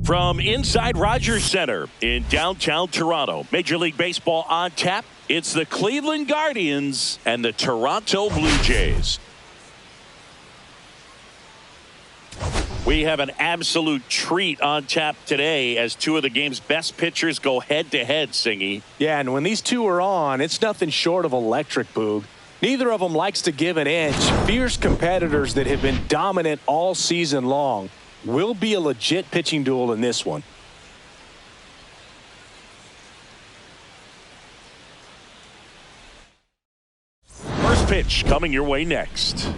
From inside Rogers Center in downtown Toronto, Major League Baseball on tap. It's the Cleveland Guardians and the Toronto Blue Jays. We have an absolute treat on tap today as two of the game's best pitchers go head-to-head, Singy. Yeah, and when these two are on, it's nothing short of electric, Boog. Neither of them likes to give an inch. Fierce competitors that have been dominant all season long. Will be a legit pitching duel in this one. First pitch coming your way next.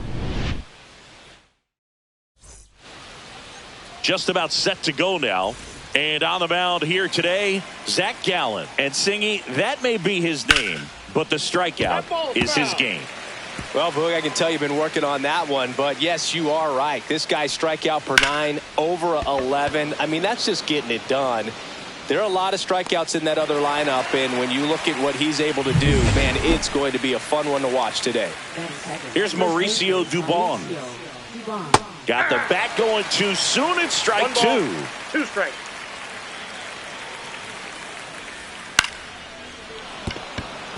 Just about set to go now. And on the mound here today, Zach Gallen. And Singy, that may be his name, but the strikeout is his game. Well, Boog, I can tell you've been working on that one, but yes, you are right. This guy's strikeout per 9, over 11. I mean, that's just getting it done. There are a lot of strikeouts in that other lineup, and when you look at what he's able to do, man, it's going to be a fun one to watch today. Here's Mauricio Dubon. Got the bat going too soon. It's strike 2. 2 strikes.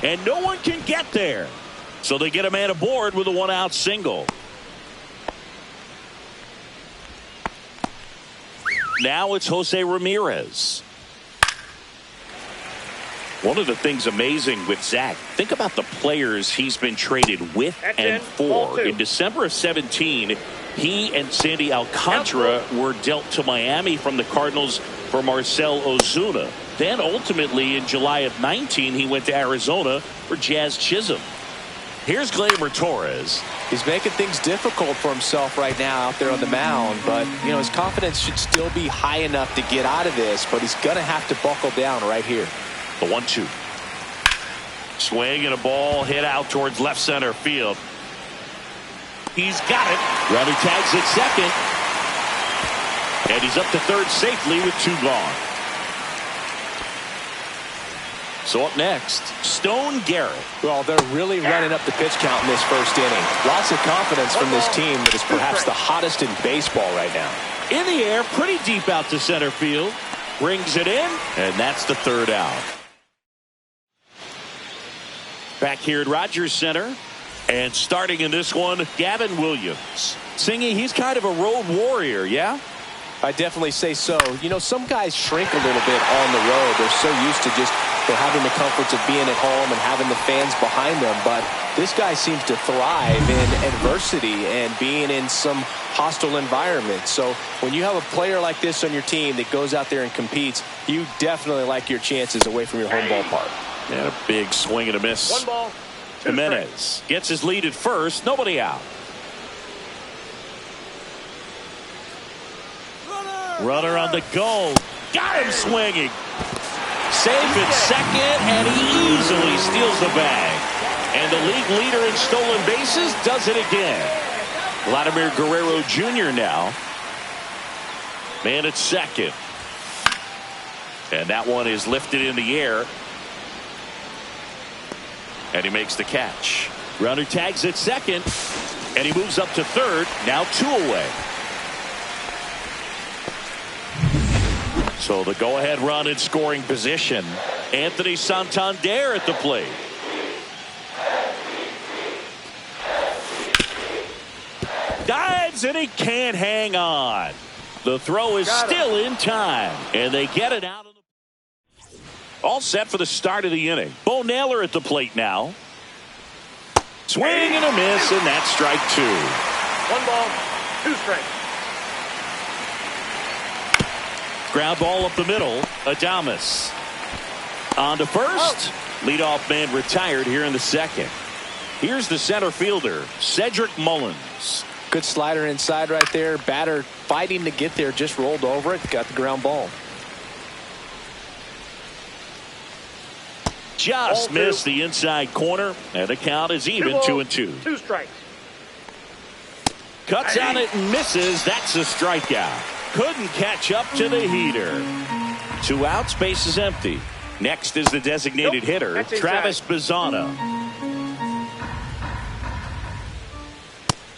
And no one can get there. So they get a man aboard with a 1-out single. Now it's Jose Ramirez. One of the things amazing with Zach, think about the players he's been traded with and for. In December of 17, he and Sandy Alcantara were dealt to Miami from the Cardinals for Marcell Ozuna. Then ultimately in July of 19, he went to Arizona for Jazz Chisholm. Here's Gleyber Torres. He's making things difficult for himself right now out there on the mound, but you know his confidence should still be high enough to get out of this, but he's going to have to buckle down right here. The 1-2. Swing and a ball hit out towards left center field. He's got it. Runner tags at second. And he's up to third safely with 2 gone. So up next, Stone Garrett. Well, they're really running up the pitch count in this first inning. Lots of confidence from this team that is perhaps the hottest in baseball right now. In the air, pretty deep out to center field. Brings it in, and that's the 3rd out. Back here at Rogers Center. And starting in this one, Gavin Williams. Singy, he's kind of a road warrior, yeah? I definitely say so. You know, some guys shrink a little bit on the road. They're so used to just having the comforts of being at home and having the fans behind them. But this guy seems to thrive in adversity and being in some hostile environment. So when you have a player like this on your team that goes out there and competes, you definitely like your chances away from your home ballpark. And a big swing and a miss. 1 ball. Jimenez gets his lead at first. Nobody out. Runner on the go. Got him swinging. Safe at second, and he easily steals the bag. And the league leader in stolen bases does it again. Vladimir Guerrero Jr. now. Man at second. And that one is lifted in the air. And he makes the catch. Runner tags at second. And he moves up to third. Now 2 away. So the go-ahead run in scoring position. Anthony Santander at the plate. Dives and he can't hang on. The throw is still in time. And they get it out of the... All set for the start of the inning. Bo Naylor at the plate now. Swing and a miss, and that's strike 2. 1 ball, 2 strikes. Ground ball up the middle. Adames on to first. Leadoff man retired here in the second. Here's the center fielder, Cedric Mullins. Good slider inside right there. Batter fighting to get there, just rolled over it. Got the ground ball. Just missed the inside corner, and the count is even 2-2. 2 strikes. Cuts on it and misses. That's a strikeout. Couldn't catch up to the heater. 2 outs, base is empty. Next is the designated hitter, Travis Bazzana.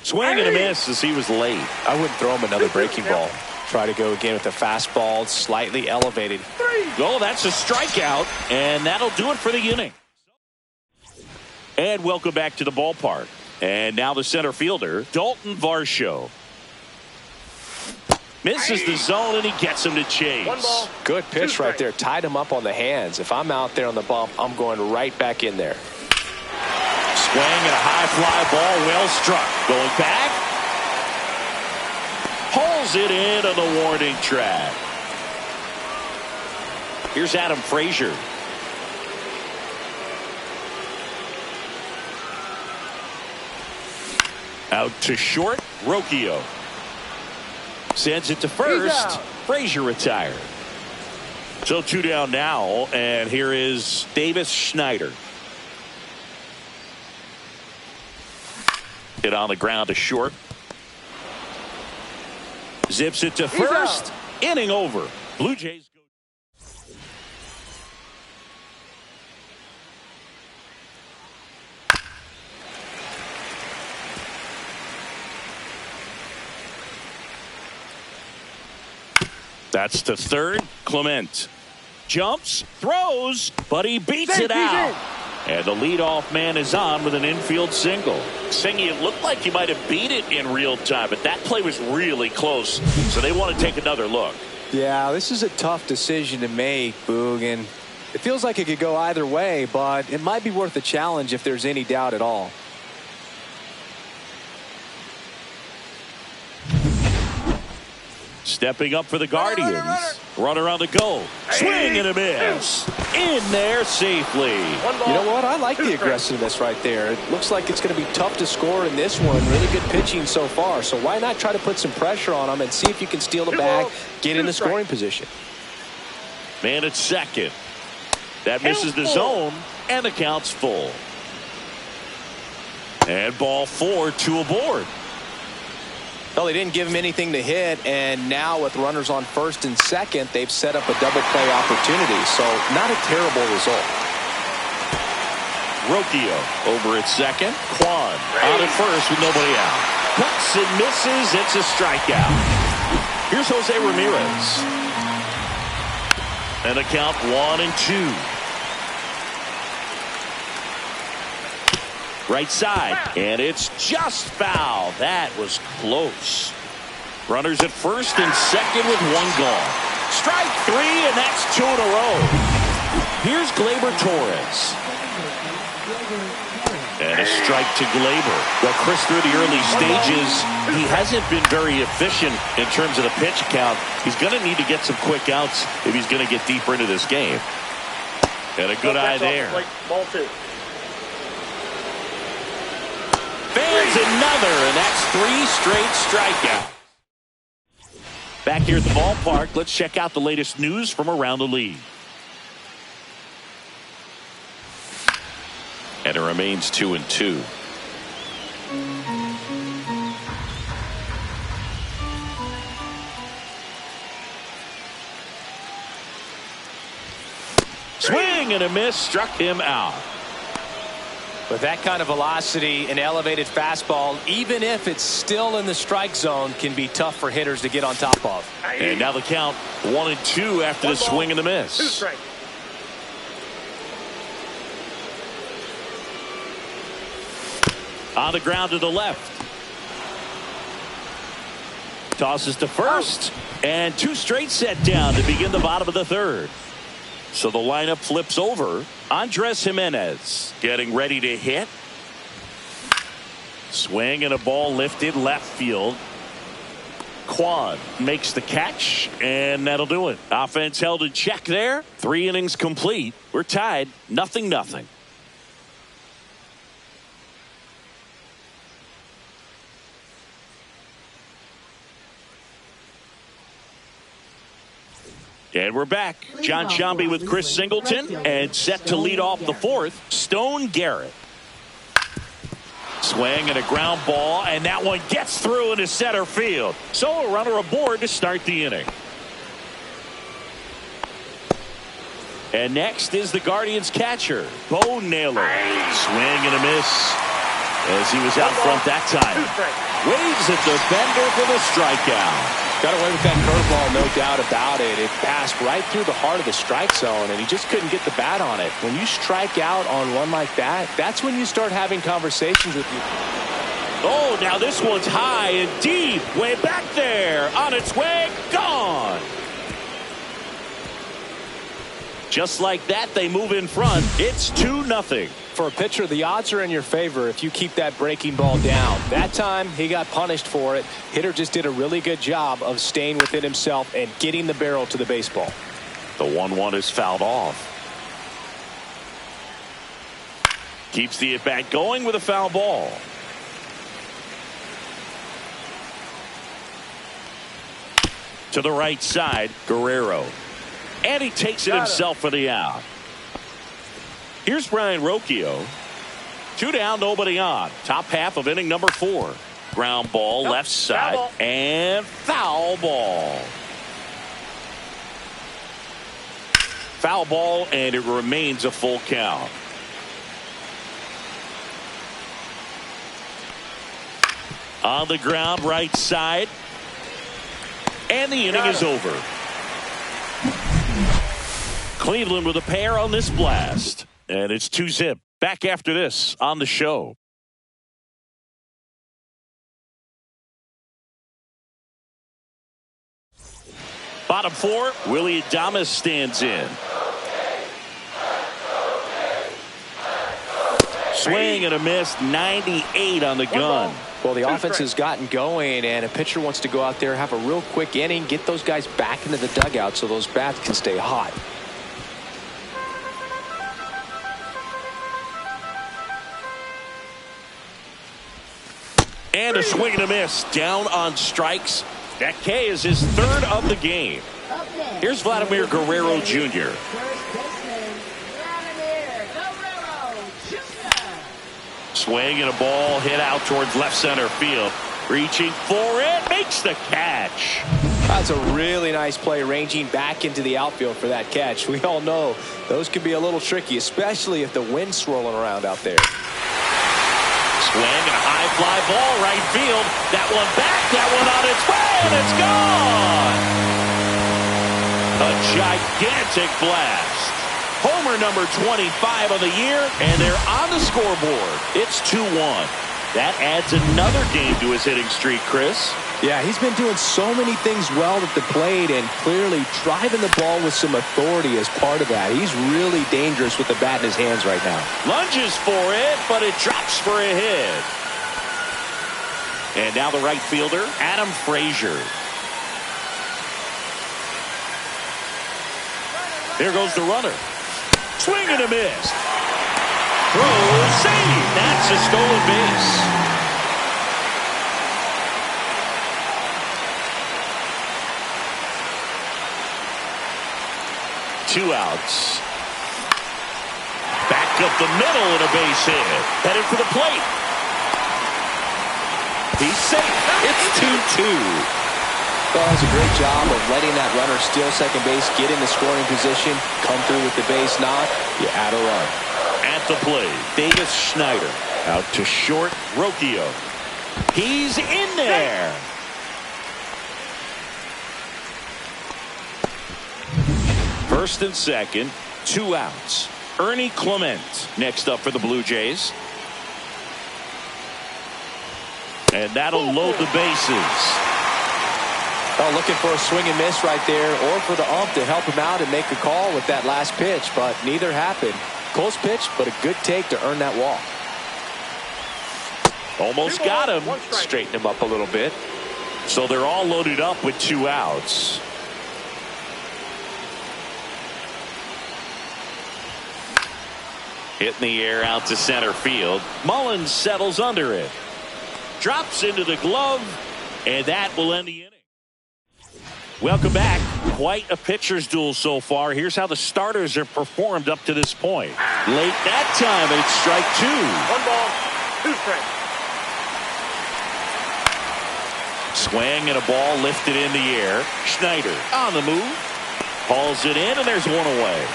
Swing and a miss as he was late. I wouldn't throw him another breaking ball. Try to go again with the fastball, slightly elevated. Oh, that's a strikeout, and that'll do it for the inning. And welcome back to the ballpark. And now the center fielder, Dalton Varsho. Misses the zone, and he gets him to chase. Good pitch right there. Tied him up on the hands. If I'm out there on the bump, I'm going right back in there. Swing and a high fly ball, well struck. Going back. Pulls it in on the warning track. Here's Adam Frazier. Out to short, Rocchio. Sends it to first. Frazier retired. So 2 down now, and here is Davis Schneider. Hit on the ground to short. Zips it to first. Inning over. Blue Jays go. That's to third. Clement jumps, throws, but he beats it out. And the leadoff man is on with an infield single. Singy, it looked like he might have beat it in real time, but that play was really close. So they want to take another look. Yeah, this is a tough decision to make, Boog, and it feels like it could go either way, but it might be worth a challenge if there's any doubt at all. Stepping up for the Guardians. Runner on the go. Swing and a miss. In there safely. You know what? I like the aggressiveness right there. It looks like it's going to be tough to score in this one. Really good pitching so far. So why not try to put some pressure on them and see if you can steal the bag, get in the scoring position. Man at second. That misses the zone, and the count's full. And ball 4, 2 aboard. Well, they didn't give him anything to hit, and now with runners on first and second, they've set up a double play opportunity. So not a terrible result. Rocchio over at second. Kwan out at first with nobody out. Cuts and misses. It's a strikeout. Here's Jose Ramirez. And the count 1-2. Right side, and it's just foul. That was close. Runners at first and second with 1 gone. Strike 3, and that's 2 in a row. Here's Gleyber Torres. And a strike to Gleyber. Well, Chris, through the early stages, he hasn't been very efficient in terms of the pitch count. He's going to need to get some quick outs if he's going to get deeper into this game. And a good eye there. Ball 2. Fans another, and that's 3 straight strikeouts. Back here at the ballpark, let's check out the latest news from around the league. And it remains 2-2. Swing and a miss, struck him out. With that kind of velocity, an elevated fastball, even if it's still in the strike zone, can be tough for hitters to get on top of. And now the count 1-2 after the swing and the miss. 2 strikes. On the ground to the left. Tosses to first. And 2 straight set down to begin the bottom of the third. So the lineup flips over. Andres Jimenez getting ready to hit. Swing and a ball lifted left field. Kwan makes the catch, and that'll do it. Offense held in check there. 3 innings complete. We're tied 0-0. And we're back. John Sciambi with Chris Singleton, and set to lead off the 4th, Stone Garrett. Swing and a ground ball, and that one gets through into center field. So a runner aboard to start the inning. And next is the Guardians catcher, Bo Naylor. Swing and a miss as he was out front that time. Waves at the defender for the strikeout. Got away with that curveball, no doubt about it. It passed right through the heart of the strike zone, and he just couldn't get the bat on it. When you strike out on one like that, that's when you start having conversations with you. Oh, now this one's high and deep. Way back there. On its way. Gone. Just like that, they move in front. It's 2-0. For a pitcher, the odds are in your favor if you keep that breaking ball down. That time, he got punished for it. Hitter just did a really good job of staying within himself and getting the barrel to the baseball. The 1-1 is fouled off. Keeps the at-bat going with a foul ball. To the right side, Guerrero. And he takes it himself for the out. Here's Brian Rocchio. 2 down, nobody on. Top half of inning number 4. Ground ball, left side, and foul ball. Foul ball, and it remains a full count. On the ground, right side. And the inning is over. Cleveland with a pair on this blast. And it's 2-0. Back after this on the show. Bottom 4, Willie Adames stands in. Swing and a miss, 98 on the gun. Well, the offense has gotten going, and a pitcher wants to go out there, have a real quick inning, get those guys back into the dugout so those bats can stay hot. And a swing and a miss, down on strikes. That K is his 3rd of the game. Here's Vladimir Guerrero Jr. Swing and a ball hit out towards left center field. Reaching for it, makes the catch. That's a really nice play, ranging back into the outfield for that catch. We all know those can be a little tricky, especially if the wind's swirling around out there. Swing and a high fly ball right field. That one back, that one on its way, and it's gone. A gigantic blast. Homer number 25 of the year, and they're on the scoreboard. It's 2-1. That adds another game to his hitting streak, Chris. Yeah, he's been doing so many things well at the plate and clearly driving the ball with some authority as part of that. He's really dangerous with the bat in his hands right now. Lunges for it, but it drops for a hit. And now the right fielder, Adam Frazier. Here goes the runner. Swing and a miss. Throw, save. That's a stolen base. Two outs. Back up the middle and a base hit. Headed for the plate. He's safe. It's 2-2. Well, that was a great job of letting that runner steal second base, get in the scoring position, come through with the base knock. You add a run. At the plate, Davis Schneider. Out to short, Rocchio. He's in there. First and second, 2 outs. Ernie Clement next up for the Blue Jays. And that'll load the bases. Well, looking for a swing and miss right there, or for the ump to help him out and make a call with that last pitch, but neither happened. Close pitch, but a good take to earn that walk. Almost got him. Straighten him up a little bit. So they're all loaded up with 2 outs. Hit in the air out to center field. Mullins settles under it. Drops into the glove, and that will end the inning. Welcome back. Quite a pitcher's duel so far. Here's how the starters have performed up to this point. Late that time, and it's strike 2. 1 ball, 2 strikes. Swing and a ball lifted in the air. Schneider on the move. Hauls it in, and there's one away.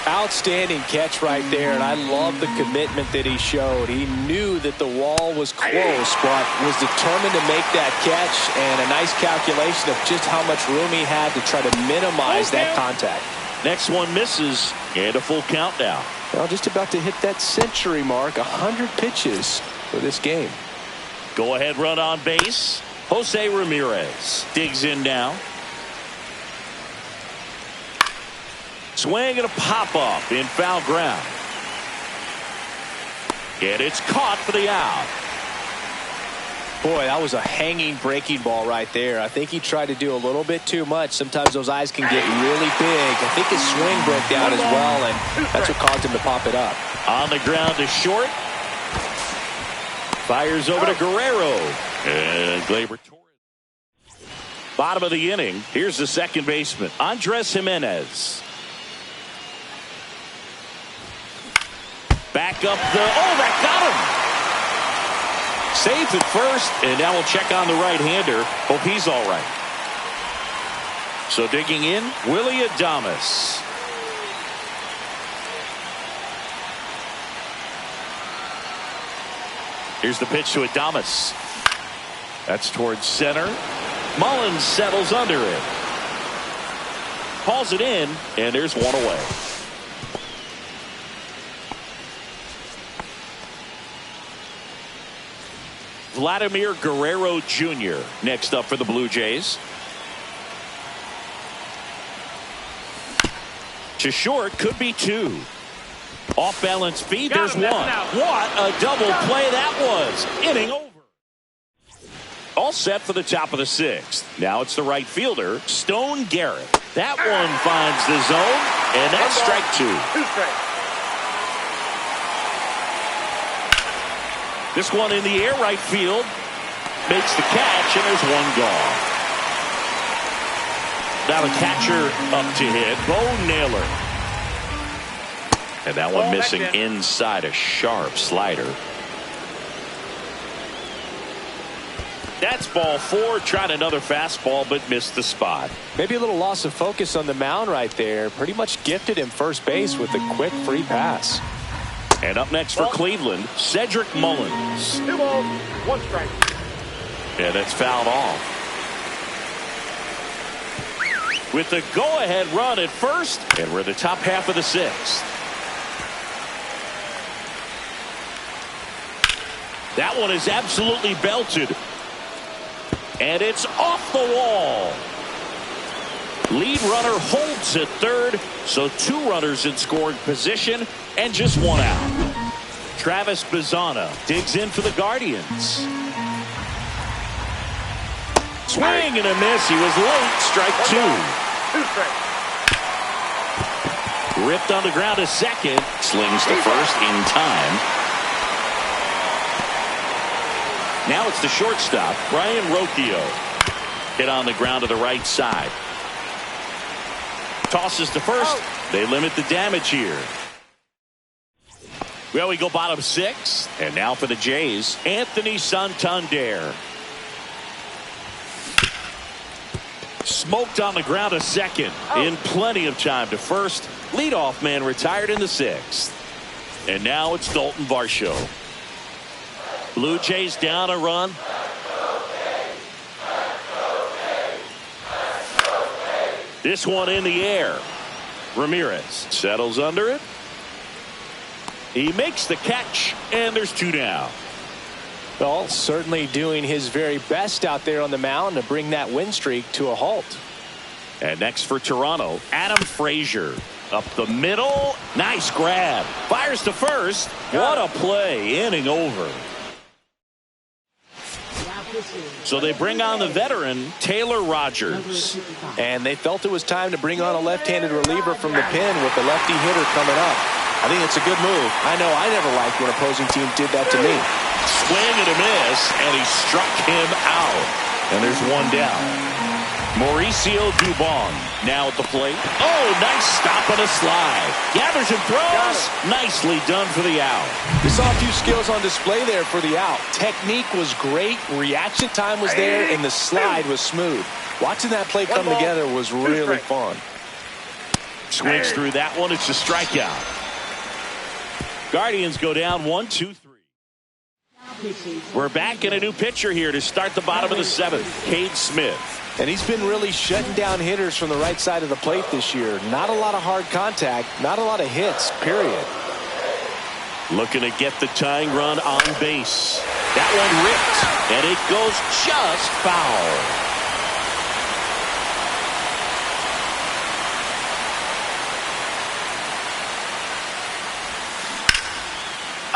Outstanding catch right there, and I love the commitment that he showed. He knew that the wall was close, but was determined to make that catch, and a nice calculation of just how much room he had to try to minimize that contact. Next one misses, and a full count now. Well, just about to hit that century mark, 100 pitches for this game. Go ahead run on base. Jose Ramirez digs in now. Swing and a pop-up in foul ground. And it's caught for the out. Boy, that was a hanging breaking ball right there. I think he tried to do a little bit too much. Sometimes those eyes can get really big. I think his swing broke down as well, and that's what caused him to pop it up. On the ground to short. Fires over to Guerrero. And Gleyber Torres. Bottom of the inning. Here's the second baseman, Andres Jimenez. Back up the... Oh, that got him! Saves at first, and now we'll check on the right-hander. Hope he's all right. So digging in, Willie Adames. Here's the pitch to Adames. That's towards center. Mullins settles under it. Hauls it in, and there's one away. Vladimir Guerrero Jr. next up for the Blue Jays. To short, could be two. Off balance feed, there's one. What a double play that was. Inning over. All set for the top of the sixth. Now it's the right fielder, Stone Garrett. That one finds the zone, and that's strike two. This one in the air, right field. Makes the catch, and there's one gone. Now the catcher up to hit, Bo Naylor. And that one missing inside, a sharp slider. That's ball four. Tried another fastball, but missed the spot. Maybe a little loss of focus on the mound right there. Pretty much gifted him first base with a quick free pass. And up next for Cleveland, Cedric Mullins. 2 balls, 1 strike. Yeah, that's fouled off. With the go-ahead run at first, and we're in the top half of the sixth. That one is absolutely belted. And it's off the wall. Lead runner holds at third, so 2 runners in scoring position and just 1 out. Travis Bazzana digs in for the Guardians. Swing and a miss. He was late. Strike 2. 2 strikes. Ripped on the ground to second. Slings to first in time. Now it's the shortstop, Brian Rocchio. Hit on the ground to the right side. Tosses to first. They limit the damage here. Well, we go bottom 6. And now for the Jays, Anthony Santander. Smoked on the ground to second. In plenty of time to first. Leadoff man retired in the 6th. And now it's Dalton Varsho. Blue Jays down a run. This one in the air. Ramirez settles under it. He makes the catch, and there's 2 down. Well, certainly doing his very best out there on the mound to bring that win streak to a halt. And next for Toronto, Adam Frazier. Up the middle. Nice grab. Fires to first. What a play. Inning over. So they bring on the veteran, Taylor Rogers. And they felt it was time to bring on a left-handed reliever from the pen with the lefty hitter coming up. I think it's a good move. I know I never liked when opposing teams did that to me. Swing and a miss, and he struck him out. And there's 1 down. Mauricio Dubon now at the plate. Oh, nice stop on a slide. Gathers and throws. Nicely done for the out. We saw a few skills on display there for the out. Technique was great. Reaction time was there, and the slide was smooth. Watching that play come together was really fun. Swings through that one. It's a strikeout. Guardians go down 1-2-3. We're back in a new pitcher here to start the bottom of the seventh. Cade Smith. And he's been really shutting down hitters from the right side of the plate this year. Not a lot of hard contact, not a lot of hits, period. Looking to get the tying run on base. That one ripped, and it goes just foul.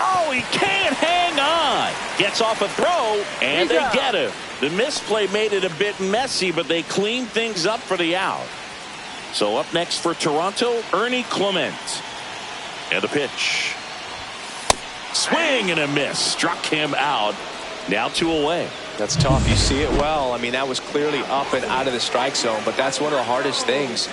Oh, he can't hang on. Gets off a throw, and they get him. The misplay made it a bit messy, but they cleaned things up for the out. So up next for Toronto, Ernie Clement. And the pitch. Swing and a miss. Struck him out. Now 2 away. That's tough. You see it well. I mean, that was clearly up and out of the strike zone, but that's one of the hardest things.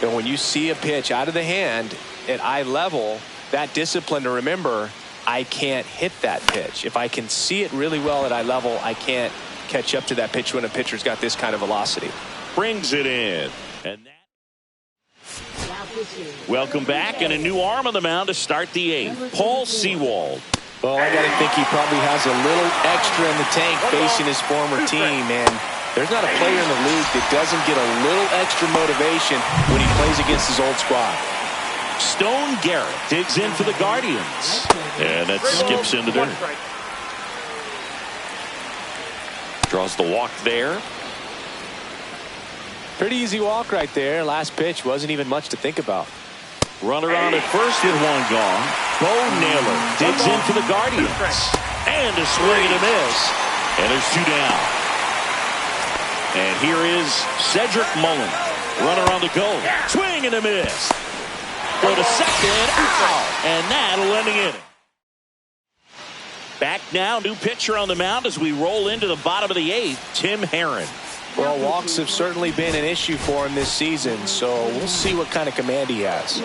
You know, when you see a pitch out of the hand at eye level, that discipline to remember, I can't hit that pitch. If I can see it really well at eye level, I can't catch up to that pitch when a pitcher's got this kind of velocity. Brings it in. And that. Welcome back, and a new arm on the mound to start the eighth. Paul Sewald. Well, I got to think he probably has a little extra in the tank facing his former team, and there's not a player in the league that doesn't get a little extra motivation when he plays against his old squad. Stone Garrett digs in for the Guardians. And that skips into dirt. Draws the walk there. Pretty easy walk right there. Last pitch wasn't even much to think about. Runner on at first with one gone. Bo Naylor digs in for the Guardians. And a swing and a miss. And there's 2 down. And here is Cedric Mullen. Runner on the go. Swing and a miss. Go to second. Out. And that'll end the inning. Back now, new pitcher on the mound as we roll into the bottom of the eighth, Tim Herron. Well, walks have certainly been an issue for him this season, so we'll see what kind of command he has.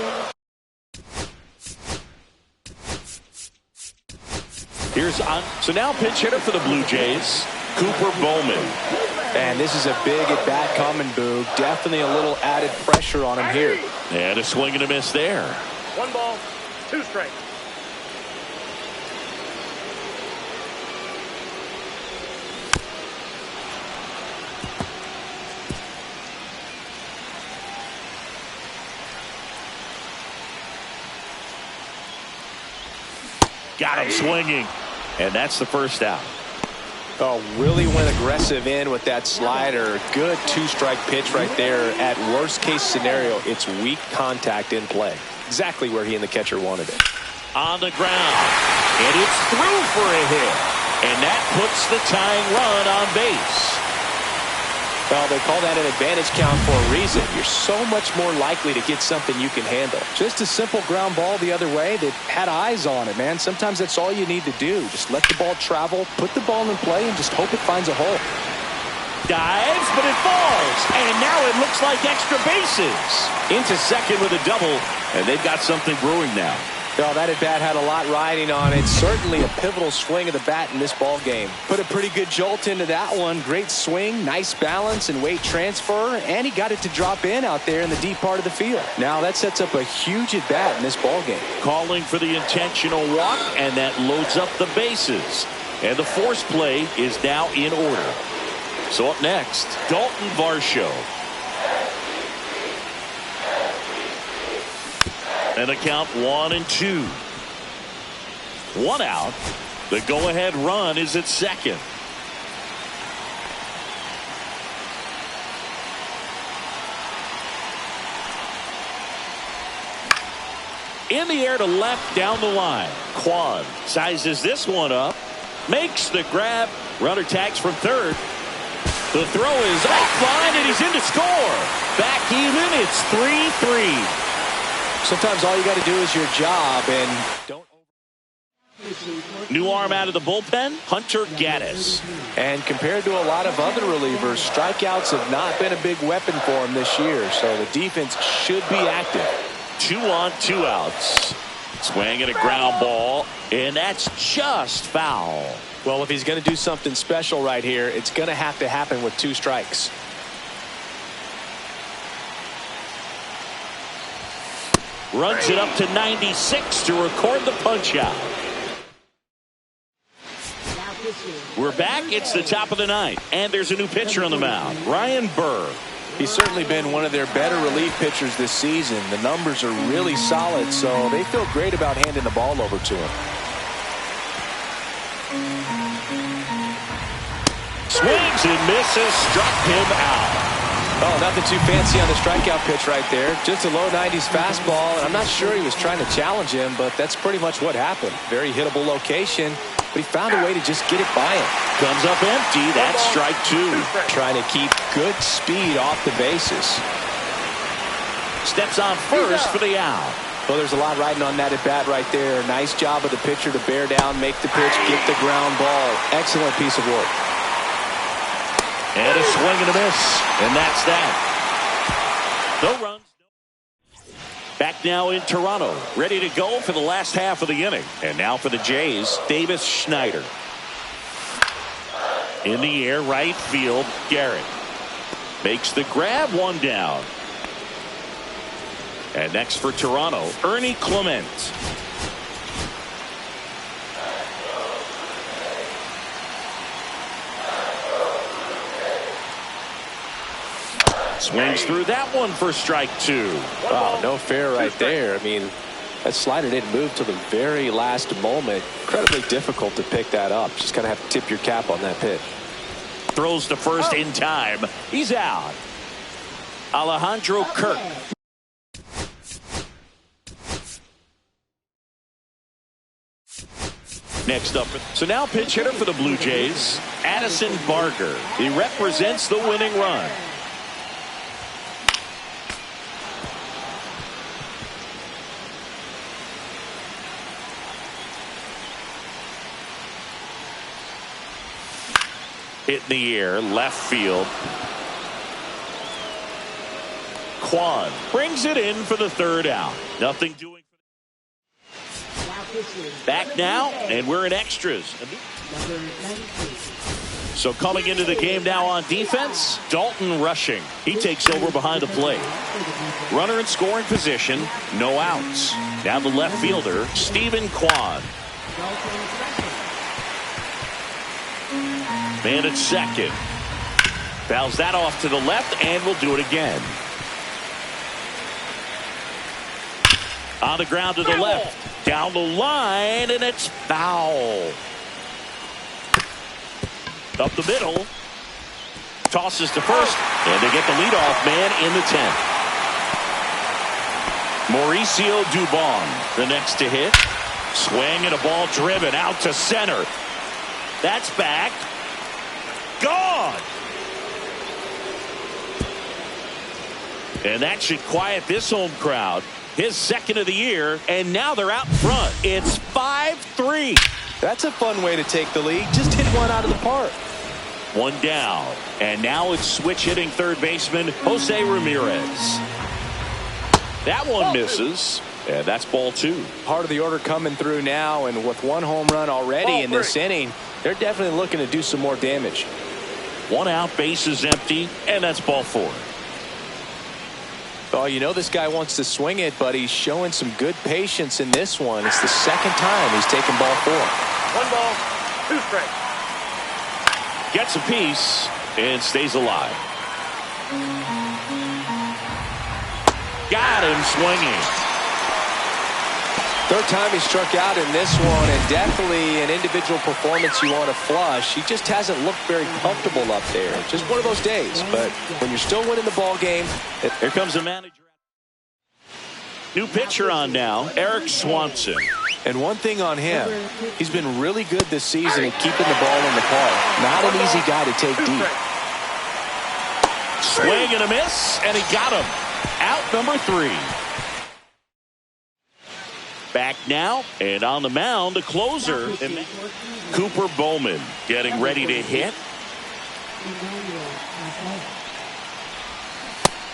Here's on. So now pinch hitter for the Blue Jays, Cooper Bowman. And this is a big at-bat coming, Boog. Definitely a little added pressure on him here. And a swing and a miss there. 1 ball, 2 strikes. Got him swinging. And that's the first out. Oh, really went aggressive in with that slider. Good 2-strike pitch right there. At worst case scenario, it's weak contact in play. Exactly where he and the catcher wanted it. On the ground. And it's through for a hit. And that puts the tying run on base. Well, they call that an advantage count for a reason. You're so much more likely to get something you can handle. Just a simple ground ball the other way that had eyes on it, man. Sometimes that's all you need to do. Just let the ball travel, put the ball in play, and just hope it finds a hole. Dives, but it falls. And now it looks like extra bases. Into second with a double, and they've got something brewing now. Well, that at-bat had a lot riding on it. Certainly a pivotal swing of the bat in this ball game. Put a pretty good jolt into that one. Great swing, nice balance and weight transfer, and he got it to drop in out there in the deep part of the field. Now that sets up a huge at-bat in this ball game. Calling for the intentional walk, and that loads up the bases. And the force play is now in order. So up next, Dalton Varsho. And a count 1-2. 1 out. The go-ahead run is at second. In the air to left down the line. Kwan sizes this one up. Makes the grab. Runner tags from third. The throw is offline and he's in to score. Back even. It's 3-3. Sometimes all you got to do is your job and don't. New arm out of the bullpen, Hunter Gaddis. And compared to a lot of other relievers, strikeouts have not been a big weapon for him this year, so the defense should be active. 2 on, 2 outs. Swing and a ground ball, and that's just foul. Well, if he's going to do something special right here, it's going to have to happen with 2 strikes. Runs it up to 96 to record the punch out. We're back. It's the top of the ninth, and there's a new pitcher on the mound, Ryan Burr. He's certainly been one of their better relief pitchers this season. The numbers are really solid, so they feel great about handing the ball over to him. Swings and misses, struck him out. Oh, nothing too fancy on the strikeout pitch right there. Just a low 90s fastball, and I'm not sure he was trying to challenge him, but that's pretty much what happened. Very hittable location, but he found a way to just get it by him. Comes up empty. That's strike two. Trying to keep good speed off the bases. Steps on first for the out. Well, there's a lot riding on that at bat right there. Nice job of the pitcher to bear down, make the pitch, get the ground ball. Excellent piece of work. And a swing and a miss. And that's that. No runs. Back now in Toronto. Ready to go for the last half of the inning. And now for the Jays, Davis Schneider. In the air, right field, Garrett. Makes the grab, one down. And next for Toronto, Ernie Clement. Swings through that one for strike two. Wow, no fair right there. I mean, that slider didn't move till the very last moment. Incredibly difficult to pick that up. Just kind of have to tip your cap on that pitch. Throws to first in time. He's out. Alejandro Kirk. Next up, so now pinch hitter for the Blue Jays, Addison Barger. He represents the winning run. Hit in the air, left field. Kwan brings it in for the third out. Nothing doing. Back now, and we're in extras. So coming into the game now on defense, Dalton Rushing. He takes over behind the plate. Runner in scoring position, no outs. Now the left fielder, Stephen Kwan. Man at second. Fouls that off to the left, and we'll do it again. On the ground to the left. Down the line, and it's foul. Up the middle. Tosses to first, and they get the leadoff man in the 10th. Mauricio Dubon, the next to hit. Swing and a ball driven out to center. That's back. Gone. And that should quiet this home crowd. His second of the year, and now they're out in front. It's 5-3. That's a fun way to take the lead. Just hit one out of the park. One down, and now it's switch hitting third baseman Jose Ramirez. That one misses, and that's ball two. Part of the order coming through now, and with one home run already in this inning, they're definitely looking to do some more damage. One out, base is empty, and that's ball four. Oh, you know this guy wants to swing it, but he's showing some good patience in this one. It's the second time he's taken ball four. 1 ball, 2 strikes. Gets a piece and stays alive. Got him swinging. Third time he struck out in this one, and definitely an individual performance you want to flush. He just hasn't looked very comfortable up there. Just one of those days. But when you're still winning the ball game, here comes the manager. New pitcher on now, Eric Swanson. And one thing on him, he's been really good this season at keeping the ball in the park. Not an easy guy to take deep. Swing and a miss, and he got him. Out number 3. Back now, and on the mound, the closer, Cooper Bowman, getting ready to hit.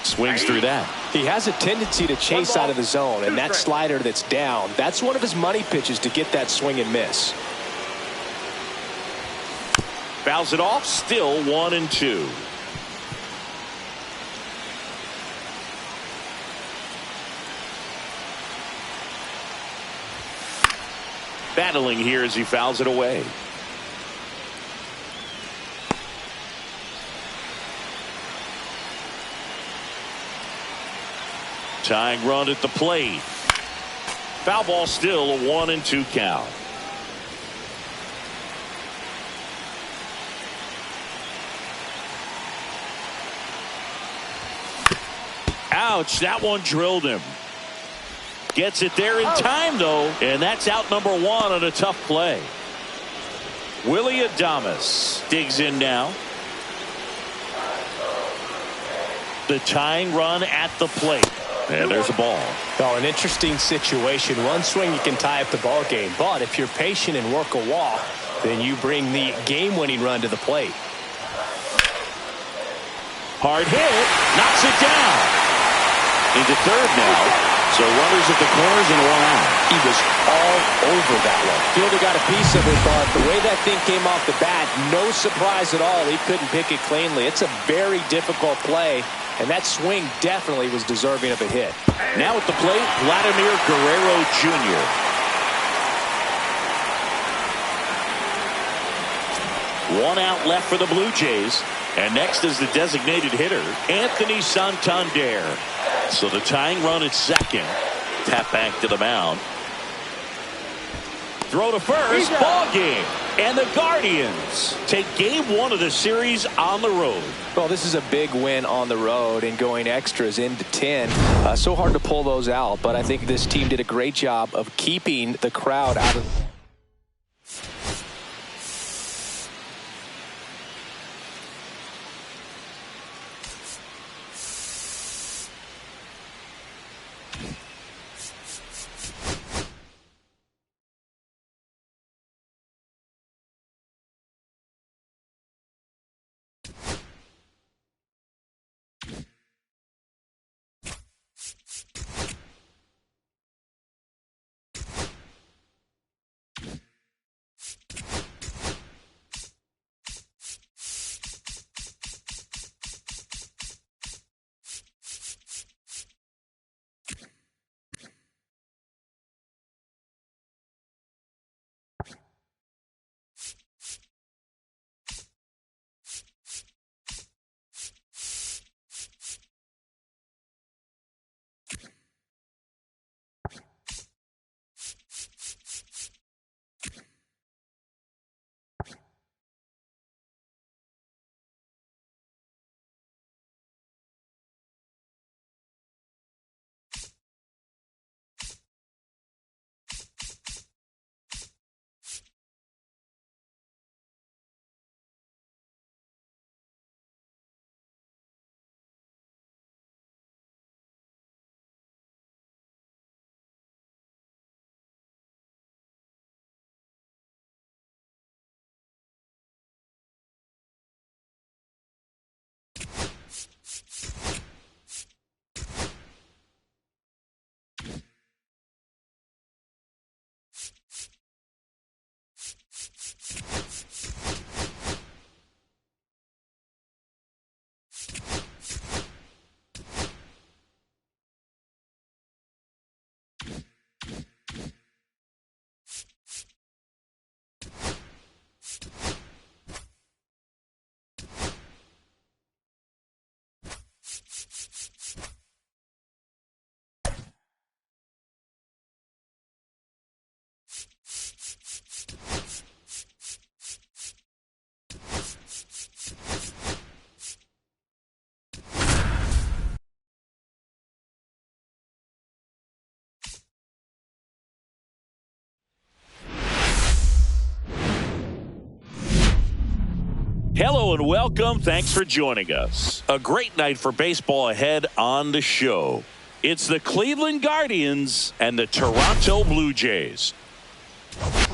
Swings through that. He has a tendency to chase out of the zone, and that slider that's down, that's one of his money pitches to get that swing and miss. Fouls it off, still 1-2. battling here as he fouls it away. Tying run at the plate. Foul ball, still a 1-2 count. Ouch, that one drilled him. Gets it there in time, though, and that's out number 1 on a tough play. Willie Adames digs in now. The tying run at the plate. And there's a ball. Oh, an interesting situation. One swing, you can tie up the ball game. But if you're patient and work a walk, then you bring the game-winning run to the plate. Hard hit. Knocks it down. Into third now. So runners at the corners and 1 out. He was all over that one. Fielder got a piece of it, but the way that thing came off the bat, no surprise at all. He couldn't pick it cleanly. It's a very difficult play, and that swing definitely was deserving of a hit. Now at the plate, Vladimir Guerrero Jr. One out left for the Blue Jays. And next is the designated hitter, Anthony Santander. So the tying run at second. Tap back to the mound. Throw to first. Ball game. And the Guardians take game 1 of the series on the road. Well, this is a big win on the road and going extras into 10. So hard to pull those out, but I think this team did a great job of keeping the crowd out of. Hello and welcome. Thanks for joining us. A great night for baseball ahead on the show. It's the Cleveland Guardians and the Toronto Blue Jays.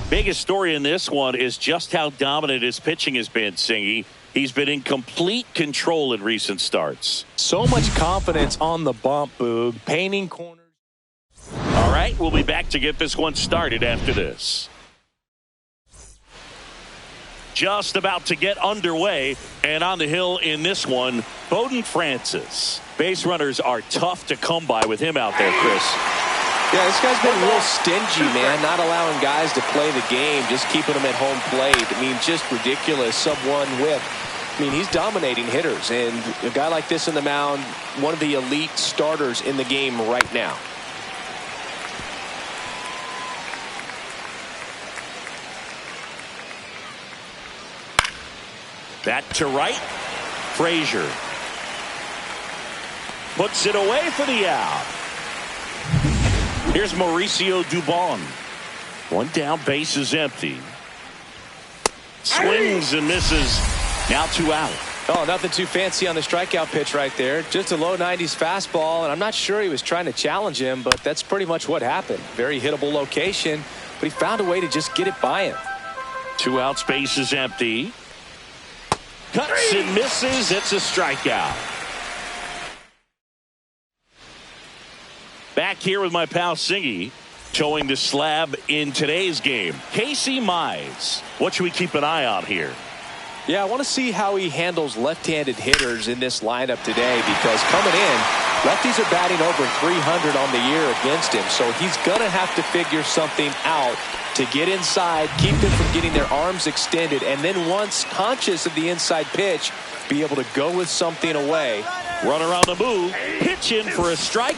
Biggest story in this one is just how dominant his pitching has been, Singy. He's been in complete control in recent starts. So much confidence on the bump, Boog. Painting corners. All right, we'll be back to get this one started after this. Just about to get underway, and on the hill in this one, Bowden Francis. Base runners are tough to come by with him out there, Chris. Yeah, this guy's been real stingy, man, not allowing guys to play the game, just keeping them at home plate. I mean, just ridiculous. Sub-1 whip. I mean, he's dominating hitters, and a guy like this on the mound, one of the elite starters in the game right now. That to right. Frazier puts it away for the out. Here's Mauricio Dubon. One down, base is empty. Swings and misses. Now 2 out. Oh, nothing too fancy on the strikeout pitch right there. Just a low 90s fastball, and I'm not sure he was trying to challenge him, but that's pretty much what happened. Very hittable location, but he found a way to just get it by him. 2 outs, base is empty. Cuts and misses. It's a strikeout. Back here with my pal Singy, showing the slab in today's game. Casey Mize. What should we keep an eye on here? Yeah, I want to see how he handles left-handed hitters in this lineup today, because coming in, lefties are batting over 300 on the year against him, so he's going to have to figure something out to get inside, keep them from getting their arms extended, and then once conscious of the inside pitch, be able to go with something away. Runner on the move, pitching for a strike,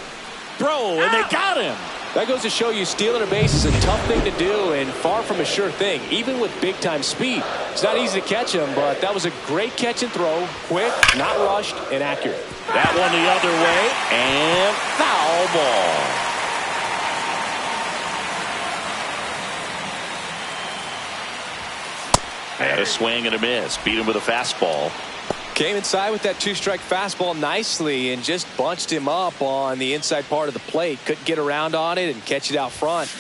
throw, and they got him. That goes to show you stealing a base is a tough thing to do and far from a sure thing, even with big-time speed. It's not easy to catch him, but that was a great catch and throw, quick, not rushed, and accurate. That one the other way, and foul ball. And a swing and a miss. Beat him with a fastball. Came inside with that 2-strike fastball nicely and just bunched him up on the inside part of the plate. Couldn't get around on it and catch it out front.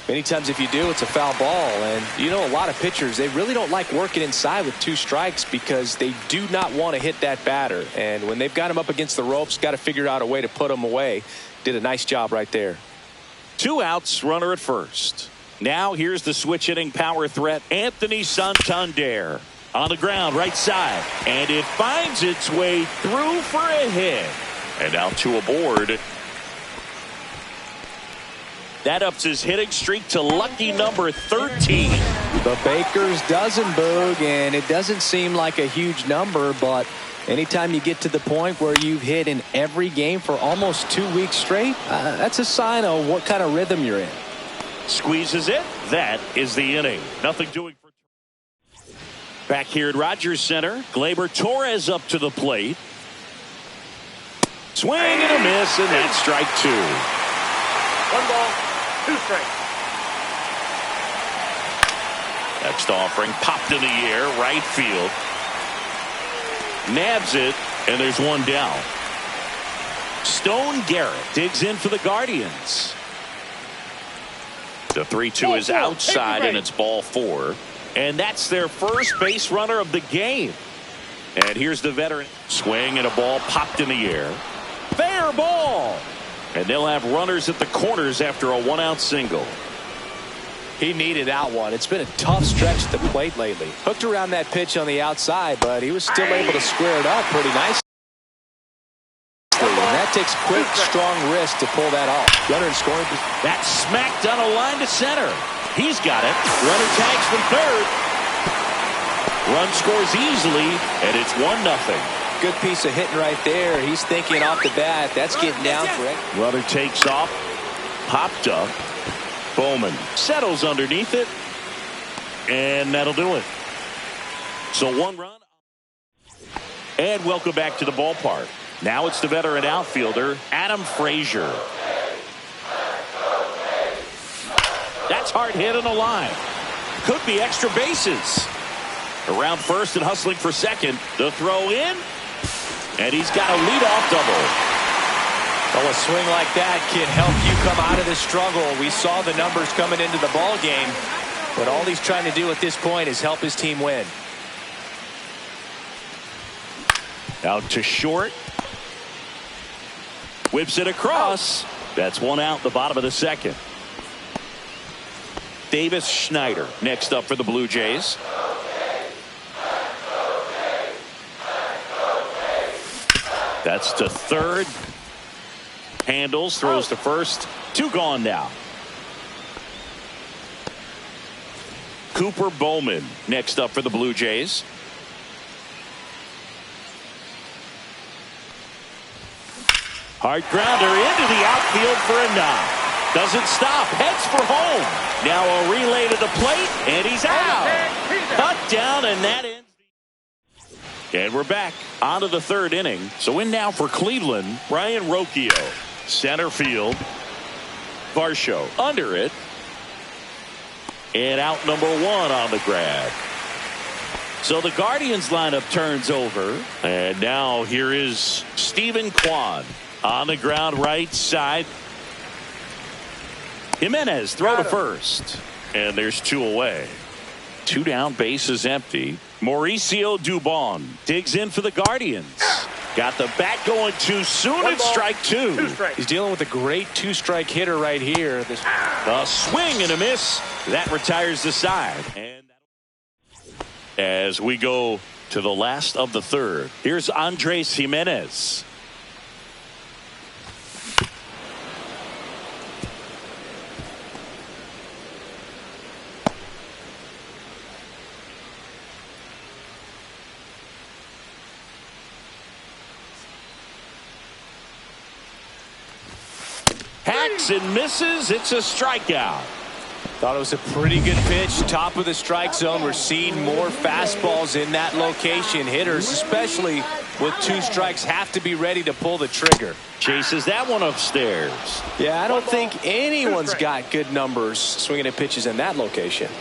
Many times if you do, it's a foul ball. And you know, a lot of pitchers, they really don't like working inside with 2 strikes because they do not want to hit that batter. And when they've got him up against the ropes, got to figure out a way to put him away. Did a nice job right there. 2 outs, runner at first. Now here's the switch hitting power threat, Anthony Santander. On the ground, right side. And it finds its way through for a hit. And now 2 aboard. That ups his hitting streak to lucky number 13. The Baker's dozen, Boog, and it doesn't seem like a huge number, but anytime you get to the point where you've hit in every game for almost 2 weeks straight, that's a sign of what kind of rhythm you're in. Squeezes it. That is the inning. Nothing doing for. Back here at Rogers Center, Gleyber Torres up to the plate. Swing and a miss, and that's strike 2. 1 ball, 2 strikes. Next offering popped in the air, right field. Nabs it, and there's 1 down. Stone Garrett digs in for the Guardians. The 3-2 is outside, and it's ball 4. And that's their first base runner of the game. And here's the veteran. Swing and a ball popped in the air. Fair ball. And they'll have runners at the corners after a 1-out single. He needed that one. It's been a tough stretch at the plate lately. Hooked around that pitch on the outside, but he was still able to square it up pretty nicely. And that takes quick, strong wrist to pull that off. Runner in scoring. That smacked on a line to center. He's got it. Runner tags from third. Run scores easily, and it's 1-0. Good piece of hitting right there. He's thinking off the bat. That's getting down for it. Runner takes off. Popped up. Bowman settles underneath it. And that'll do it. So 1 run. And welcome back to the ballpark. Now it's the veteran outfielder, Adam Frazier. That's hard hit on the line. Could be extra bases. Around first and hustling for second. The throw in. And he's got a leadoff double. Well, a swing like that can help you come out of the struggle. We saw the numbers coming into the ball game. But all he's trying to do at this point is help his team win. Out to short. Whips it across. That's 1 out in the bottom of the second. Davis Schneider next up for the Blue Jays. That's to third. Handles, throws to first. Two gone now. Cooper Bowman next up for the Blue Jays. Hard grounder into the outfield for a knock. Doesn't stop. Heads for home. Now a relay to the plate, and he's out. Cut down, and that ends. And we're back onto the third inning. So in now for Cleveland, Brian Rocchio. Center field. Varsho under it. And out number one on the grab. So the Guardians lineup turns over. And now here is Stephen Kwan on the ground right side. Jimenez throw to first. And there's two away. Two down, bases empty. Mauricio Dubon digs in for the Guardians. Got the bat going too soon. It's strike two. He's dealing with a great two-strike hitter right here. A swing and a miss. That retires the side. And as we go to the last of the third, here's Andres Jimenez. Hacks and misses. It's a strikeout. Thought it was a pretty good pitch. Top of the strike zone. We're seeing more fastballs in that location. Hitters, especially with two strikes, have to be ready to pull the trigger. Chases that one upstairs. Yeah, I don't think anyone's got good numbers swinging at pitches in that location.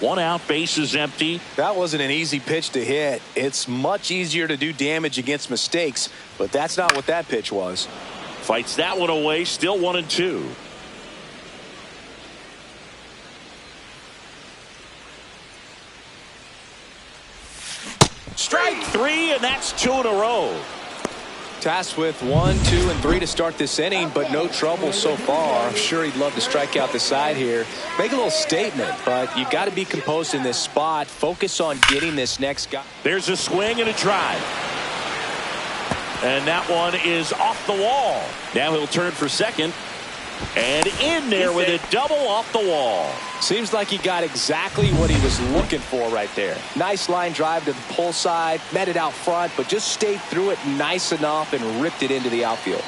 One out, bases empty. That wasn't an easy pitch to hit. It's much easier to do damage against mistakes, but that's not what that pitch was. Fights that one away, still 1-2. Strike three, and that's two in a row. Tasked with 1, 2, and 3 to start this inning, but no trouble so far. I'm sure he'd love to strike out the side here. Make a little statement, but you've got to be composed in this spot. Focus on getting this next guy. There's a swing and a drive. And that one is off the wall. Now he'll turn for second. And in there with a double off the wall. Seems like he got exactly what he was looking for right there. Nice line drive to the pull side, met it out front, but just stayed through it nice enough and ripped it into the outfield.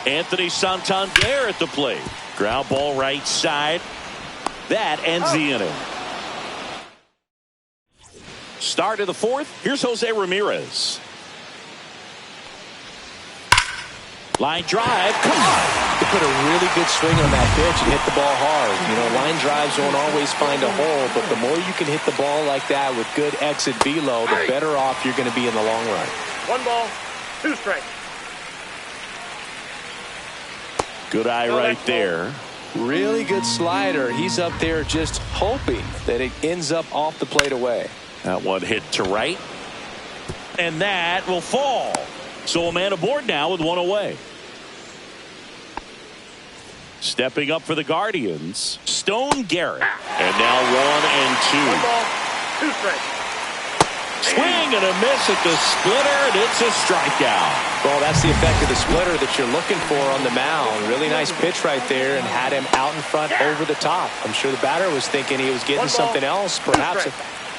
Anthony Santander at the plate. Ground ball right side. That ends the inning. Start of the fourth. Here's Jose Ramirez. Line drive. Come on. He put a really good swing on that pitch and hit the ball hard. You know, line drives won't always find a hole, but the more you can hit the ball like that with good exit velo, the better off you're going to be in the long run. 1 ball, 2 strikes. Good eye right there. Really good slider. He's up there just hoping that it ends up off the plate away. That one hit to right. And that will fall. So a man aboard now with one away. Stepping up for the Guardians, Stone Garrett. And now 1-2. 1 ball, 2 strikes. Swing and a miss at the splitter, and it's a strikeout. Well, that's the effect of the splitter that you're looking for on the mound. Really nice pitch right there and had him out in front over the top. I'm sure the batter was thinking he was getting something else, perhaps.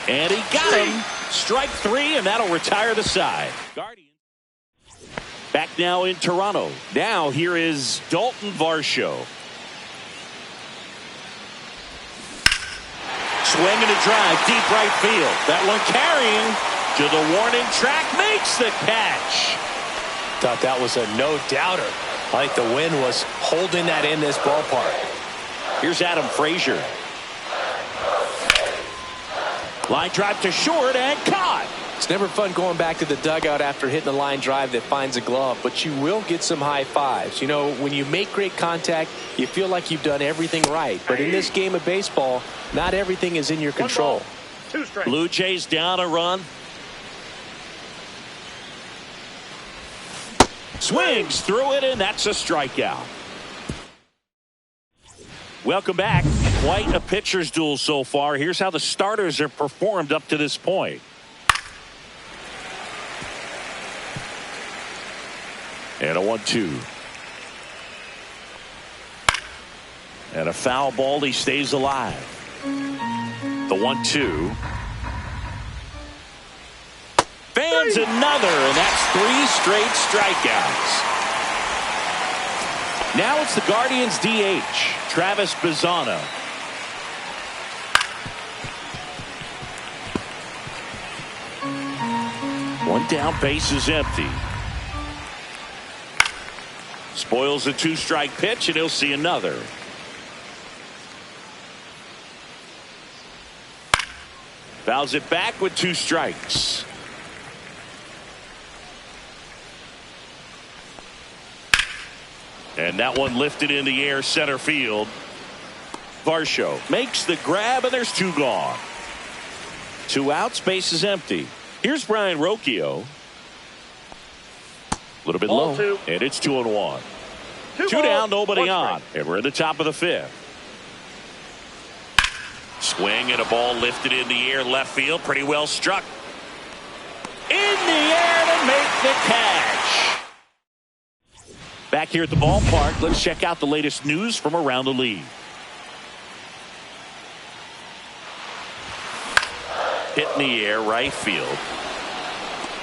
And he got him. Strike three, and that'll retire the side. Guardians. Back now in Toronto. Now here is Dalton Varsho. Swing and a drive, deep right field. That one carrying to the warning track, makes the catch. Thought that was a no-doubter. I think the wind was holding that in this ballpark. Here's Adam Frazier. Line drive to short and caught. It's never fun going back to the dugout after hitting a line drive that finds a glove, but you will get some high fives. You know, when you make great contact, you feel like you've done everything right. But in this game of baseball, not everything is in your control. 2 strikes. Blue Jays down a run. Swings through it, and that's a strikeout. Welcome back. Quite a pitcher's duel so far. Here's how the starters have performed up to this point. And a 1-2. And a foul ball. He stays alive. The 1-2. Fans another, and that's 3 straight strikeouts. Now it's the Guardians DH, Travis Bazzana. One down, base is empty. Spoils a 2-strike pitch, and he'll see another. Fouls it back with 2 strikes. And that one lifted in the air, center field. Varsho makes the grab, and there's 2 gone. 2 outs, base is empty. Here's Brian Rocchio. A little bit low, 2. and it's 2-1. 2 balls, down, nobody 1 on, strike. and we're in the top of the 5th. Swing and a ball lifted in the air, left field, pretty well struck. In the air to make the catch. Back here at the ballpark, let's check out the latest news from around the league. Hit in the air, right field.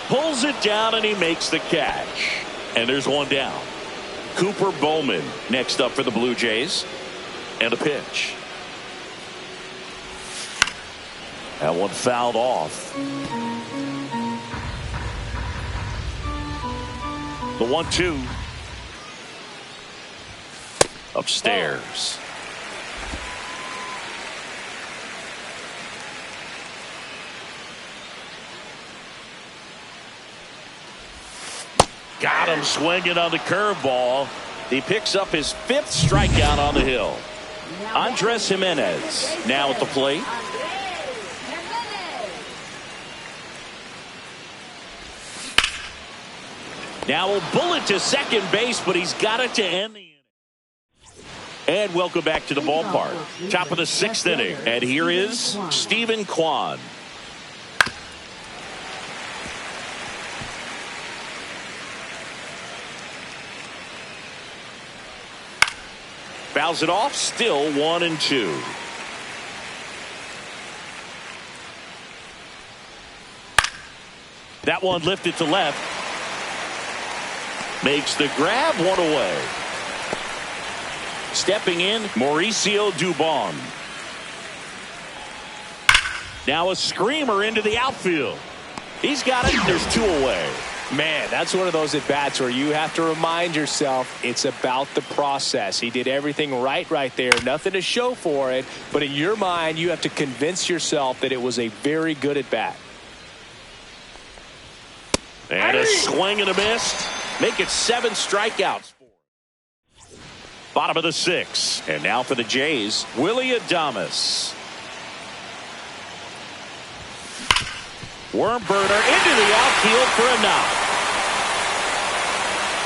Pulls it down, and he makes the catch. And there's 1 down. Cooper Bowman next up for the Blue Jays. And a pitch. That one fouled off. The 1-2. Upstairs. Got him swinging on the curveball. He picks up his 5th strikeout on the hill. Andres Jimenez now at the plate. Now a bullet to second base, but he's got it to end the inning. And welcome back to the ballpark. Top of the 6th inning. And here is Stephen Kwan. Fouls it off, still 1-2. That one lifted to left. Makes the grab, 1 away. Stepping in, Mauricio Dubon. Now a screamer into the outfield. He's got it. There's 2 away. Man, that's one of those at-bats where you have to remind yourself it's about the process. He did everything right there. Nothing to show for it. But in your mind, you have to convince yourself that it was a very good at-bat. And a swing and a miss. Make it 7 strikeouts. Bottom of the 6th. And now for the Jays, Willie Adames. Worm burner into the outfield for a knock.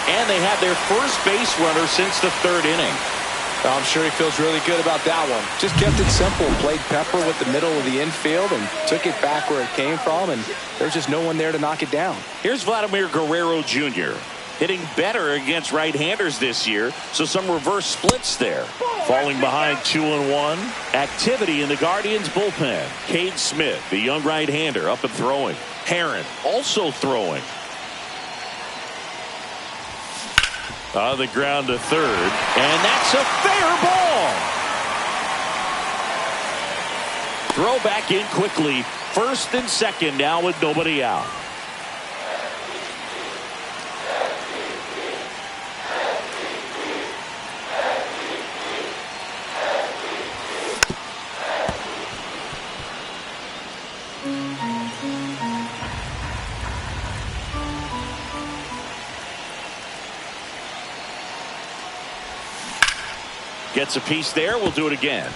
And they have their first base runner since the 3rd inning. I'm sure he feels really good about that one. Just kept it simple. Played pepper with the middle of the infield and took it back where it came from. And there's just no one there to knock it down. Here's Vladimir Guerrero Jr. hitting better against right-handers this year, so some reverse splits there. Falling behind 2-1. Activity in the Guardians bullpen. Cade Smith, the young right-hander, up and throwing. Herron also throwing. On the ground to 3rd, and that's a fair ball. Throw back in quickly. 1st and 2nd now with nobody out. Gets a piece there. We'll do it again.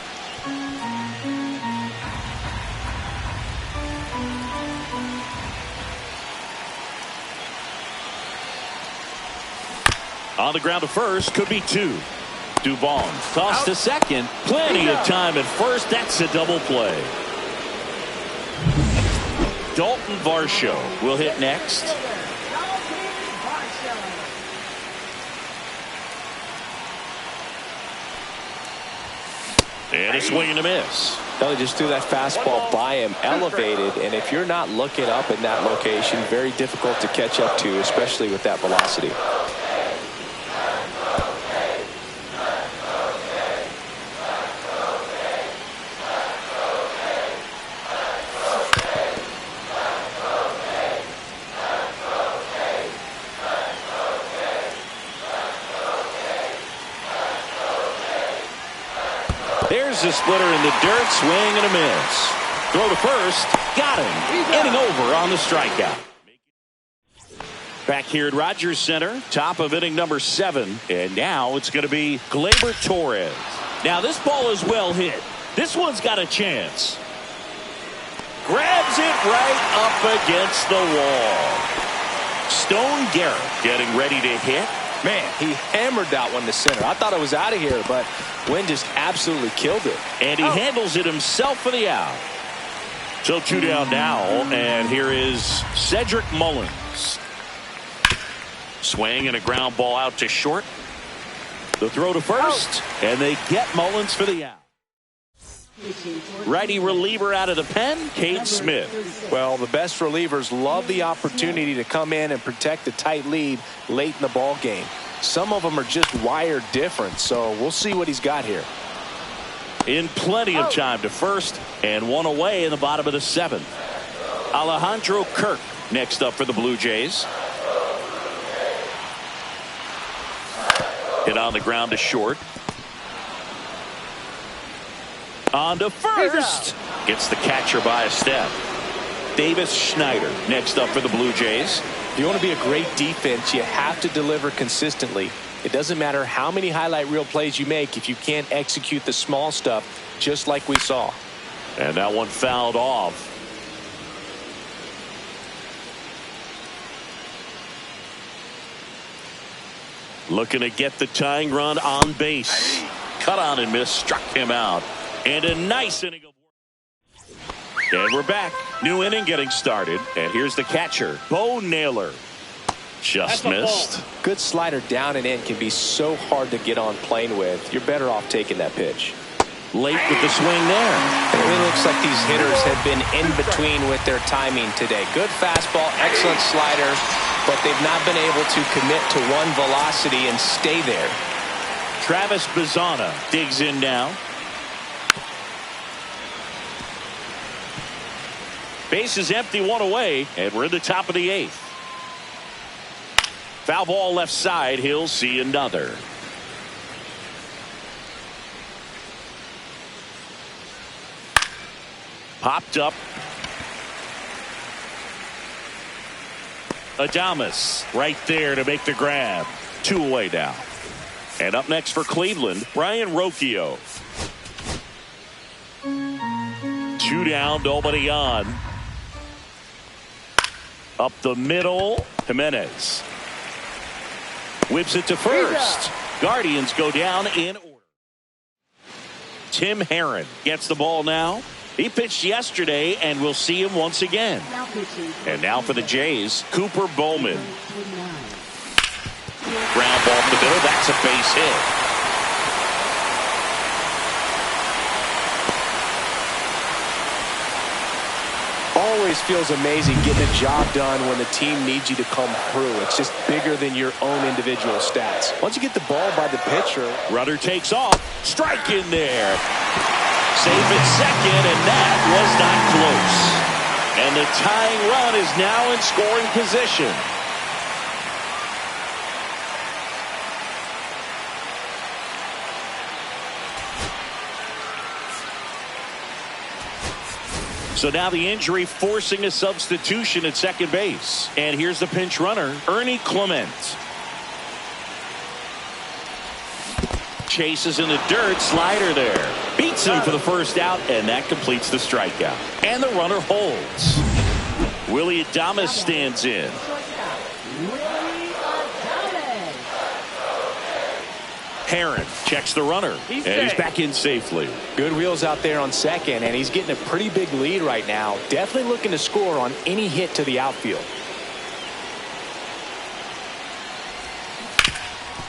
On the ground to 1st. Could be 2. Dubon tossed to 2nd. Plenty of time at 1st. That's a double play. Dalton Varsho will hit next. And a swing and a miss. They just threw that fastball by him, elevated, and if you're not looking up in that location, very difficult to catch up to, especially with that velocity. There's a splitter in the dirt, swing and a miss. Throw to first, got him. Inning over on the strikeout. Back here at Rogers Center, top of inning number 7, and now it's going to be Gleyber Torres. Now this ball is well hit. This one's got a chance. Grabs it right up against the wall. Stone Garrett getting ready to hit. Man, he hammered that one to center. I thought it was out of here, but Wynn just absolutely killed it. And he handles it himself for the out. So 2 down now, and here is Cedric Mullins. Swing and a ground ball out to short. The throw to first, and they get Mullins for the out. Righty reliever out of the pen, Cade Smith. Well, the best relievers love the opportunity to come in and protect a tight lead late in the ball game. Some of them are just wired different, so we'll see what he's got here. In plenty of time to first, and one away in the bottom of the 7th. Alejandro Kirk next up for the Blue Jays. Hit on the ground to short. On to first. Gets the catcher by a step. Davis Schneider next up for the Blue Jays. If you want to be a great defense, you have to deliver consistently. It doesn't matter how many highlight reel plays you make if you can't execute the small stuff, just like we saw. And that one fouled off. Looking to get the tying run on base. Cut on and miss, struck him out. And a nice inning of work. And we're back. New inning getting started. And here's the catcher, Bo Naylor. Just missed. Good slider down and in can be so hard to get on plane with. You're better off taking that pitch. Late with the swing there. It really looks like these hitters have been in between with their timing today. Good fastball, excellent slider, but they've not been able to commit to one velocity and stay there. Travis Bazzana digs in now. Base is empty, one away, and we're in the top of the 8th. Foul ball left side. He'll see another. Popped up. Adames right there to make the grab. 2 away now. And up next for Cleveland, Brian Rocchio. 2 down, nobody on. Up the middle, Jimenez. Whips it to first. Guardians go down in order. Tim Herron gets the ball now. He pitched yesterday, and we'll see him once again. And now for the Jays, Cooper Bowman. Ground ball up the middle. That's a base hit. Always feels amazing getting a job done when the team needs you to come through. It's just bigger than your own individual stats. Once you get the ball by the pitcher. Runner takes off. Strike in there. Safe at second, and that was not close. And the tying run is now in scoring position. So now the injury forcing a substitution at second base. And here's the pinch runner, Ernie Clement. Chases in the dirt, slider there. Beats him for the first out, and that completes the strikeout. And the runner holds. Willie Adames stands in. Herron checks the runner, and he's back in safely. Good wheels out there on second, and he's getting a pretty big lead right now. Definitely looking to score on any hit to the outfield.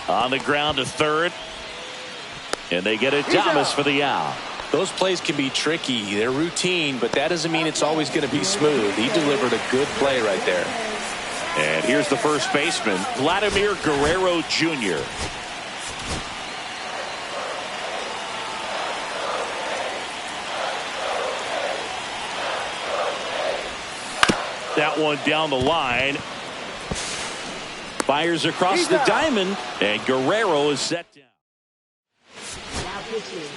On the ground to third, and they get Adames for the out. Those plays can be tricky. They're routine, but that doesn't mean it's always going to be smooth. He delivered a good play right there. And here's the first baseman, Vladimir Guerrero Jr. That one down the line. Fires across the diamond, and Guerrero is set down.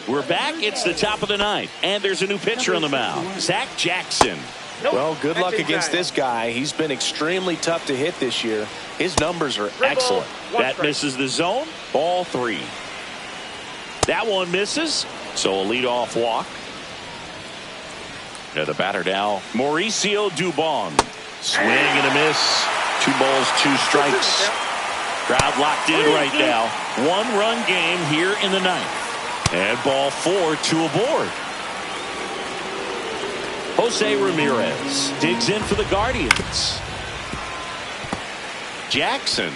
We're back. It's the top of the ninth, and there's a new pitcher on the mound, Zach Jackson. Well, good luck against this guy. He's been extremely tough to hit this year. His numbers are excellent. That misses the zone. Ball 3. That one misses, so a leadoff walk. And the batter now, Mauricio Dubon. Swing and a miss. 2 balls, 2 strikes. Crowd locked in right now. 1-run game here in the ninth. And ball 4, 2 aboard. Jose Ramirez digs in for the Guardians. Jackson,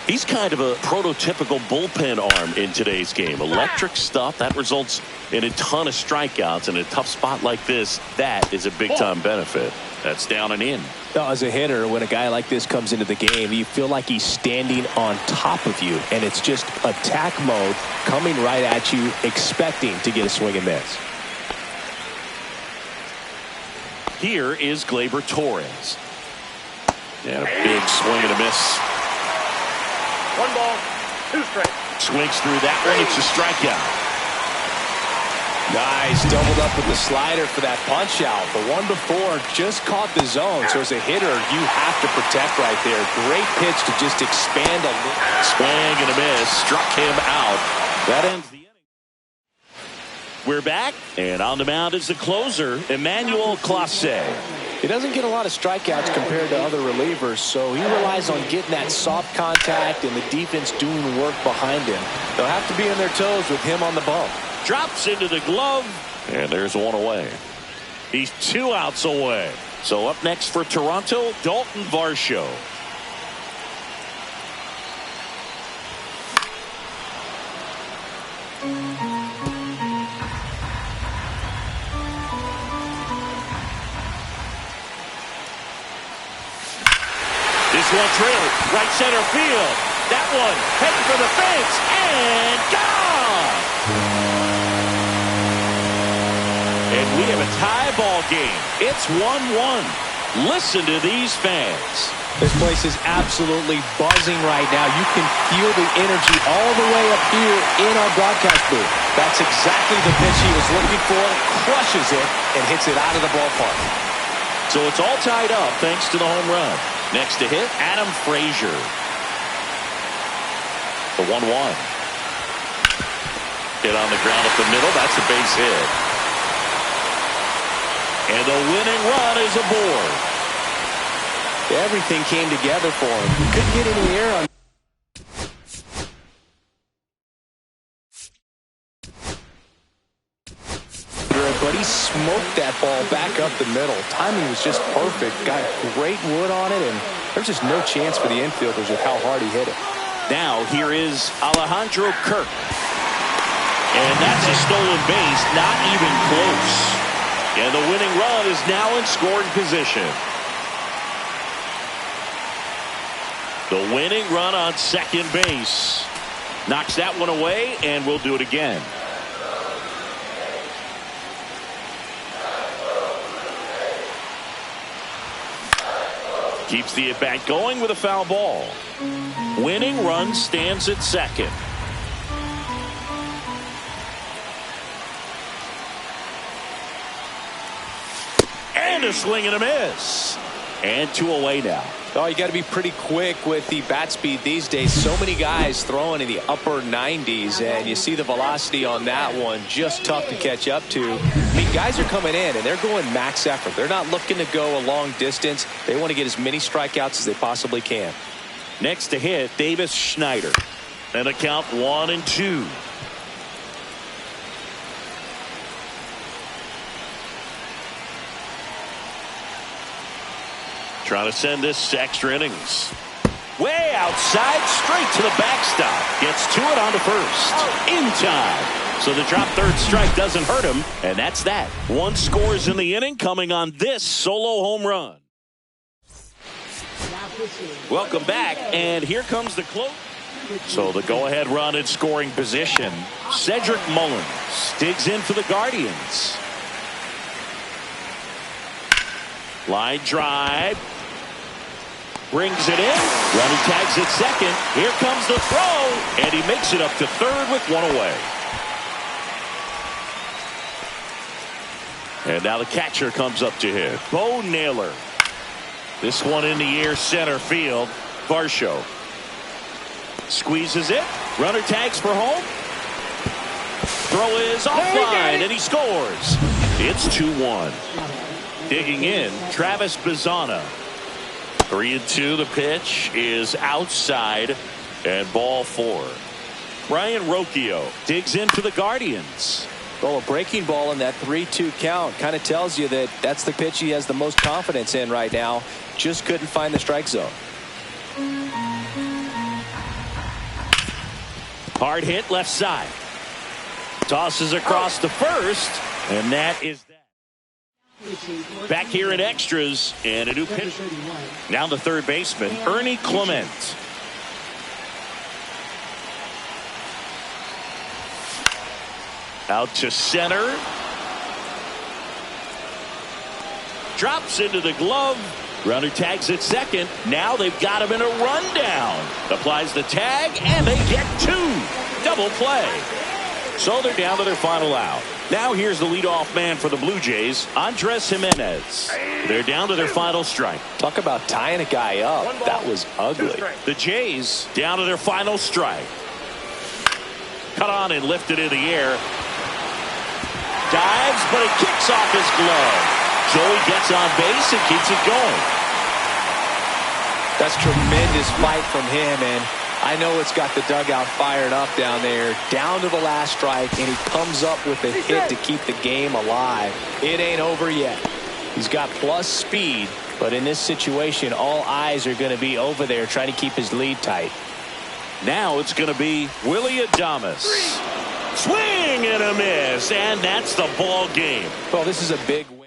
he's kind of a prototypical bullpen arm in today's game. Electric stuff that results in a ton of strikeouts. In a tough spot like this, that is a big-time benefit. That's down and in. As a hitter, when a guy like this comes into the game, you feel like he's standing on top of you, and it's just attack mode coming right at you, expecting to get a swing and miss. Here is Gleyber Torres. And a big swing and a miss. 1 ball, 2 strikes. Swings through that one. It's a strikeout. Nice, doubled up with the slider for that punch out. The one before just caught the zone, so as a hitter, you have to protect right there. Great pitch to just expand a little. Swing and a miss, struck him out. That ends the inning. We're back, and on the mound is the closer, Emmanuel Clase. He doesn't get a lot of strikeouts compared to other relievers, so he relies on getting that soft contact and the defense doing work behind him. They'll have to be on their toes with him on the bump. Drops into the glove, and there's one away. He's 2 outs away. So up next for Toronto, Dalton Varsho. This one trailed, right center field. That one heading for the fence, and gone! And we have a tie ball game. It's 1-1. Listen to these fans. This place is absolutely buzzing right now. You can feel the energy all the way up here in our broadcast booth. That's exactly the pitch he was looking for. Crushes it and hits it out of the ballpark. So it's all tied up thanks to the home run. Next to hit, Adam Frazier. The 1-1. Hit on the ground up the middle. That's a base hit. And the winning run is aboard. Everything came together for him. He couldn't get in the air on. But he smoked that ball back up the middle. Timing was just perfect. Got great wood on it, and there's just no chance for the infielders with how hard he hit it. Now here is Alejandro Kirk. And that's a stolen base, not even close. And the winning run is now in scoring position. The winning run on second base. Knocks that one away, and we'll do it again. Keeps the at-bat going with a foul ball. Winning run stands at second. And a swing and a miss. And 2 away now. Oh, you got to be pretty quick with the bat speed these days. So many guys throwing in the upper 90s, and you see the velocity on that one. Just tough to catch up to. I mean, guys are coming in, and they're going max effort. They're not looking to go a long distance. They want to get as many strikeouts as they possibly can. Next to hit, Davis Schneider. And a count 1-2. Trying to send this to extra innings. Way outside, straight to the backstop. Gets to it on to first. In time. So the drop third strike doesn't hurt him, and that's that. One scores in the inning coming on this solo home run. Welcome back, and here comes the close. So the go-ahead run in scoring position. Cedric Mullins digs in for the Guardians. Line drive. Brings it in. Runner tags at second. Here comes the throw, and he makes it up to third with one away. And now the catcher comes up to hit. Bo Naylor. This one in the air center field. Varsho squeezes it. Runner tags for home. Throw is offline, and he scores. It's 2-1. Digging in, Travis Bazzana. 3-2. The pitch is outside, and ball 4. Brian Rocchio digs in for the Guardians. Well, a breaking ball in that 3-2 count kind of tells you that that's the pitch he has the most confidence in right now. Just couldn't find the strike zone. Hard hit left side. Tosses across to first, and that is that. Back here in extras, and a new pitch. Now the third baseman, Ernie Clement. Out to center. Drops into the glove. Runner tags at second. Now they've got him in a rundown. Applies the tag, and they get 2. Double play. So they're down to their final out. Now here's the leadoff man for the Blue Jays, Andres Jimenez. They're down to their final strike. Talk about tying a guy up. That was ugly. The Jays down to their final strike. Cut on and lifted in the air. Dives, but it kicks off his glove. So he gets on base and keeps it going. That's tremendous fight from him, and I know it's got the dugout fired up down there. Down to the last strike, and he comes up with a hit to keep the game alive. It ain't over yet. He's got plus speed, but in this situation, all eyes are going to be over there trying to keep his lead tight. Now it's going to be Willy Adames. Swing and a miss, and that's the ball game. Well, this is a big win.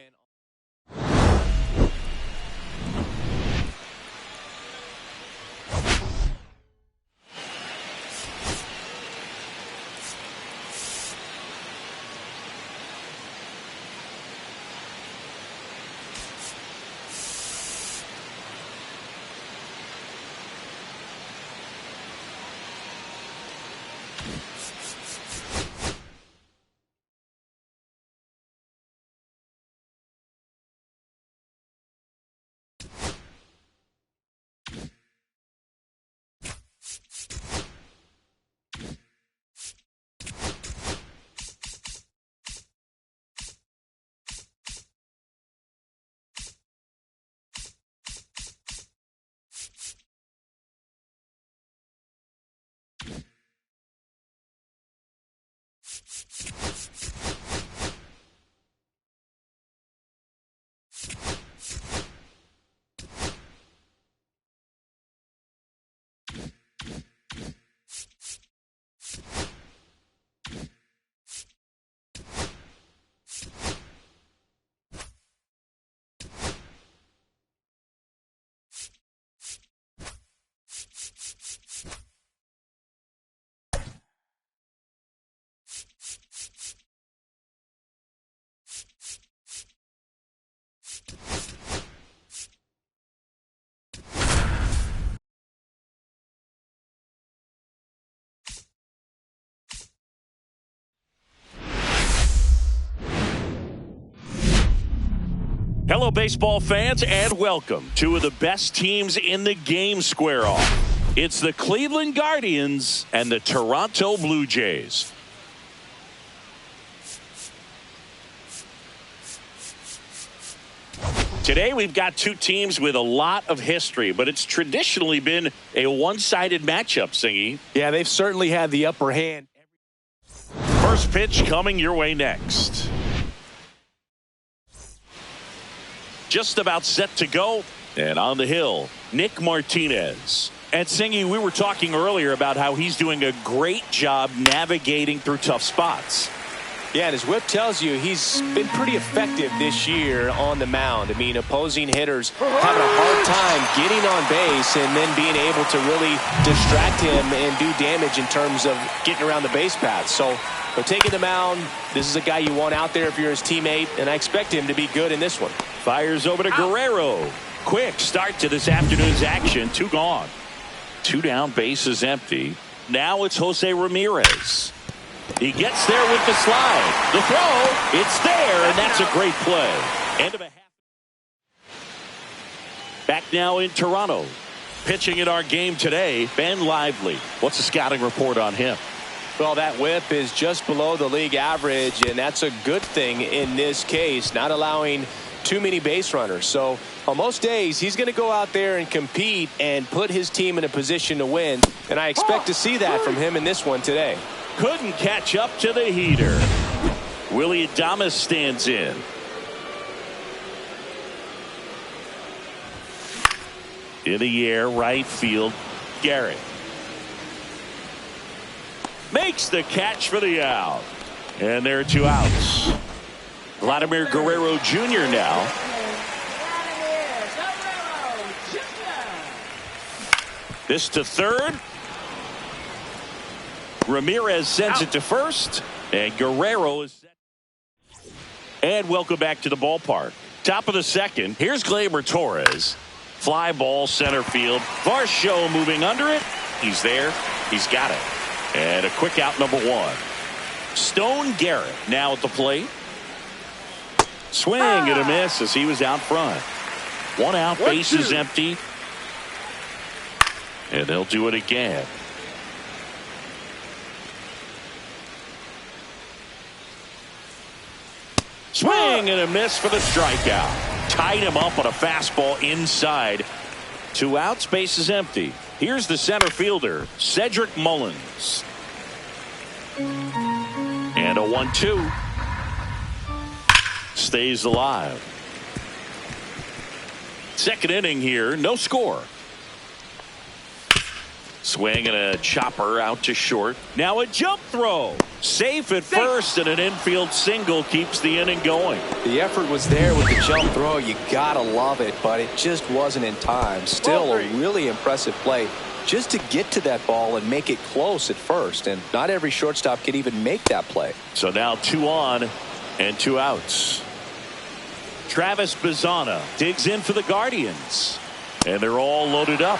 Hello, baseball fans, and welcome. 2 of the best teams in the game square off. It's the Cleveland Guardians and the Toronto Blue Jays. Today we've got 2 teams with a lot of history, but it's traditionally been a one-sided matchup, Singy. Yeah, they've certainly had the upper hand. First pitch coming your way next. Just about set to go, and on the hill, Nick Martinez. And Singy, we were talking earlier about how he's doing a great job navigating through tough spots. Yeah, and his whip tells you he's been pretty effective this year on the mound. I mean, opposing hitters having a hard time getting on base and then being able to really distract him and do damage in terms of getting around the base path. So, but taking the mound, this is a guy you want out there if you're his teammate, and I expect him to be good in this one. Fires over to Guerrero. Quick start to this afternoon's action. 2 gone. 2 down, bases empty. Now it's Jose Ramirez. He gets there with the slide. The throw, it's there, and that's a great play. End of a half. Back now in Toronto. Pitching in our game today, Ben Lively. What's the scouting report on him? Well, that whip is just below the league average, and that's a good thing in this case, not allowing too many base runners. So on most days, he's going to go out there and compete and put his team in a position to win, and I expect to see that from him in this one today. Couldn't catch up to the heater. Willie Adames stands in. In the air, right field, Garrett. Makes the catch for the out. And there are 2 outs. Vladimir Guerrero Jr. now. This to third. Ramirez sends it to first, and Guerrero is set. And welcome back to the ballpark. Top of the second. Here's Gleyber Torres. Fly ball center field. Varsho moving under it. He's there. He's got it. And a quick out, number 1. Stone Garrett now at the plate. Swing and a miss as he was out front. 1 out, bases empty. And they'll do it again. Swing and a miss for the strikeout. Tied him up on a fastball inside. 2 outs, bases empty. Here's the center fielder, Cedric Mullins. And a 1-2. Stays alive. Second inning here, no score. Swing and a chopper out to short. Now a jump throw. Safe at first, and an infield single keeps the inning going. The effort was there with the jump throw. You gotta love it, but it just wasn't in time. Still a really impressive play just to get to that ball and make it close at first, and not every shortstop can even make that play. So now 2 on and 2 outs. Travis Bazzana digs in for the Guardians, and they're all loaded up.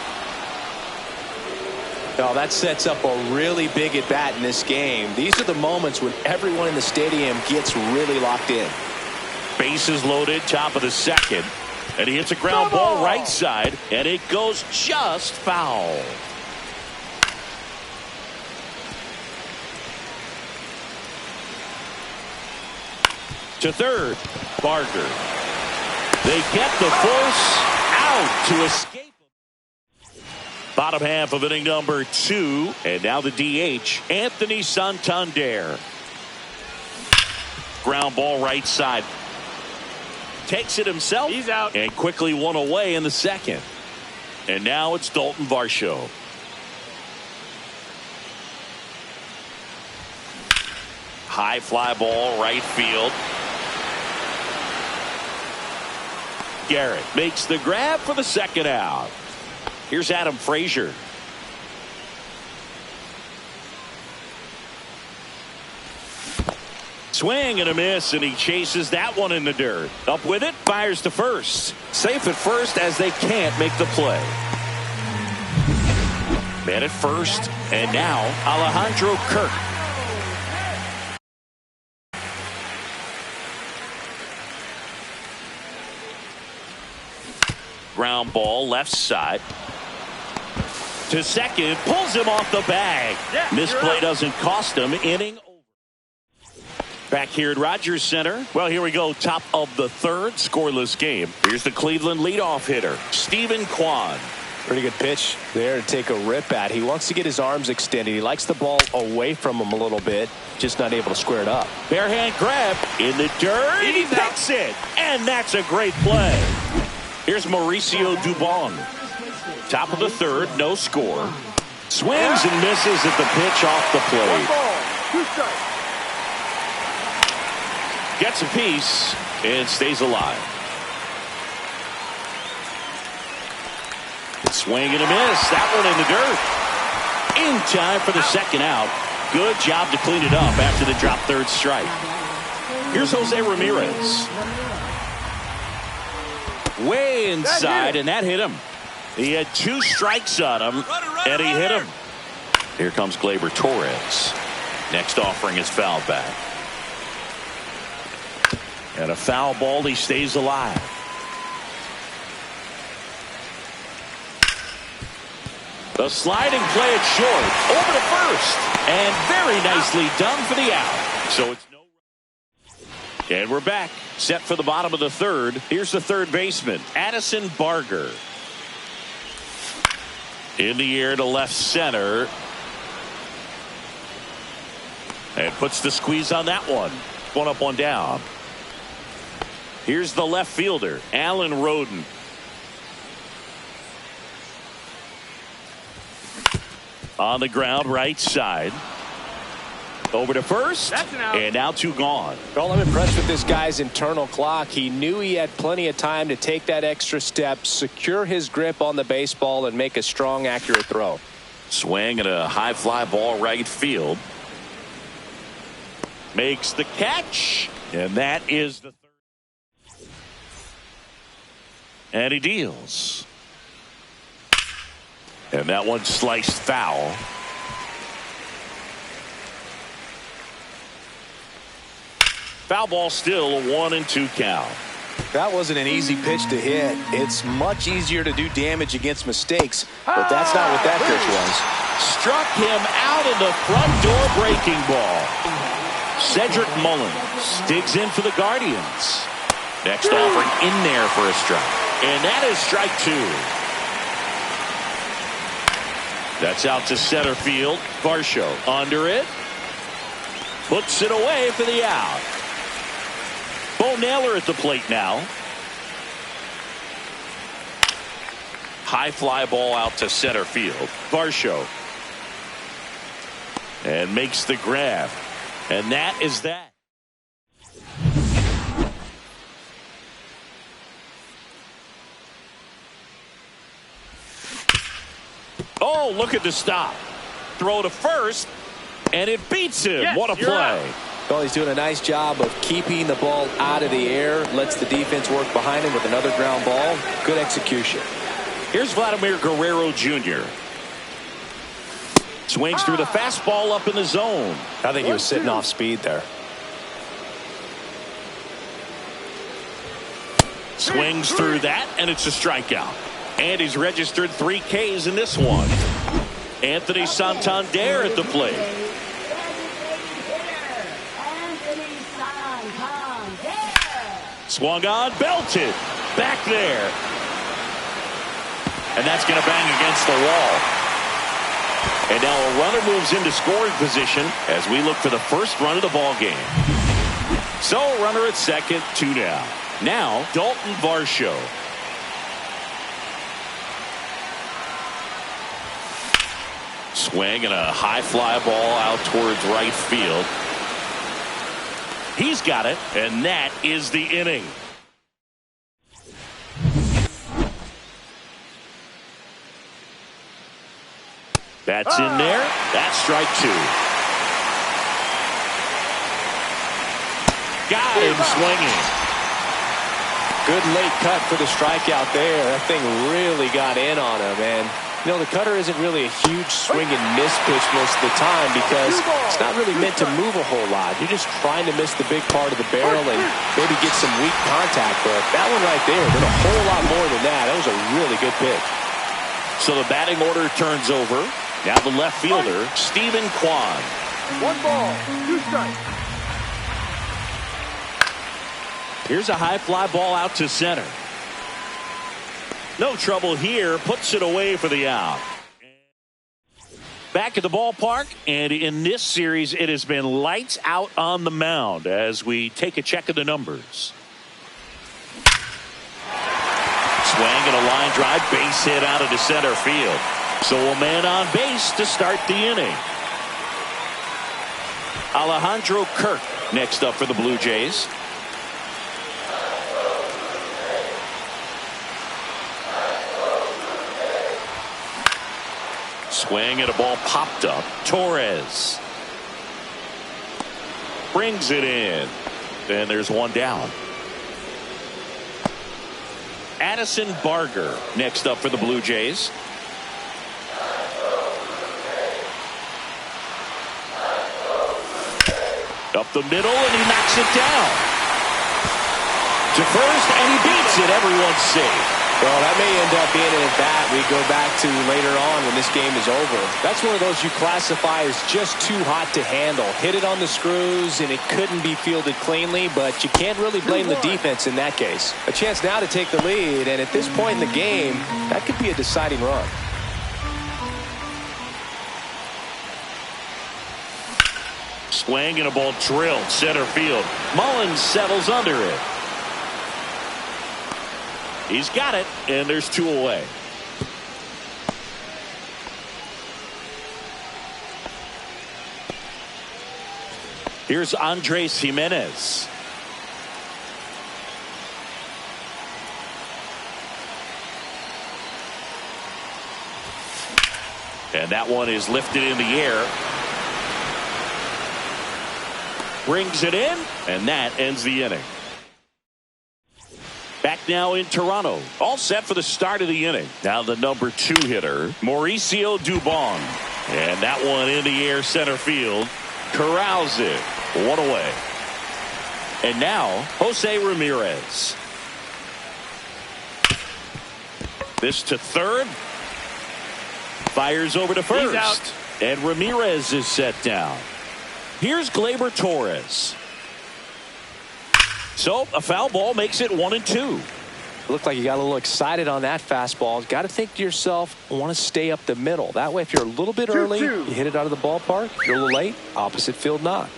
Now that sets up a really big at bat in this game. These are the moments when everyone in the stadium gets really locked in. Bases loaded, top of the second, and he hits a ground ball right side, and it goes just foul. To third, Barker. They get the force out to escape. Bottom half of inning number 2, and now the DH, Anthony Santander. Ground ball right side. Takes it himself. He's out. And quickly 1 away in the second. And now it's Dalton Varsho. High fly ball right field. Garrett makes the grab for the second out. Here's Adam Frazier. Swing and a miss, and he chases that one in the dirt. Up with it, fires to first. Safe at first as they can't make the play. Man at first, and now Alejandro Kirk. Ground ball left side. To second, pulls him off the bag. Misplay doesn't cost him. Inning over. Back here at Rogers Center. Well, here we go. Top of the third, scoreless game. Here's the Cleveland leadoff hitter, Stephen Kwan. Pretty good pitch there to take a rip at. He wants to get his arms extended. He likes the ball away from him a little bit, just not able to square it up. Bare hand grab in the dirt. He picks it, and that's a great play. Here's Mauricio Dubon. Top of the third, no score. Swings and misses at the pitch off the plate. 1 ball, 2 strikes. Gets a piece and stays alive. Swing and a miss. That one in the dirt. In time for the second out. Good job to clean it up after the drop third strike. Here's Jose Ramirez. Way inside, and that hit him. He had 2 strikes on him, and he hit him. Here comes Gleyber Torres. Next offering is foul back. And a foul ball, he stays alive. The sliding play it short. Over to first. And very nicely done for the out. So it's no. And we're back. Set for the bottom of the third. Here's the third baseman, Addison Barger. In the air to left center. And puts the squeeze on that one. 1 up, 1 down. Here's the left fielder, Alan Roden. On the ground, right side. Over to first. That's an out. And now 2 gone. Well, I'm impressed with this guy's internal clock. He knew he had plenty of time to take that extra step, secure his grip on the baseball, and make a strong, accurate throw. Swing and a high fly ball right field. Makes the catch. And that is the third. And he deals. And that one sliced foul. Foul ball still a 1-2 count. That wasn't an easy pitch to hit. It's much easier to do damage against mistakes, but that's not what that pitch was. Struck him out in the front door breaking ball. Cedric Mullins digs in for the Guardians. Next offering in there for a strike. And that is strike 2. That's out to center field. Varsho under it. Puts it away for the out. Bo Naylor at the plate now. High fly ball out to center field. Varsho. And makes the grab. And that is that. Oh, look at the stop. Throw to first, and it beats him. Yes, what a play. out. Well, he's doing a nice job of keeping the ball out of the air, lets the defense work behind him with another ground ball. Good execution. Here's Vladimir Guerrero Jr. Swings through the fastball up in the zone. I think he was sitting off speed there. Swings through that, and it's a strikeout. And he's registered 3 Ks in this one. Anthony Santander at the plate. Swung on, belted. Back there. And that's going to bang against the wall. And now a runner moves into scoring position as we look for the first run of the ball game. So a runner at second, 2 down. Now Dalton Varsho. Swing and a high fly ball out towards right field. He's got it, and that is the inning. That's in there. That's strike 2. Got him swinging. Good late cut for the strikeout there. That thing really got in on him, and you know, the cutter isn't really a huge swing and miss pitch most of the time because it's not really meant to move a whole lot. You're just trying to miss the big part of the barrel and maybe get some weak contact. But that one right there did a whole lot more than that. That was a really good pitch. So the batting order turns over. Now the left fielder, Stephen Kwan. 1 ball, 2 strikes. Here's a high fly ball out to center. No trouble here. Puts it away for the out. Back at the ballpark, and in this series, it has been lights out on the mound as we take a check of the numbers. Swing and a line drive, base hit out into center field. So a man on base to start the inning. Alejandro Kirk next up for the Blue Jays. Swing and a ball popped up. Torres brings it in. And there's one down. Addison Barger next up for the Blue Jays. Up the middle, and he knocks it down to first, and he beats it. Everyone's safe. Well, that may end up being an at-bat we go back to later on when this game is over. That's one of those you classify as just too hot to handle. Hit it on the screws, and it couldn't be fielded cleanly, but you can't really blame the defense in that case. A chance now to take the lead, and at this point in the game, that could be a deciding run. Swing and a ball drilled center field. Mullins settles under it. He's got it, and there's two away. Here's Andres Jimenez. And that one is lifted in the air. Brings it in, and that ends the inning. Back now in Toronto. All set for the start of the inning. Now the number 2 hitter, Mauricio Dubon. And that one in the air center field. Corrals it. One away. And now, Jose Ramirez. This to third. Fires over to first. He's out. And Ramirez is set down. Here's Gleyber Torres. So a foul ball makes it 1-2. Looked like you got a little excited on that fastball. Got to think to yourself, I want to stay up the middle. That way, if you're a little bit early, you hit it out of the ballpark. If you're a little late, opposite field not.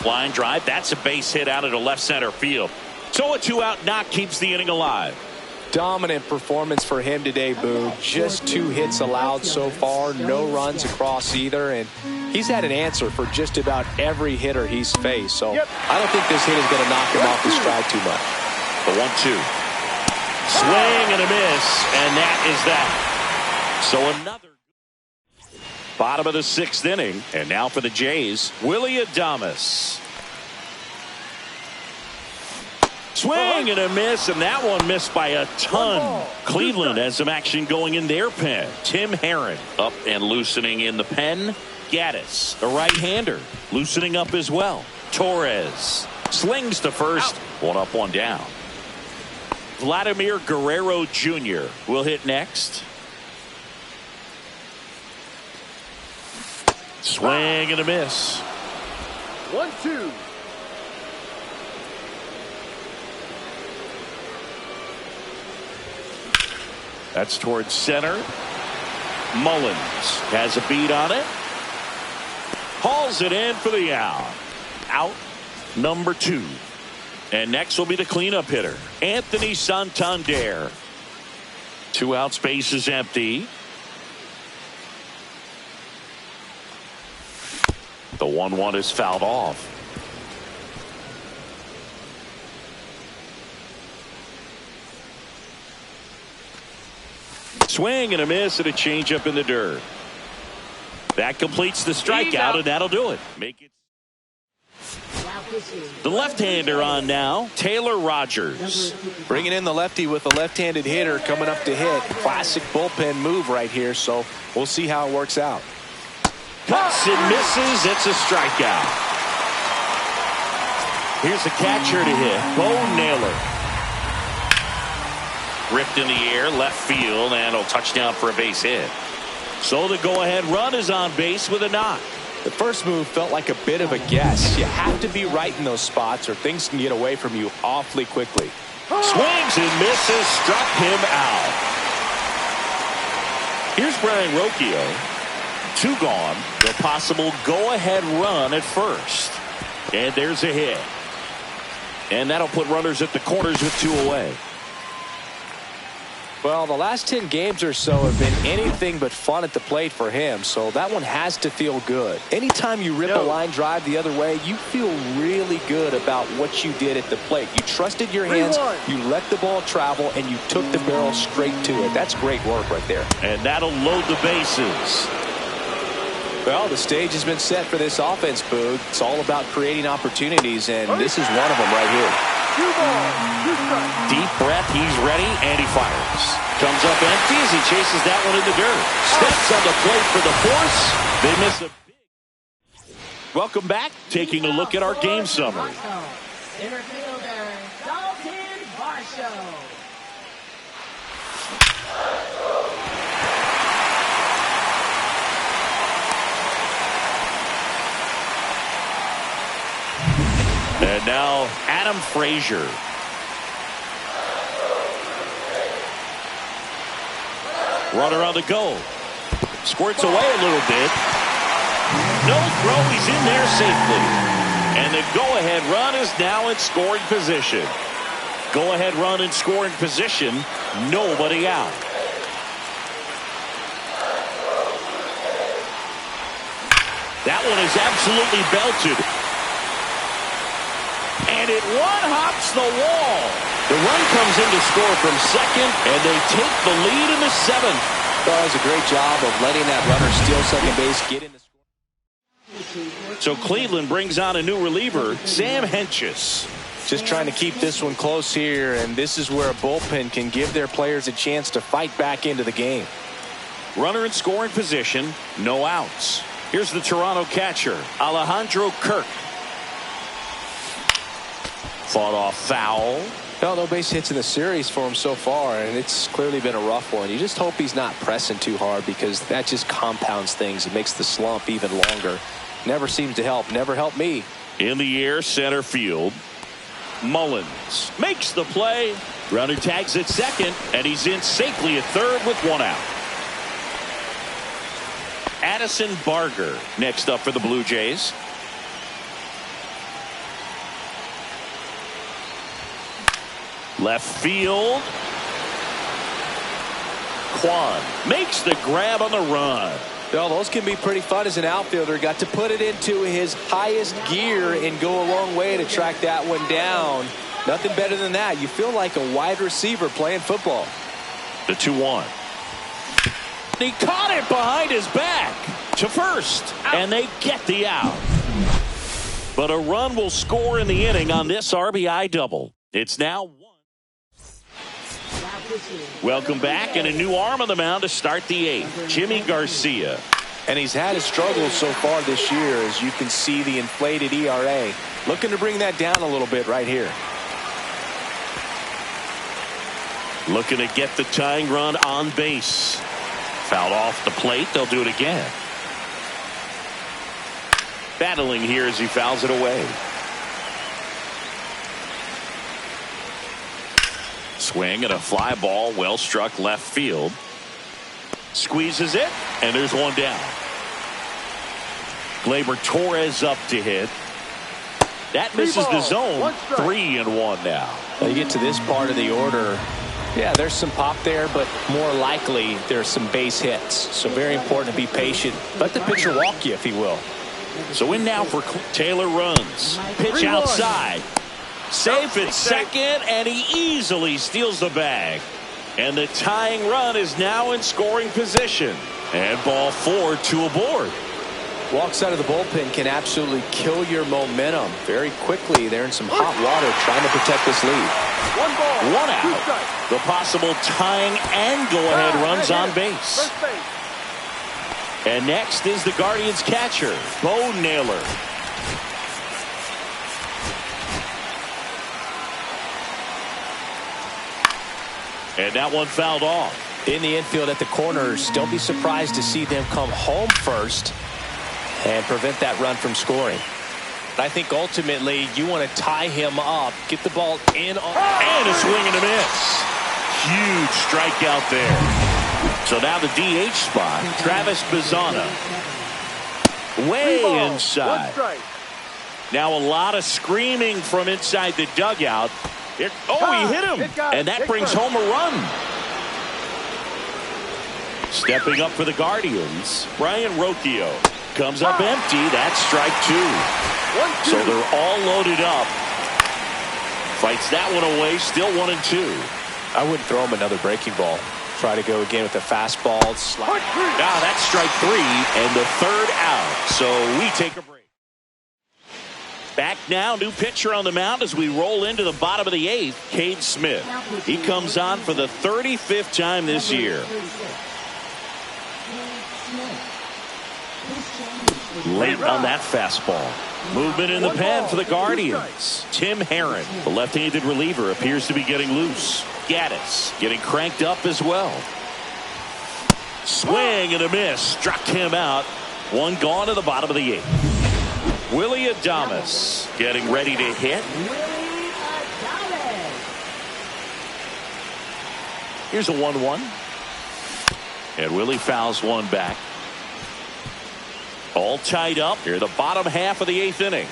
Line drive. That's a base hit out into left center field. So a 2-out knock keeps the inning alive. Dominant performance for him today, Boo. Just 2 hits allowed so far. No runs across either. And he's had an answer for just about every hitter he's faced. So I don't think this hit is going to knock him off his stride too much. The 1-2. Swing and a miss. And that is that. So another. Bottom of the 6th inning. And now for the Jays, Willy Adames. Swing and a miss, and that one missed by a ton. Cleveland has some action going in their pen. Tim Herron up and loosening in the pen. Gaddis, the right-hander, loosening up as well. Torres slings to first. One up, one down. Vladimir Guerrero Jr. will hit next. Swing and a miss. 1-2. That's towards center. Mullins has a beat on it. Hauls it in for the out. Out number 2. And next will be the cleanup hitter, Anthony Santander. 2 outs, base is empty. The 1-1 is fouled off. Swing and a miss and a changeup in the dirt. That completes the strikeout, and that'll do it. Make it. The left-hander on now, Taylor Rogers. Bringing in the lefty with a left-handed hitter coming up to hit. Classic bullpen move right here, so we'll see how it works out. Cuts and misses. It's a strikeout. Here's the catcher to hit, Bo Naylor. Ripped in the air, left field, and a touchdown for a base hit. So the go-ahead run is on base with a knock. The first move felt like a bit of a guess. You have to be right in those spots or things can get away from you awfully quickly. Swings and misses, struck him out. Here's Brian Rocchio. 2 gone. The possible go-ahead run at first. And there's a hit. And that'll put runners at the corners with 2 away. Well, the last 10 games or so have been anything but fun at the plate for him, so that one has to feel good. Anytime you rip a line drive the other way, you feel really good about what you did at the plate. You trusted your hands, you let the ball travel, and you took the barrel straight to it. That's great work right there. And that'll load the bases. Well, the stage has been set for this offense, Boog. It's all about creating opportunities, and this is one of them right here. Deep breath, he's ready, and he fires. Comes up empty as he chases that one in the dirt. Steps on the plate for the force. They miss a big. Welcome back. Taking a look at our game summary. Center fielder, Dalton Varsho. And now Adam Frazier. Runner on the go. Squirts away a little bit. No throw. He's in there safely. And the go-ahead run is now in scoring position. Go-ahead run in scoring position. Nobody out. That one is absolutely belted. And it one-hops the wall. The run comes in to score from second, and they take the lead in the 7th. That was a great job of letting that runner steal second base, get in the score. So Cleveland brings on a new reliever, Sam Hentges. Just trying to keep this one close here, and this is where a bullpen can give their players a chance to fight back into the game. Runner in scoring position, no outs. Here's the Toronto catcher, Alejandro Kirk. Fought off foul. Well, no base hits in the series for him so far, and it's clearly been a rough one. You just hope he's not pressing too hard because that just compounds things. It makes the slump even longer. Never seems to help. Never helped me. In the air, center field. Mullins makes the play. Runner tags at second, and he's in safely at third with 1 out. Addison Barger next up for the Blue Jays. Left field. Kwan makes the grab on the run. Well, those can be pretty fun as an outfielder. Got to put it into his highest gear and go a long way to track that one down. Nothing better than that. You feel like a wide receiver playing football. The 2-1. He caught it behind his back to first, and they get the out. But a run will score in the inning on this RBI double. It's now 1. Welcome back, and a new arm on the mound to start the 8th, Jimmy Garcia. And he's had his struggles so far this year, as you can see the inflated ERA. Looking to bring that down a little bit right here. Looking to get the tying run on base. Fouled off the plate. They'll do it again. Battling here as he fouls it away. Swing and a fly ball, well struck left field. Squeezes it, and there's one down. Gleyber Torres up to hit. That misses the zone. 3-1 now. Well, you get to this part of the order. Yeah, there's some pop there, but more likely there's some base hits. So very important to be patient. Let the pitcher walk you, if he will. So in now for Taylor runs. Pitch outside. Safe at second, and he easily steals the bag. And the tying run is now in scoring position. And ball 4, 2 aboard. Walks out of the bullpen can absolutely kill your momentum very quickly. They're in some hot water trying to protect this lead. 1 out. The possible tying and go-ahead runs on base. And next is the Guardians catcher, Bo Naylor. And that one fouled off. In the infield at the corners, don't be surprised to see them come home first and prevent that run from scoring. I think ultimately you want to tie him up, get the ball in. And a swing and a miss. Huge strikeout there. So now the DH spot, Travis Bazzana. Way inside. Now a lot of screaming from inside the dugout. He hit him, and that brings home a run. Stepping up for the Guardians, Brian Rocchio comes up empty. That's strike 2. So they're all loaded up. Fights that one away, still 1-2. I wouldn't throw him another breaking ball. Try to go again with the fastball. That's strike 3 and the third out. So we take a break. Back now, new pitcher on the mound as we roll into the bottom of the 8th, Cade Smith. He comes on for the 35th time this year. Late on that fastball. Movement in the pen for the Guardians. Tim Herron, the left-handed reliever, appears to be getting loose. Gaddis getting cranked up as well. Swing and a miss. Struck him out. One gone to the bottom of the 8th. Willie Adames getting ready to hit. Here's a 1-1. And Willie fouls one back. All tied up here, the bottom half of the 8th inning.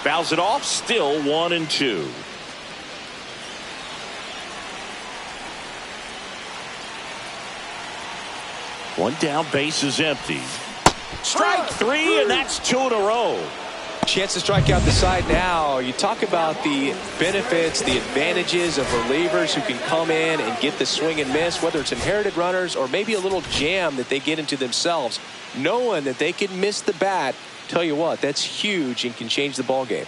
Fouls it off, still 1-2. One down, base is empty. Strike 3, and that's 2 in a row. Chance to strike out the side now. You talk about the benefits, the advantages of relievers who can come in and get the swing and miss, whether it's inherited runners or maybe a little jam that they get into themselves. Knowing that they can miss the bat, tell you what, that's huge and can change the ball game.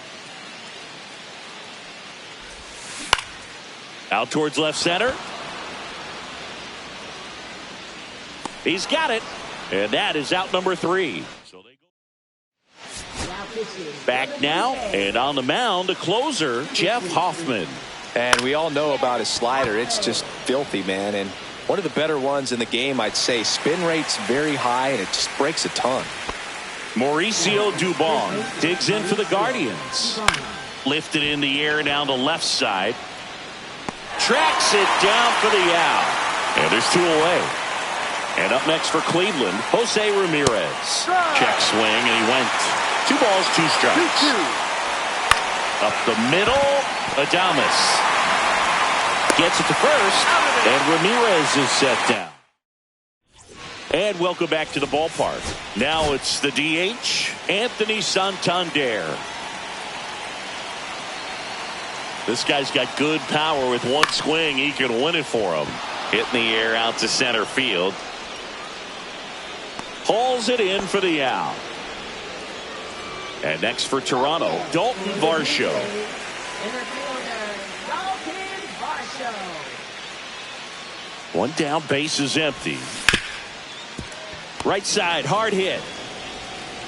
Out towards left center. He's got it, and that is out number 3. So they go back now, and on the mound, the closer, Jeff Hoffman. And we all know about his slider. It's just filthy, man. And one of the better ones in the game, I'd say. Spin rate's very high, and it just breaks a ton. Mauricio Dubon digs in for the Guardians. Lifted in the air down the left side. Tracks it down for the out. And there's 2 away. And up next for Cleveland, Jose Ramirez. Check swing, and he went. 2 balls, 2 strikes. Up the middle, Adames gets it to first, and Ramirez is set down. And welcome back to the ballpark. Now it's the DH, Anthony Santander. This guy's got good power. With one swing, he can win it for him. Hit in the air out to center field. Hauls it in for the out. And next for Toronto, Dalton Varsho. One down, base is empty. Right side, hard hit.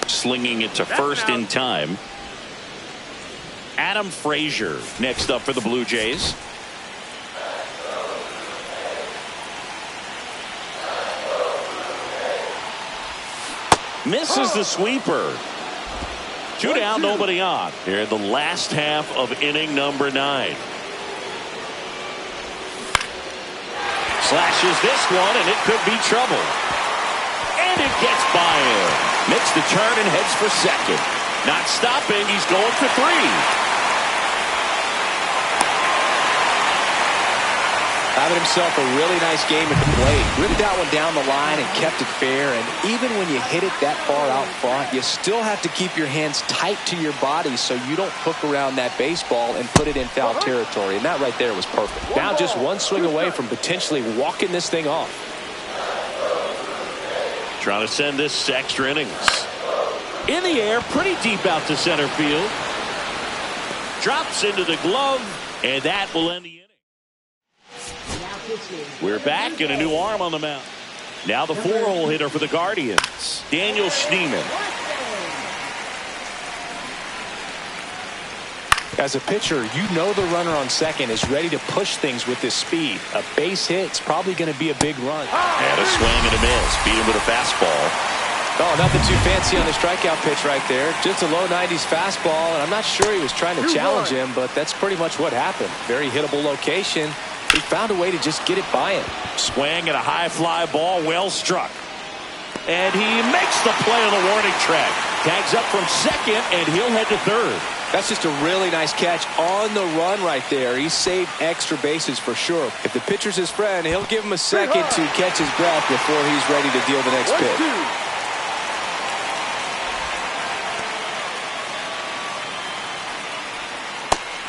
Slinging it to first in time. Adam Frazier next up for the Blue Jays. Misses the sweeper. 2 down, nobody on. Here in the last half of inning number 9. Slashes this one, and it could be trouble. And it gets by him. Makes the turn and heads for second. Not stopping, he's going for 3. Having himself a really nice game at the plate. Ripped that one down the line and kept it fair. And even when you hit it that far out front, you still have to keep your hands tight to your body so you don't hook around that baseball and put it in foul territory. And that right there was perfect. Now just one swing away from potentially walking this thing off. Trying to send this extra innings. In the air, pretty deep out to center field. Drops into the glove, and that will end the inning. We're back, and a new arm on the mound. Now the 4-hole hitter for the Guardians, Daniel Schneemann. As a pitcher, you know the runner on second is ready to push things with his speed. A base hit's probably going to be a big run. And a swing and a miss. Beat him with a fastball. Oh, nothing too fancy on the strikeout pitch right there. Just a low 90s fastball, and I'm not sure he was trying to challenge him, but that's pretty much what happened. Very hittable location. He found a way to just get it by him. Swing and a high fly ball, well struck. And he makes the play on the warning track. Tags up from second, and he'll head to third. That's just a really nice catch on the run right there. He saved extra bases for sure. If the pitcher's his friend, he'll give him a second to catch his breath before he's ready to deal the next pitch.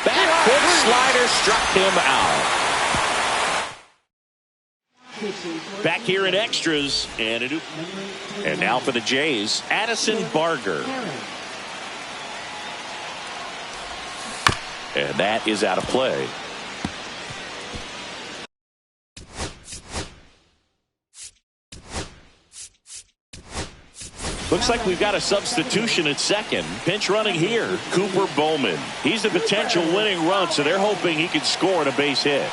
That quick slider struck him out. Back here in extras, and now for the Jays, Addison Barger. And that is out of play. Looks like we've got a substitution at second. Pinch running here, Cooper Bowman. He's the potential winning run, so they're hoping he can score on a base hit.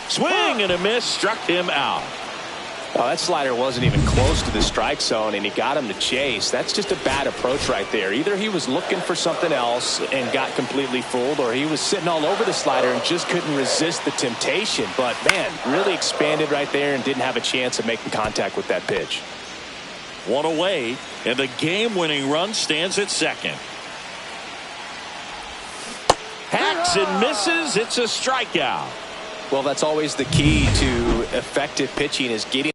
Swing and a miss, struck him out. Oh, that slider wasn't even close to the strike zone, and he got him to chase. That's just a bad approach right there. Either he was looking for something else and got completely fooled, or he was sitting all over the slider and just couldn't resist the temptation. But, man, really expanded right there and didn't have a chance of making contact with that pitch. One away, and the game-winning run stands at second. Hacks and misses. It's a strikeout. Well, that's always the key to effective pitching, is getting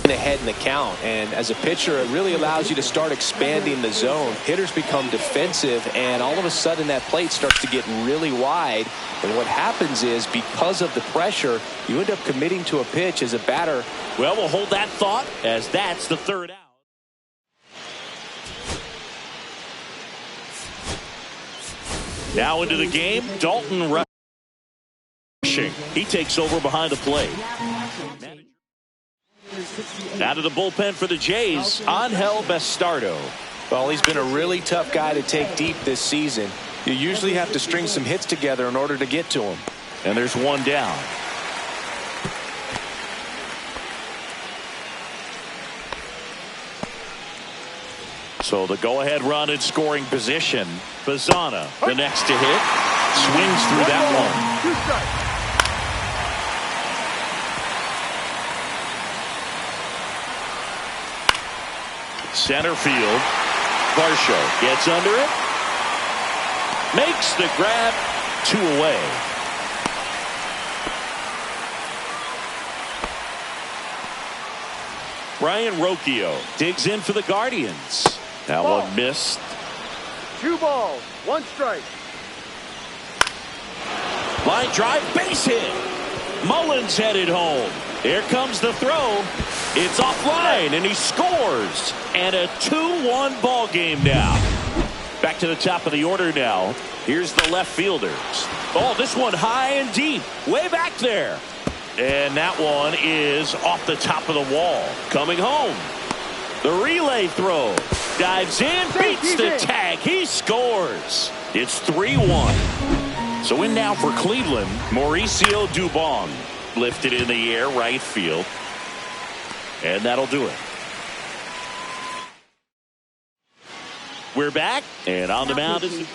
ahead in the count. And as a pitcher, it really allows you to start expanding the zone. Hitters become defensive, and all of a sudden that plate starts to get really wide. And what happens is, because of the pressure, you end up committing to a pitch as a batter. Well, we'll hold that thought, as that's the third out. Now into the game, Dalton rushing. He takes over behind the plate. Out of the bullpen for the Jays, Angel Bastardo. Well, he's been a really tough guy to take deep this season. You usually have to string some hits together in order to get to him. And there's one down. So the go-ahead run in scoring position. Bazana, the next to hit, swings through that one. Center field. Varsho gets under it. Makes the grab. 2 away. Brian Rocchio digs in for the Guardians. That one missed. 2 balls, 1 strike. Line drive, base hit. Mullins headed home. Here comes the throw. It's offline, and he scores. And a 2-1 ball game now. Back to the top of the order now. Here's the left fielders. Oh, this one high and deep. Way back there. And that one is off the top of the wall. Coming home. The relay throw. Dives in, beats the tag. He scores. It's 3-1. So in now for Cleveland, Mauricio Dubon. Lifted in the air, right field. And that'll do it. We're back, and on the mound is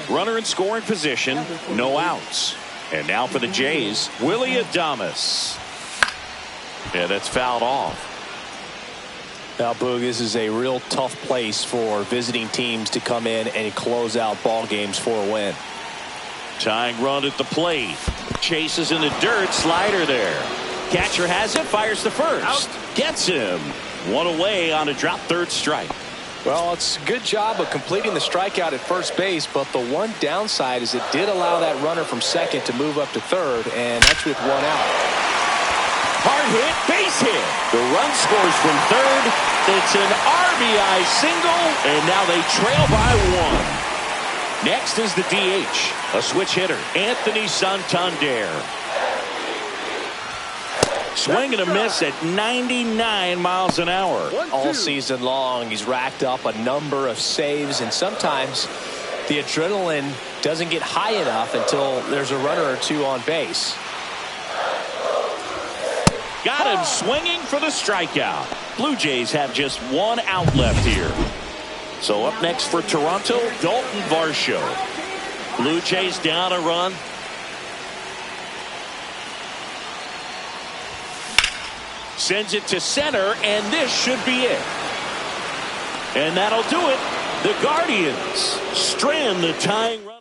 runner in scoring position, no outs. And now for the Jays, Willie Adames. Yeah, that's fouled off. Now, Boog, this is a real tough place for visiting teams to come in and close out ball games for a win. Tying run at the plate. Chases in the dirt. Slider there. Catcher has it. Fires to first. Out. Gets him. 1 away on a drop third strike. Well, it's a good job of completing the strikeout at first base, but the one downside is it did allow that runner from second to move up to third, and that's with 1 out. Hard hit, base hit. The run scores from third. It's an RBI single, and now they trail by 1. Next is the DH, a switch hitter, Anthony Santander. Swing and a miss at 99 miles an hour. All season long, he's racked up a number of saves, and sometimes the adrenaline doesn't get high enough until there's a runner or two on base. Got him swinging for the strikeout. Blue Jays have just one out left here. So up next for Toronto, Dalton Varsho. Blue Jays down a run. Sends it to center, and this should be it. And that'll do it. The Guardians strand the tying run.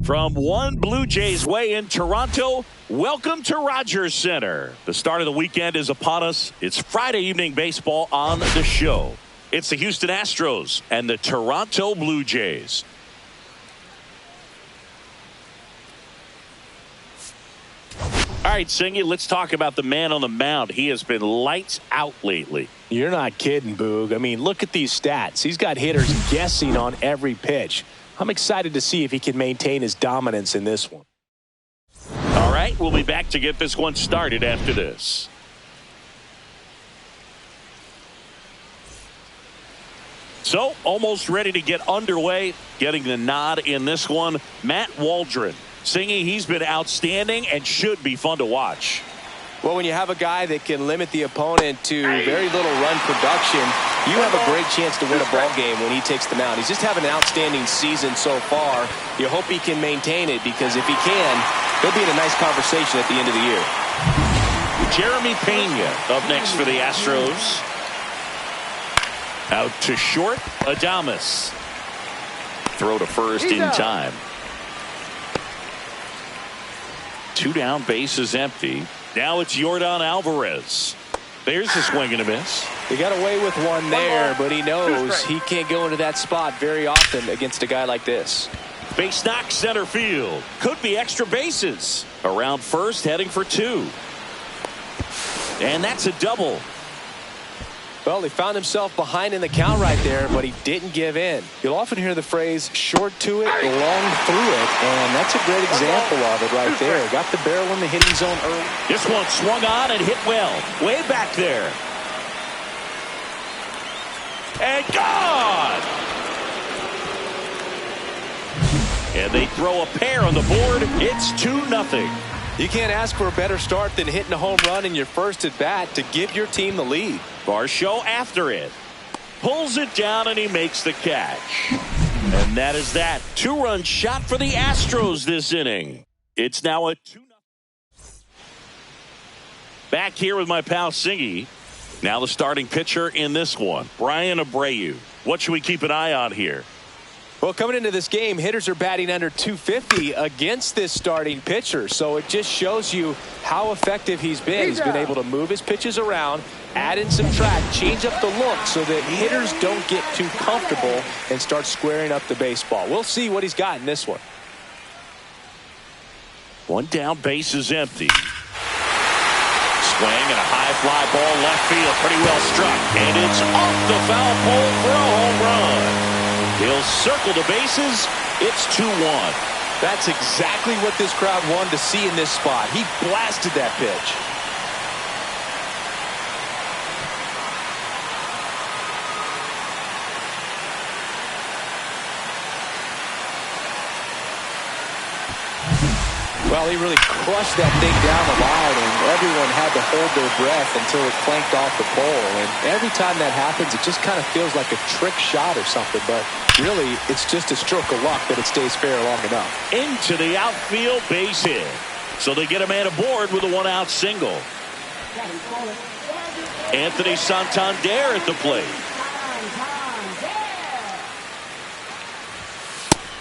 From one Blue Jays way in Toronto, welcome to Rogers Center. The start of the weekend is upon us. It's Friday evening baseball on the show. It's the Houston Astros and the Toronto Blue Jays. All right, Singy, let's talk about the man on the mound. He has been lights out lately. You're not kidding, Boog. I mean, look at these stats. He's got hitters guessing on every pitch. I'm excited to see if he can maintain his dominance in this one. All right, we'll be back to get this one started after this. So, almost ready to get underway. Getting the nod in this one, Matt Waldron. Singy, he's been outstanding and should be fun to watch. Well, when you have a guy that can limit the opponent to very little run production, you have a great chance to win a ball game when he takes the mound. He's just having an outstanding season so far. You hope he can maintain it, because if he can, he'll be in a nice conversation at the end of the year. Jeremy Pena up next for the Astros. Out to short, Adames. Throw to first in time. 2 down, bases empty. Now it's Yordan Alvarez. There's a swing and a miss. He got away with one there, but he knows he can't go into that spot very often against a guy like this. Base knock center field. Could be extra bases. Around first, heading for 2. And that's a double. Well, he found himself behind in the count right there, but he didn't give in. You'll often hear the phrase short to it, long through it, and that's a great example of it right there. Got the barrel in the hitting zone early. This one swung on and hit well. Way back there. And gone! And they throw a pair on the board. It's 2-0. You can't ask for a better start than hitting a home run in your first at bat to give your team the lead. Varsho after it. Pulls it down and he makes the catch. And that is that. 2-run shot for the Astros this inning. It's now a 2-0. Back here with my pal Singy. Now the starting pitcher in this one, Brian Abreu. What should we keep an eye on here? Well, coming into this game, hitters are batting under 250 against this starting pitcher. So it just shows you how effective he's been. He's been able to move his pitches around, add in some track, change up the look so that hitters don't get too comfortable and start squaring up the baseball. We'll see what he's got in this one. 1 down, base is empty. swing and a high fly ball left field. Pretty well struck. And it's off the foul pole for a home run. He'll circle the bases. It's 2-1. That's exactly what this crowd wanted to see in this spot. He blasted that pitch. Well, he really crushed that thing down the line, and everyone had to hold their breath until it clanked off the pole. And every time that happens, it just kind of feels like a trick shot or something. But really, it's just a stroke of luck that it stays fair long enough. Into the outfield, base hit. So they get a man aboard with a one-out single. Anthony Santander at the plate.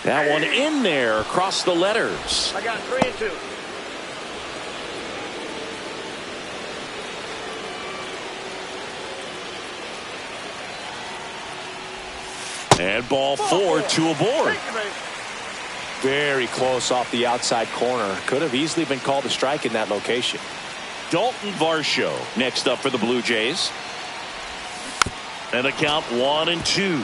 That one in there across the letters. I got 3-2. And ball 4, 2 aboard. Very close off the outside corner. Could have easily been called a strike in that location. Dalton Varsho next up for the Blue Jays. And the count 1-2.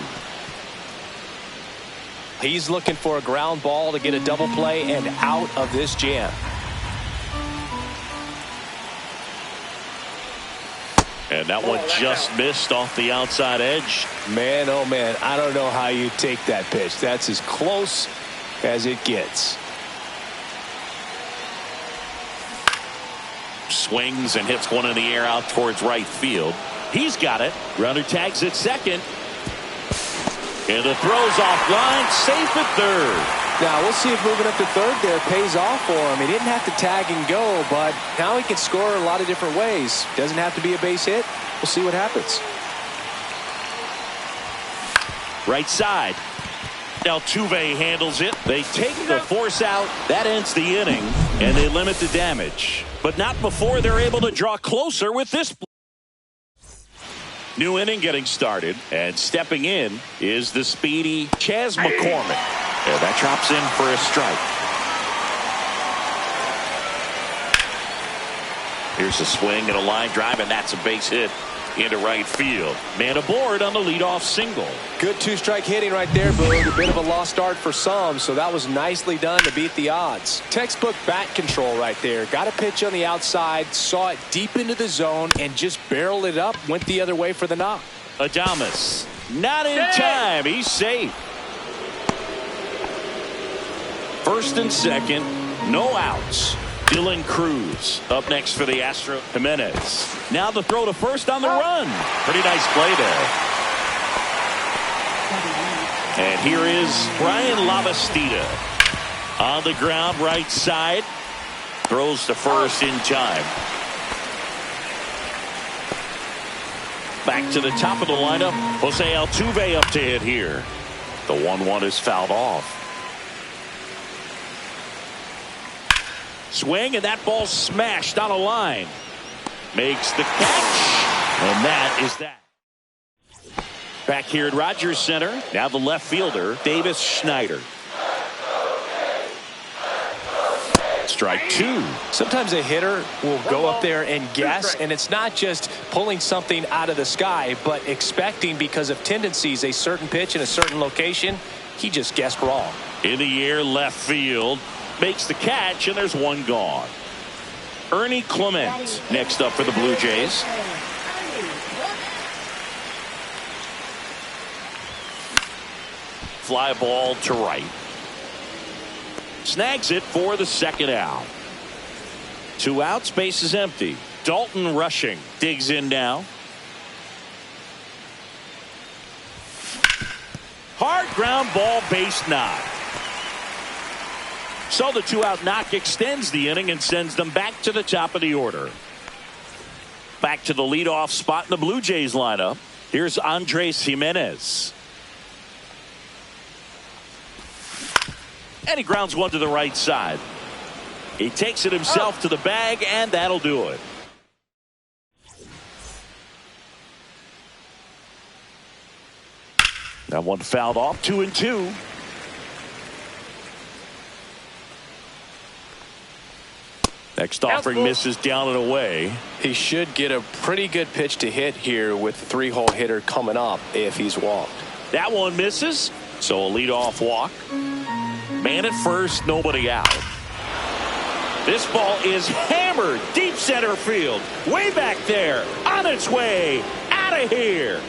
He's looking for a ground ball to get a double play and out of this jam. And that one just missed off the outside edge. Man, oh man, I don't know how you take that pitch. That's as close as it gets. Swings and hits one in the air out towards right field. He's got it. Runner tags at second. And the throw's offline, safe at third. Now we'll see if moving up to third there pays off for him. He didn't have to tag and go, but now he can score a lot of different ways. Doesn't have to be a base hit. We'll see what happens. Right side. Altuve handles it. They take the force out. That ends the inning, and they limit the damage. But not before they're able to draw closer with this. New inning getting started, and stepping in is the speedy Chas McCormick. And that drops in for a strike. Here's a swing and a line drive, and that's a base hit into right field. Man aboard on the leadoff single. Good two-strike hitting right there, Boog. A bit of a lost start for some, so that was nicely done to beat the odds. Textbook bat control right there. Got a pitch on the outside, saw it deep into the zone, and just barreled it up, went the other way for the knock. Adames, not in time. He's safe. First and second, no outs. Dylan Cruz up next for the Astros. Jimenez. Now the throw to first on the run. Pretty nice play there. And here is Brian Lavastida on the ground right side. Throws to first in time. Back to the top of the lineup. Jose Altuve up to hit here. The 1-1 is fouled off. Swing, and that ball smashed on a line. Makes the catch, and that is that. Back here at Rogers Center, now the left fielder, Davis Schneider. Strike 2. Sometimes a hitter will go up there and guess, and it's not just pulling something out of the sky, but expecting because of tendencies a certain pitch in a certain location. He just guessed wrong. In the air, left field. Makes the catch, and there's one gone. Ernie Clement next up for the Blue Jays. Fly ball to right. Snags it for the second out. 2 outs, base is empty. Dalton rushing. Digs in now. Hard ground ball, base knock. So the 2-out knock extends the inning and sends them back to the top of the order. Back to the leadoff spot in the Blue Jays lineup. Here's Andres Jimenez. And he grounds one to the right side. He takes it himself to the bag, and that'll do it. That one fouled off. 2-2. Next offering misses down and away. He should get a pretty good pitch to hit here with the 3-hole hitter coming up if he's walked. That one misses, so a leadoff walk. Man at first, nobody out. This ball is hammered deep center field. Way back there, on its way, out of here.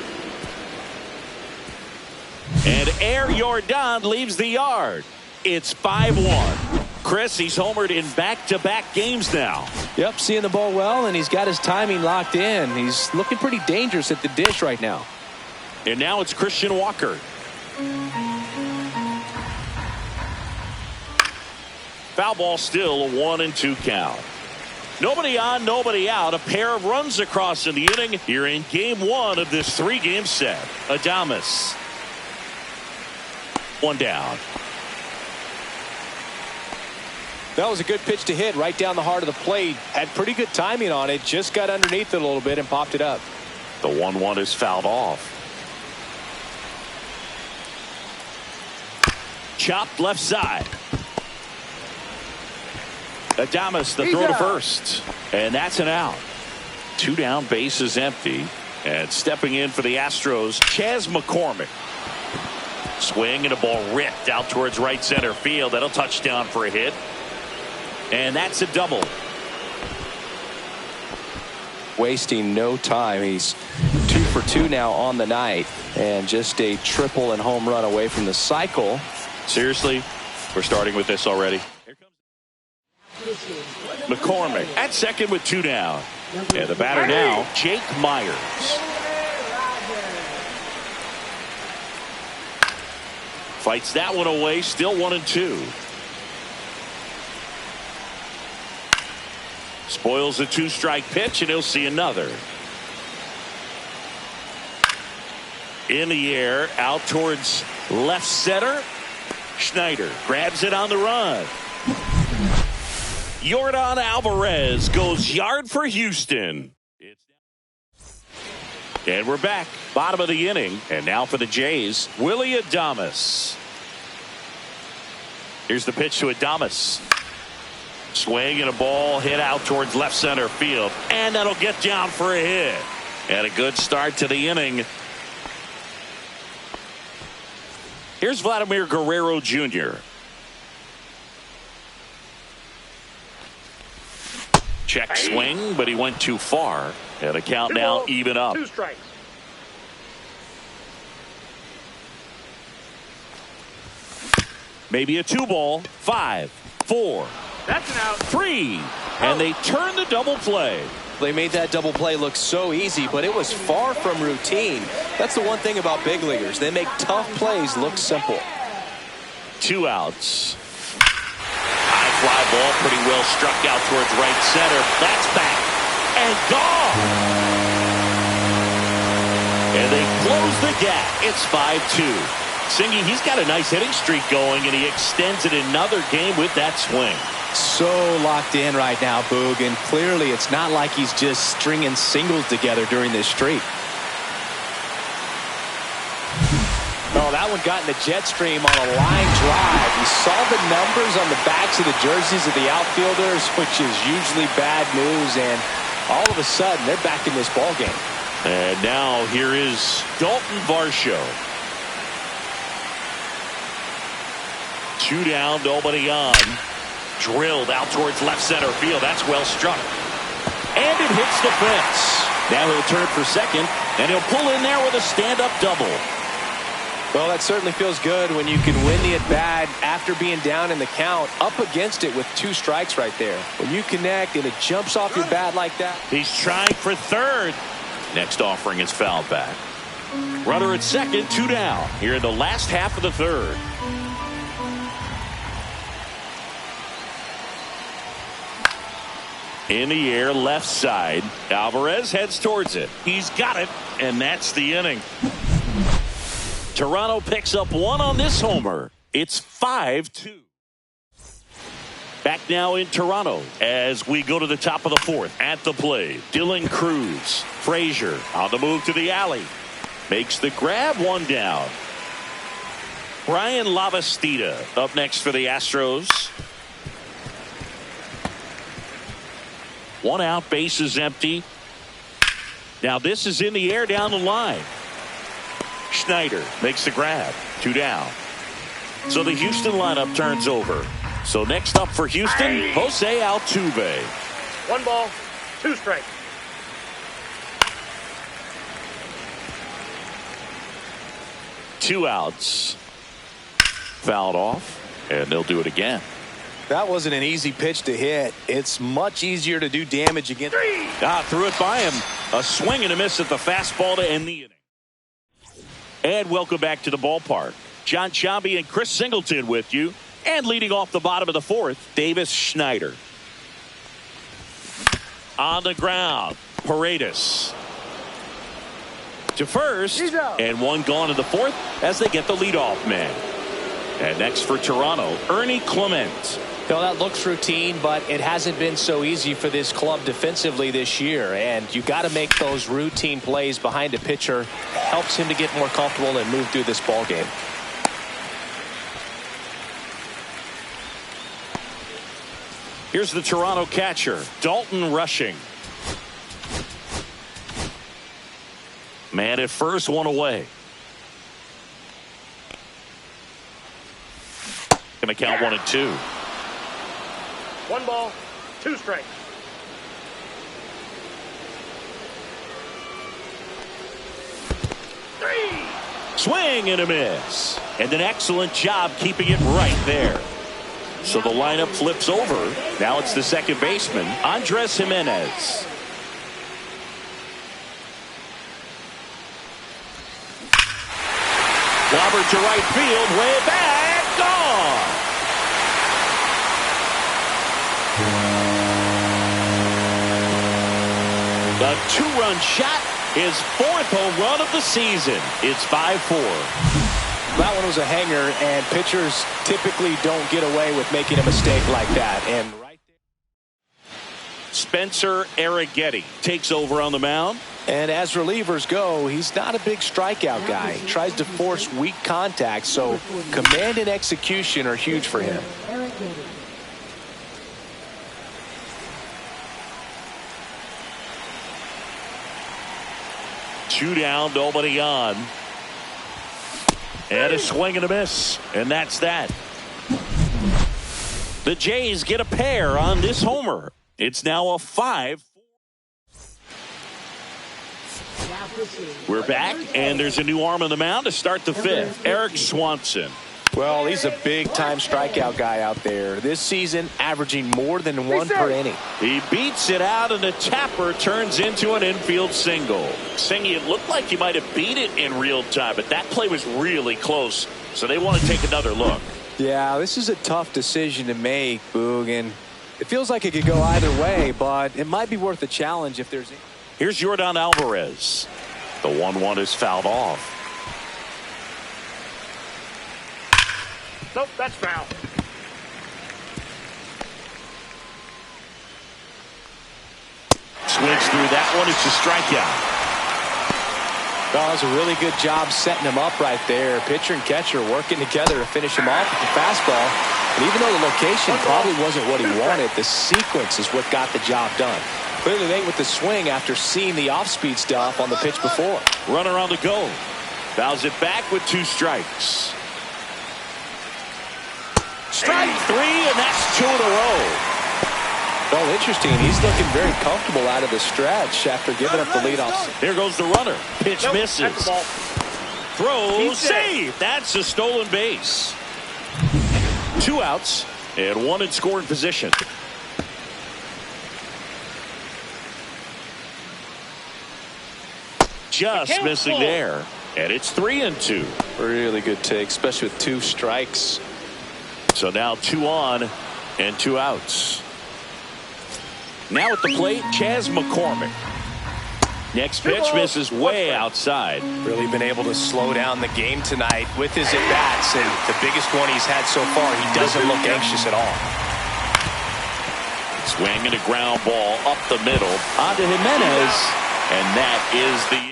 And Air Jordan leaves the yard. It's 5-1. Chris, he's homered in back-to-back games now. Yep, seeing the ball well, and he's got his timing locked in. He's looking pretty dangerous at the dish right now. And now it's Christian Walker. Foul ball still, a 1-2 count. Nobody on, nobody out. A pair of runs across in the inning here in game 1 of this 3-game set. Adames. One down. That was a good pitch to hit right down the heart of the plate. Had pretty good timing on it. Just got underneath it a little bit and popped it up. The 1-1 is fouled off. Chopped left side. Adames, the throw to first. And that's an out. 2 down, base is empty. And stepping in for the Astros, Chas McCormick. Swing and a ball ripped out towards right center field. That'll touch down for a hit. And that's a double. Wasting no time. He's 2 for 2 now on the night. And just a triple and home run away from the cycle. Seriously, we're starting with this already. Here comes McCormick at second with 2 down. And the batter now, Jake Myers. Fights that one away, still 1-2. Spoils a 2-strike pitch, and he'll see another. In the air, out towards left center. Schneider grabs it on the run. Yordan Alvarez goes yard for Houston. And we're back. Bottom of the inning. And now for the Jays, Willy Adames. Here's the pitch to Adames. Swing and a ball hit out towards left center field. And that'll get down for a hit. And a good start to the inning. Here's Vladimir Guerrero Jr. Check swing, but he went too far. And a count now even up. 2 strikes. Maybe a 2-ball. 5, 4. That's an out. 3. And they turn the double play. They made that double play look so easy, but it was far from routine. That's the one thing about big leaguers. They make tough plays look simple. 2 outs. High fly ball, pretty well struck out towards right center. That's back and gone. And they close the gap. It's 5-2. Singy, he's got a nice hitting streak going, and he extends it another game with that swing. So locked in right now, Boog, and clearly it's not like he's just stringing singles together during this streak. Oh, that one got in the jet stream on a line drive. You saw the numbers on the backs of the jerseys of the outfielders, which is usually bad news, and all of a sudden they're back in this ball game. And now here is Dalton Varsho. 2 down, nobody on. Drilled out towards left center field. That's well struck. And it hits the fence. Now he'll turn for second, and he'll pull in there with a stand-up double. Well, that certainly feels good when you can win the at-bat after being down in the count, up against it with 2 strikes right there. When you connect and it jumps off your bat like that. He's trying for third. Next offering is fouled back. Runner at second, 2 down. Here in the last half of the third. In the air, left side. Alvarez heads towards it. He's got it, and that's the inning. Toronto picks up 1 on this homer. It's 5-2. Back now in Toronto as we go to the top of the 4th. At the plate, Dylan Cruz. Frazier on the move to the alley. Makes the grab, 1 down. Brian Lavastida up next for the Astros. 1 out, bases empty. Now this is in the air down the line. Schneider makes the grab. 2 down. So the Houston lineup turns over. So next up for Houston, Jose Altuve. 1 ball, 2 strikes. Two outs. Fouled off, and they'll do it again. That wasn't an easy pitch to hit. It's much easier to do damage against. Threw it by him. A swing and a miss at the fastball to end the inning. And welcome back to the ballpark. John Chambi and Chris Singleton with you. And leading off the bottom of the 4th, Davis Schneider. On the ground, Paredes to first, and 1 gone in the 4th as they get the leadoff man. And next for Toronto, Ernie Clement. That looks routine, but it hasn't been so easy for this club defensively this year. And you got to make those routine plays behind a pitcher. Helps him to get more comfortable and move through this ball game. Here's the Toronto catcher, Dalton Rushing. Man at first, 1 away. Gonna count 1 and 2. 1 ball, 2 strikes. Swing and a miss. And an excellent job keeping it right there. So the lineup flips over. Now it's the second baseman, Andres Jimenez. Robert to right field, way back, gone. The 2-run shot, his 4th home run of the season. It's 5-4. That one was a hanger, and pitchers typically don't get away with making a mistake like that. And right there, Spencer Arrighetti takes over on the mound. And as relievers go, he's not a big strikeout guy. He tries to force weak contact, so command and execution are huge for him. Two down, nobody on. And a swing and a miss. And that's that. The Jays get a pair on this homer. It's now a 5. We're back, and there's a new arm on the mound to start the 5th. Eric Swanson. Well, he's a big-time strikeout guy out there. This season, averaging more than 1 per inning. He beats it out, and the tapper turns into an infield single. Singy, it looked like he might have beat it in real time, but that play was really close, so they want to take another look. Yeah, this is a tough decision to make, Boog, and it feels like it could go either way, but it might be worth a challenge if there's... Here's Yordan Alvarez. The 1-1 is fouled off. Nope, that's foul. Swings through that one. It's a strikeout. Well, that was a really good job setting him up right there. Pitcher and catcher working together to finish him off with the fastball. And even though the location probably wasn't what he wanted, the sequence is what got the job done. Clearly late with the swing after seeing the off-speed stuff on the pitch before. Runner on the go. Fouls it back with 2 strikes. Strike 3, and that's 2 in a row. Well, interesting. He's looking very comfortable out of the stretch after giving up the leadoff. Here goes the runner. Pitch misses. That's the ball. Throw, save. That's a stolen base. 2 outs and 1 in scoring position. Just missing there. And it's 3 and 2. Really good take, especially with 2 strikes. So now 2 on and 2 outs. Now at the plate, Chas McCormick. Next pitch misses way outside. Really been able to slow down the game tonight with his at-bats, and the biggest one he's had so far, he doesn't look anxious at all. Swing and a ground ball up the middle onto Jimenez, and that is the inning.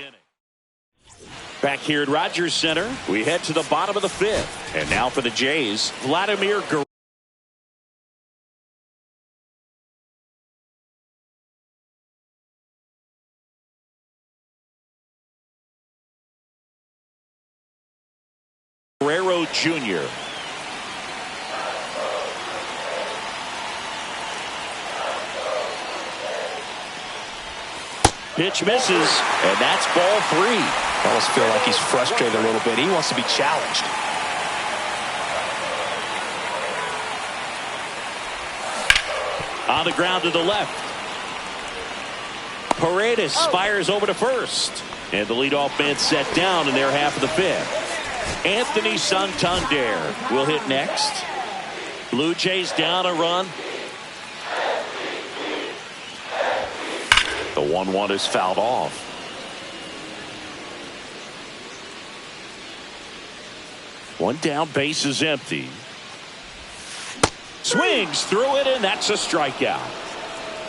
Back here at Rogers Center, we head to the bottom of the 5th. And now for the Jays, Vladimir Guerrero. Rizzo Jr. Pitch misses, and that's ball 3. I almost feel like he's frustrated a little bit. He wants to be challenged. On the ground to the left. Paredes fires over to first. And the leadoff man set down in their half of the 5th. Anthony Santander will hit next. Blue Jays down a run. The 1-1 is fouled off. One down, base is empty. Swings through it, and that's a strikeout.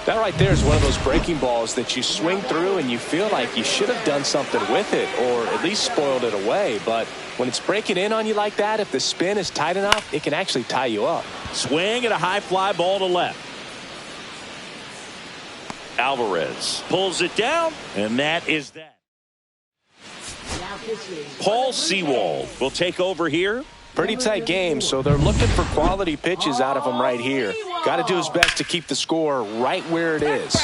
That right there is one of those breaking balls that you swing through and you feel like you should have done something with it or at least spoiled it away. But when it's breaking in on you like that, if the spin is tight enough, it can actually tie you up. Swing and a high fly ball to left. Alvarez pulls it down, and that is that. Paul Sewald will take over here. Pretty tight game, so they're looking for quality pitches out of him right here. Got to do his best to keep the score right where it is.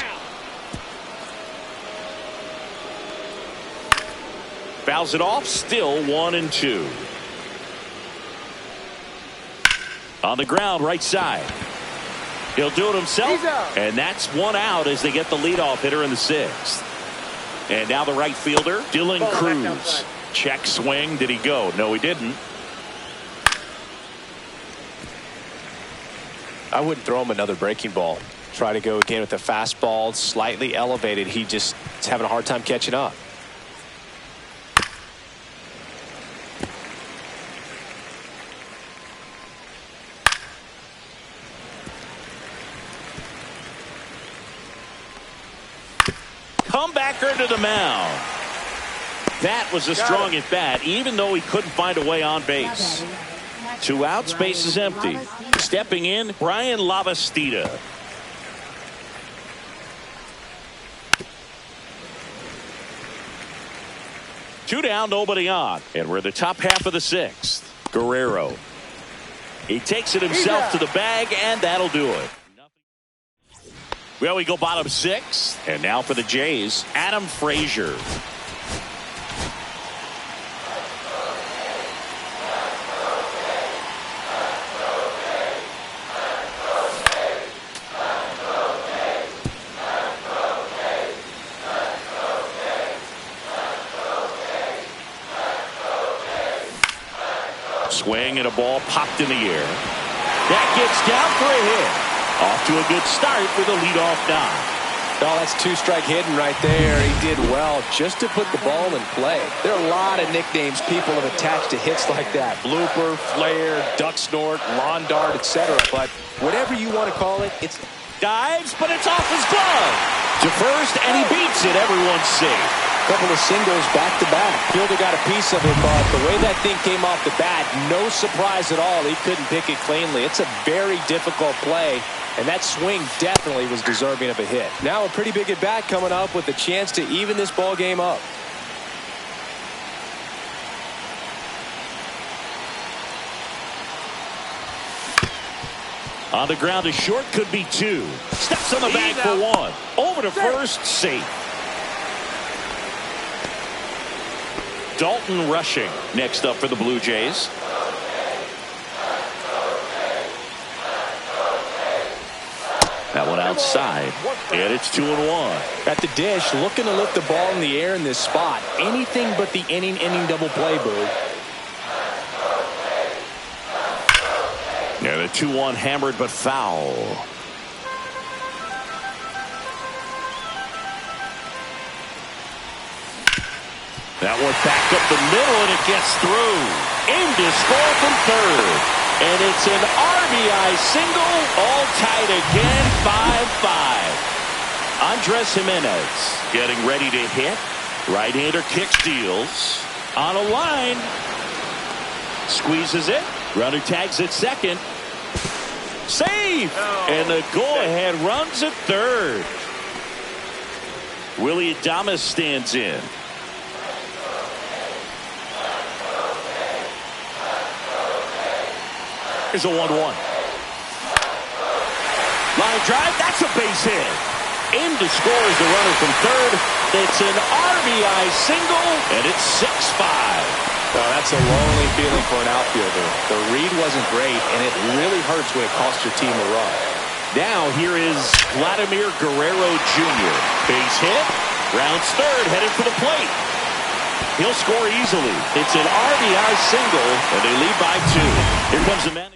Fouls it off, still 1-2. On the ground, right side. He'll do it himself, and that's 1 out as they get the leadoff hitter in the 6th. And now the right fielder, Dylan Cruz. Check swing. Did he go? No, he didn't. I wouldn't throw him another breaking ball. Try to go again with the fastball, slightly elevated. He just is having a hard time catching up. Comebacker to the mound. That was a strong at bat, even though he couldn't find a way on base. 2 outs, base is empty. Stepping in, Brian Lavastida. Two down, nobody on. And we're in the top half of the 6th. Guerrero. He takes it himself to the bag, and that'll do it. Well, we go bottom 6. And now for the Jays, Adam Frazier. Swing and a ball popped in the air. That gets down for a hit. Off to a good start with a leadoff knock. Oh, that's 2-strike hitting right there. He did well just to put the ball in play. There are a lot of nicknames people have attached to hits like that. Blooper, flare, duck snort, lawn dart, etc. But whatever you want to call it, it's dives, but it's off his glove. To first, and he beats it. Everyone's safe. Couple of singles back-to-back. Fielder got a piece of it, but the way that thing came off the bat, no surprise at all. He couldn't pick it cleanly. It's a very difficult play, and that swing definitely was deserving of a hit. Now a pretty big at-bat coming up with a chance to even this ball game up. On the ground, a short, could be 2. Steps on the bag for 1. Over to first, safe. Dalton Rushing next up for the Blue Jays. That one outside, and it's 2-1. At the dish, looking to lift the ball in the air in this spot. Anything but the inning double play, Boo. And a 2-1 hammered but foul. That one back up the middle, and it gets through. In to score from third. And it's an RBI single, all tied again, 5-5. Andres Jimenez getting ready to hit. Right-hander kicks, deals. On a line. Squeezes it. Runner tags at second. Save! And the go-ahead runs at third. Willie Adames stands in. Here's a 1-1. Line drive, that's a base hit. In to score is the runner from third. It's an RBI single, and it's 6-5. Oh, that's a lonely feeling for an outfielder. The read wasn't great, and it really hurts when it costs your team a run. Now here is Vladimir Guerrero Jr. Base hit. Rounds third, headed for the plate. He'll score easily. It's an RBI single, and they lead by 2. Here comes the manager.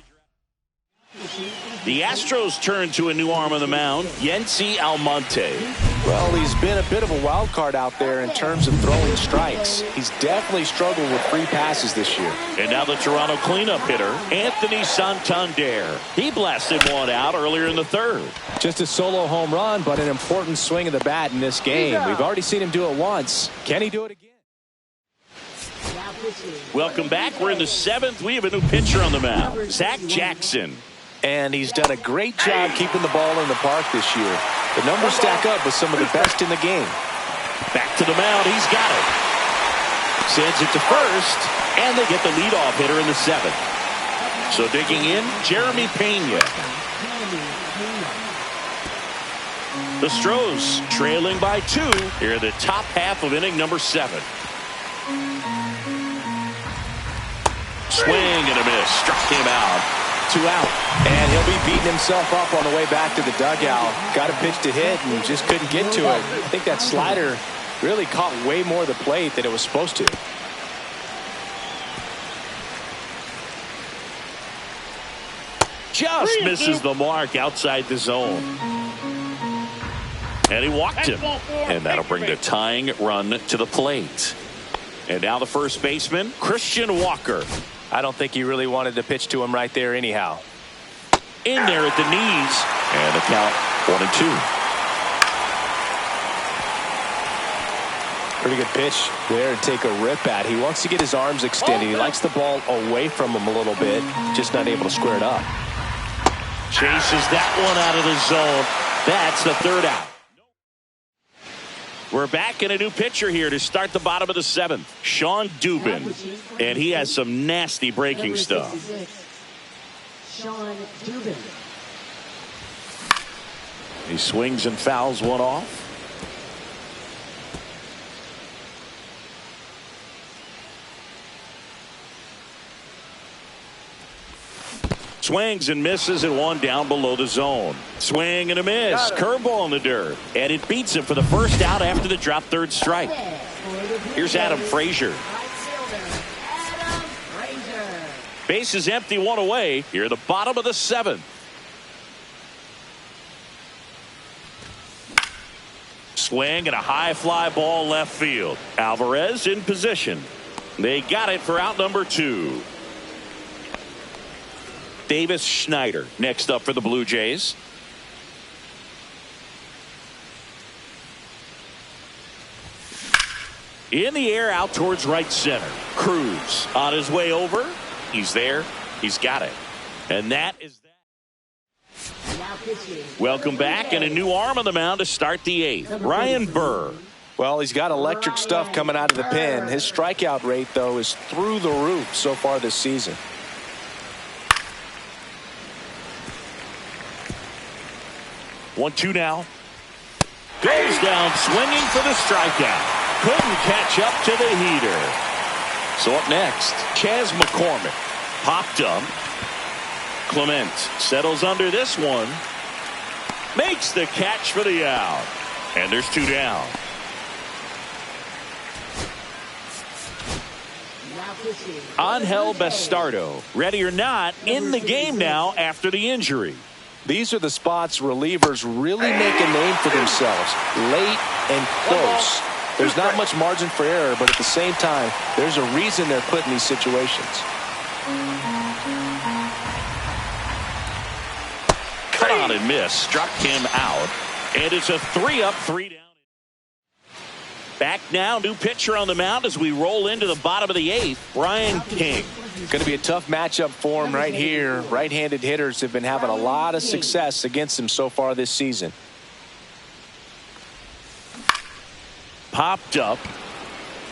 The Astros turn to a new arm on the mound, Yency Almonte. Well, he's been a bit of a wild card out there in terms of throwing strikes. He's definitely struggled with free passes this year. And now the Toronto cleanup hitter, Anthony Santander. He blasted one out earlier in the third. Just a solo home run, but an important swing of the bat in this game. We've already seen him do it once. Can he do it again? Welcome back. We're in the 7th. We have a new pitcher on the mound, Zach Jackson. And he's done a great job keeping the ball in the park this year. The numbers stack up with some of the best in the game. Back to the mound. He's got it. Sends it to first, and they get the leadoff hitter in the 7th. So digging in, Jeremy Pena. The Astros trailing by 2 here in the top half of inning number 7. Swing and a miss. Struck him out. 2 out. And he'll be beating himself up on the way back to the dugout. Got a pitch to hit and just couldn't get to it. I think that slider really caught way more of the plate than it was supposed to. Just misses the mark outside the zone. And he walked him. And that'll bring the tying run to the plate. And now the first baseman, Christian Walker. I don't think he really wanted to pitch to him right there anyhow. In there at the knees. And the count 1-2. Pretty good pitch there to take a rip at. He wants to get his arms extended. He likes the ball away from him a little bit. Just not able to square it up. Chases that one out of the zone. That's the 3rd out. We're back in a new pitcher here to start the bottom of the 7th. Sean Dubin. And he has some nasty breaking stuff. Sean Dubin. He swings and fouls one off. Swings and misses at one down below the zone. Swing and a miss. Curveball in the dirt. And it beats him for the first out after the drop 3rd strike. Here's Adam Frazier. Base is empty, 1 away. Here at the bottom of the 7th. Swing and a high fly ball left field. Alvarez in position. They got it for out number 2. Davis Schneider next up for the Blue Jays. In the air out towards right center. Cruz on his way over. He's there. He's got it. And that is that. Welcome back, and a new arm on the mound to start the 8th. Ryan Burr. Well, he's got electric stuff coming out of the pen. His strikeout rate, though, is through the roof so far this season. 1-2 now. Goes down swinging for the strikeout. Couldn't catch up to the heater. So up next, Chas McCormick. Popped up. Clement settles under this one. Makes the catch for the out. And there's 2 down. Angel Bastardo, ready or not, in the game now after the injury. These are the spots relievers really make a name for themselves. Late and close. There's not much margin for error, but at the same time, there's a reason they're put in these situations. Cut on and miss. Struck him out. And it's a 3-up, 3 down. Back now, new pitcher on the mound as we roll into the bottom of the 8th, Brian King. Going to be a tough matchup for him right here. Right-handed hitters have been having a lot of success against him so far this season. Popped up.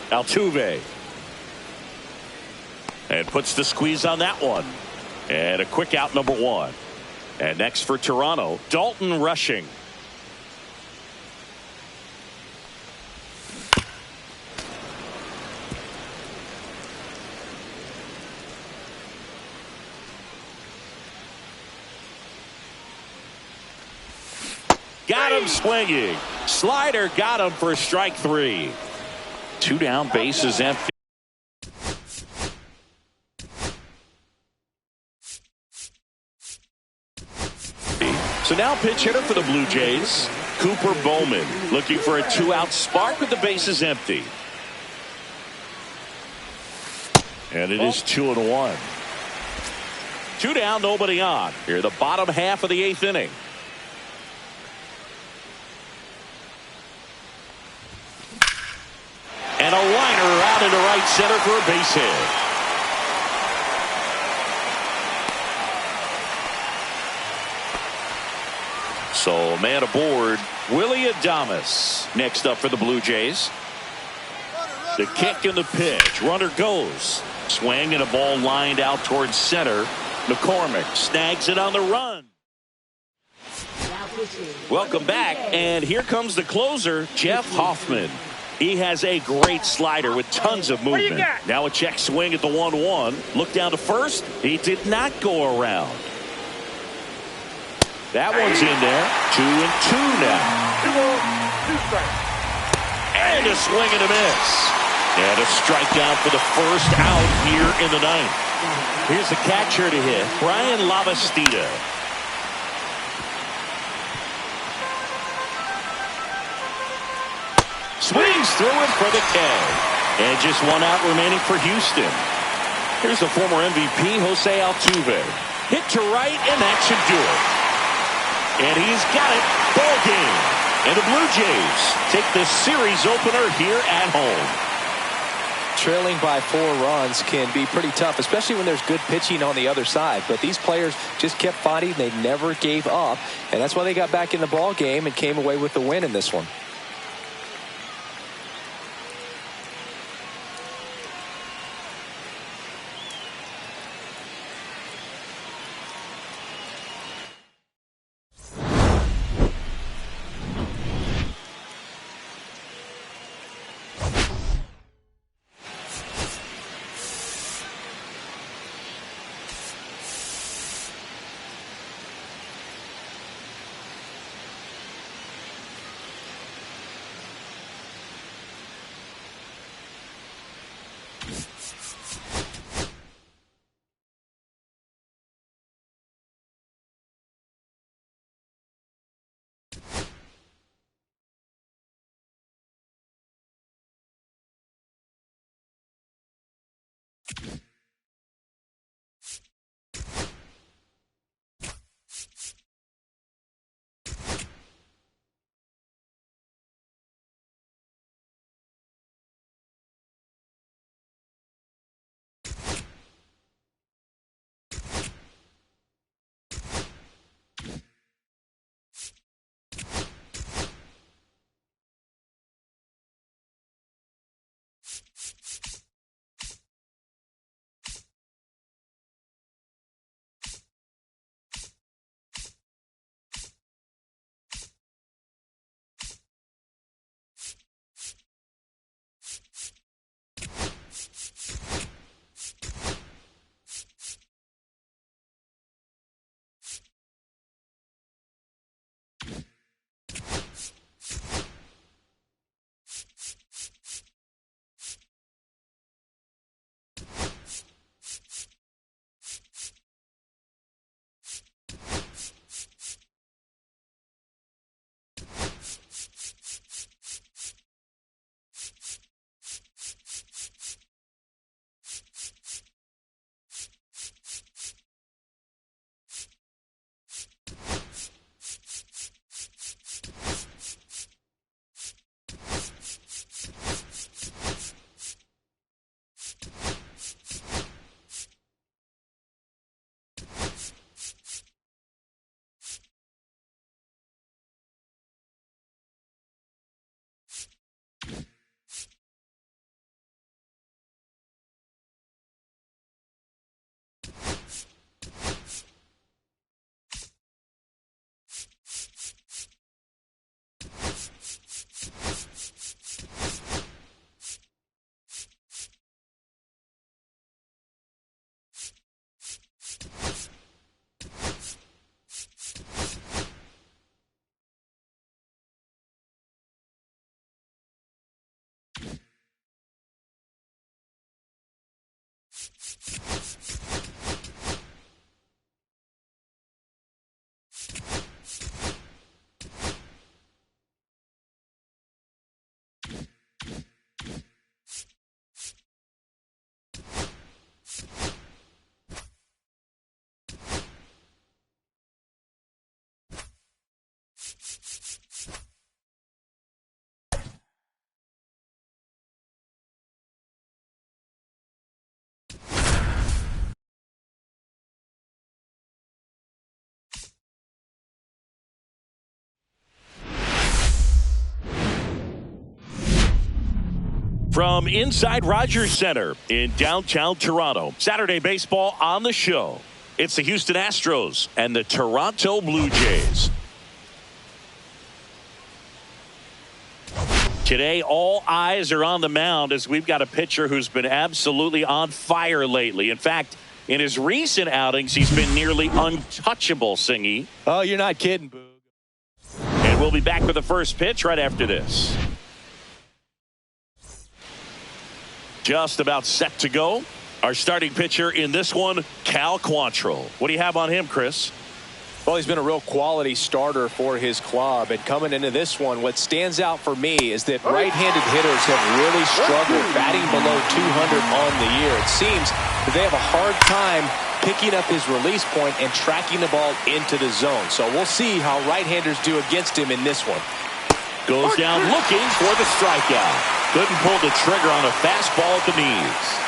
Altuve. And puts the squeeze on that one. And a quick out, number 1. And next for Toronto, Dalton rushing. Got him swinging. Slider got him for strike 3. 2 down, bases empty. So now pitch hitter for the Blue Jays, Cooper Bowman, looking for a 2-out spark with the bases empty. And it is 2-1. 2 down, nobody on. Here, the bottom half of the 8th inning. And a liner out into right center for a base hit. So man aboard, Willie Adames. Next up for the Blue Jays. The kick and the pitch. Runner goes. Swing and a ball lined out towards center. McCormick snags it on the run. Welcome back, and here comes the closer, Jeff Hoffman. He has a great slider with tons of movement. Now a check swing at the 1-1. Look down to first. He did not go around. That one's in there. 2-2 now. 2 strikes. And a swing and a miss. And a strikeout for the first out here in the 9th. Here's the catcher to hit, Brian Lavastida. Swings through it for the K. And just 1 out remaining for Houston. Here's the former MVP, Jose Altuve. Hit to right, and that should do it. And he's got it. Ball game. And the Blue Jays take the series opener here at home. Trailing by 4 runs can be pretty tough, especially when there's good pitching on the other side. But these players just kept fighting. They never gave up. And that's why they got back in the ball game and came away with the win in this one. From inside Rogers Center in downtown Toronto, Saturday baseball on the show. It's the Houston Astros and the Toronto Blue Jays. Today, all eyes are on the mound as we've got a pitcher who's been absolutely on fire lately. In fact, in his recent outings, he's been nearly untouchable, Singy. Oh, you're not kidding, Boog. And we'll be back with the first pitch right after this. Just about set to go. Our starting pitcher in this one, Cal Quantrill. What do you have on him, Chris? Well, he's been a real quality starter for his club. And coming into this one, what stands out for me is that right-handed hitters have really struggled batting below 200 on the year. It seems that they have a hard time picking up his release point and tracking the ball into the zone. So we'll see how right-handers do against him in this one. Goes down looking for the strikeout. Couldn't pull the trigger on a fastball at the knees.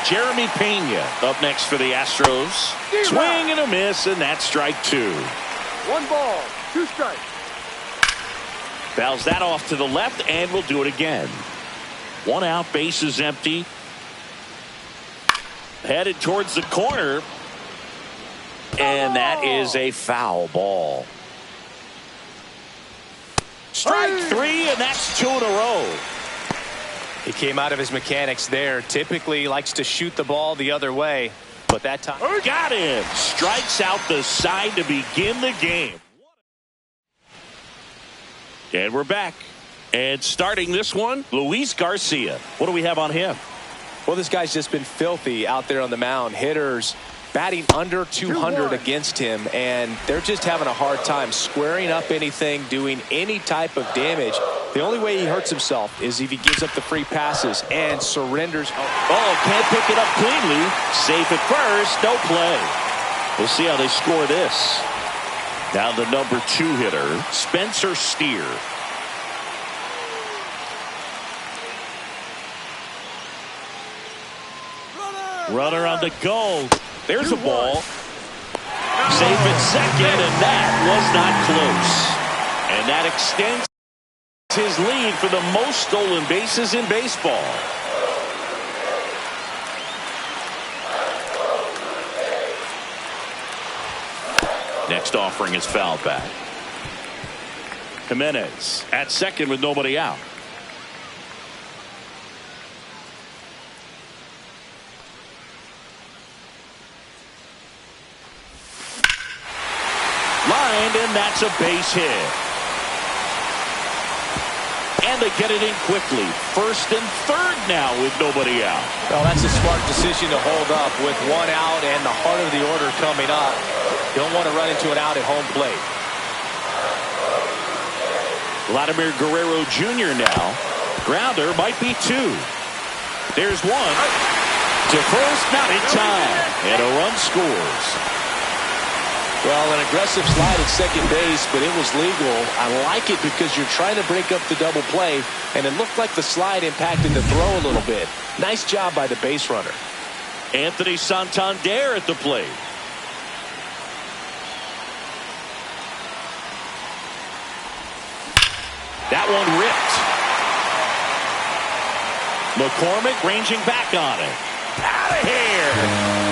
Jeremy Pena up next for the Astros. Swing and a miss, and that's strike two. 1 ball, 2 strikes. Fouls that off to the left, and we'll do it again. 1 out, bases empty. Headed towards the corner. And that is a foul ball. Strike 3, and that's 2 in a row. He came out of his mechanics there. Typically likes to shoot the ball the other way, but that time got him. Strikes out the side to begin the game. And we're back. And starting this one, Luis Garcia. What do we have on him? Well, this guy's just been filthy out there on the mound. Hitters batting under 200 against him, and they're just having a hard time squaring up anything, doing any type of damage. The only way he hurts himself is if he gives up the free passes and surrenders. Oh, can't pick it up cleanly. Safe at first, no play. We'll see how they score this. Now the number 2 hitter, Spencer Steer. Runner on the go. There's a ball. Safe at second, and that was not close. And that extends his lead for the most stolen bases in baseball. Next offering is fouled back. Jimenez at second with nobody out. Lined, and that's a base hit. And they get it in quickly. First and third now with nobody out. Well, that's a smart decision to hold up with 1 out and the heart of the order coming up. Don't want to run into an out at home plate. Vladimir Guerrero Jr. now. Grounder might be 2. There's 1. To first, not in time. And a run scores. Well, an aggressive slide at second base, but it was legal. I like it because you're trying to break up the double play, and it looked like the slide impacted the throw a little bit. Nice job by the base runner. Anthony Santander at the plate. That one ripped. McCormick ranging back on it. Out of here.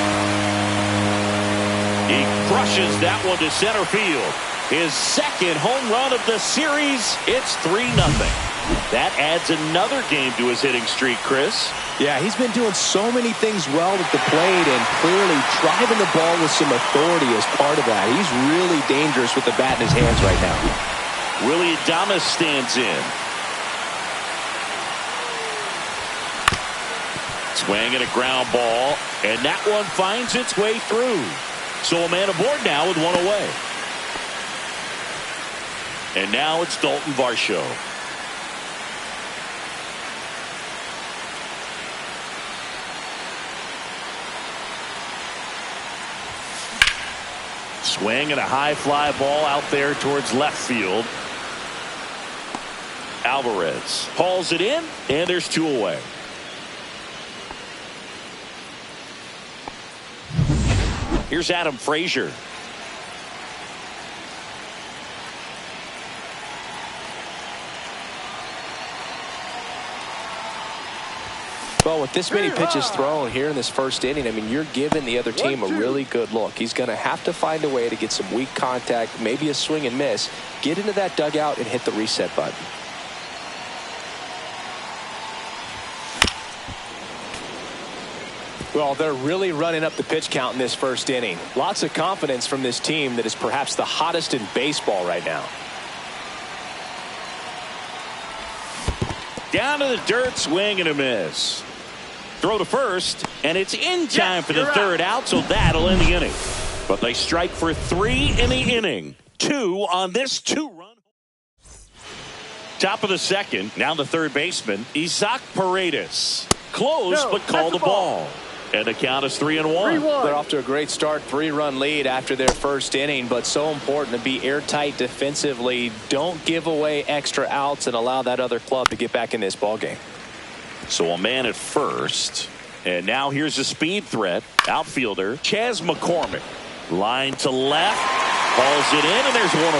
He crushes that one to center field. His second home run of the series. It's 3-0. That adds another game to his hitting streak, Chris. Yeah, he's been doing so many things well at the plate and clearly driving the ball with some authority as part of that. He's really dangerous with the bat in his hands right now. Willie Adames stands in. Swing and a ground ball, and that one finds its way through. So a man aboard now with 1 away. And now it's Dalton Varsho. Swing and a high fly ball out there towards left field. Alvarez hauls it in, and there's 2 away. Here's Adam Frazier. Well, with this many pitches thrown here in this first inning, I mean, you're giving the other team a really good look. He's going to have to find a way to get some weak contact, maybe a swing and miss, get into that dugout and hit the reset button. Well, they're really running up the pitch count in this first inning. Lots of confidence from this team that is perhaps the hottest in baseball right now. Down to the dirt, swing and a miss. Throw to first, and it's in time for the third out, so that'll end the inning. But they strike for 3 in the inning. 2 on this 2-run. Top of the second, now the third baseman, Isaac Paredes. Close, but called the ball. And the count is 3-1. They're off to a great start, 3-run lead after their first inning, but so important to be airtight defensively. Don't give away extra outs and allow that other club to get back in this ballgame. So a man at first. And now here's a speed threat. Outfielder Chas McCormick. Line to left. Hauls it in, and there's one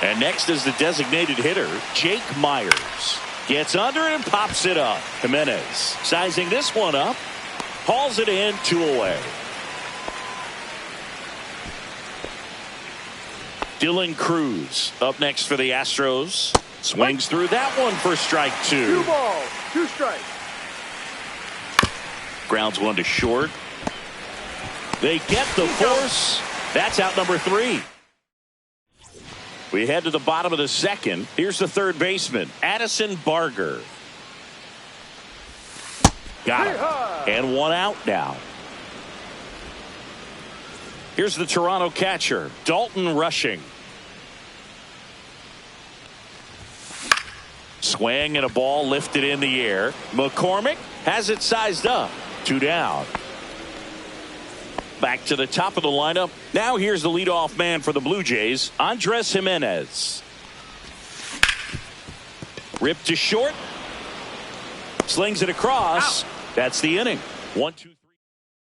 away. And next is the designated hitter, Jake Myers. Gets under it and pops it up. Jimenez sizing this one up. Hauls it in, 2 away. Dylan Cruz up next for the Astros. Swings through that one for strike 2. 2 balls, 2 strikes. Grounds one to short. They get the force. That's out number 3. We head to the bottom of the second. Here's the third baseman, Addison Barger. Got him. And 1 out now. Here's the Toronto catcher, Dalton Rushing. Swing and a ball lifted in the air. McCormick has it sized up. 2 down. Back to the top of the lineup. Now here's the leadoff man for the Blue Jays, Andres Jimenez. Ripped to short. Slings it across. That's the inning. 1, 2,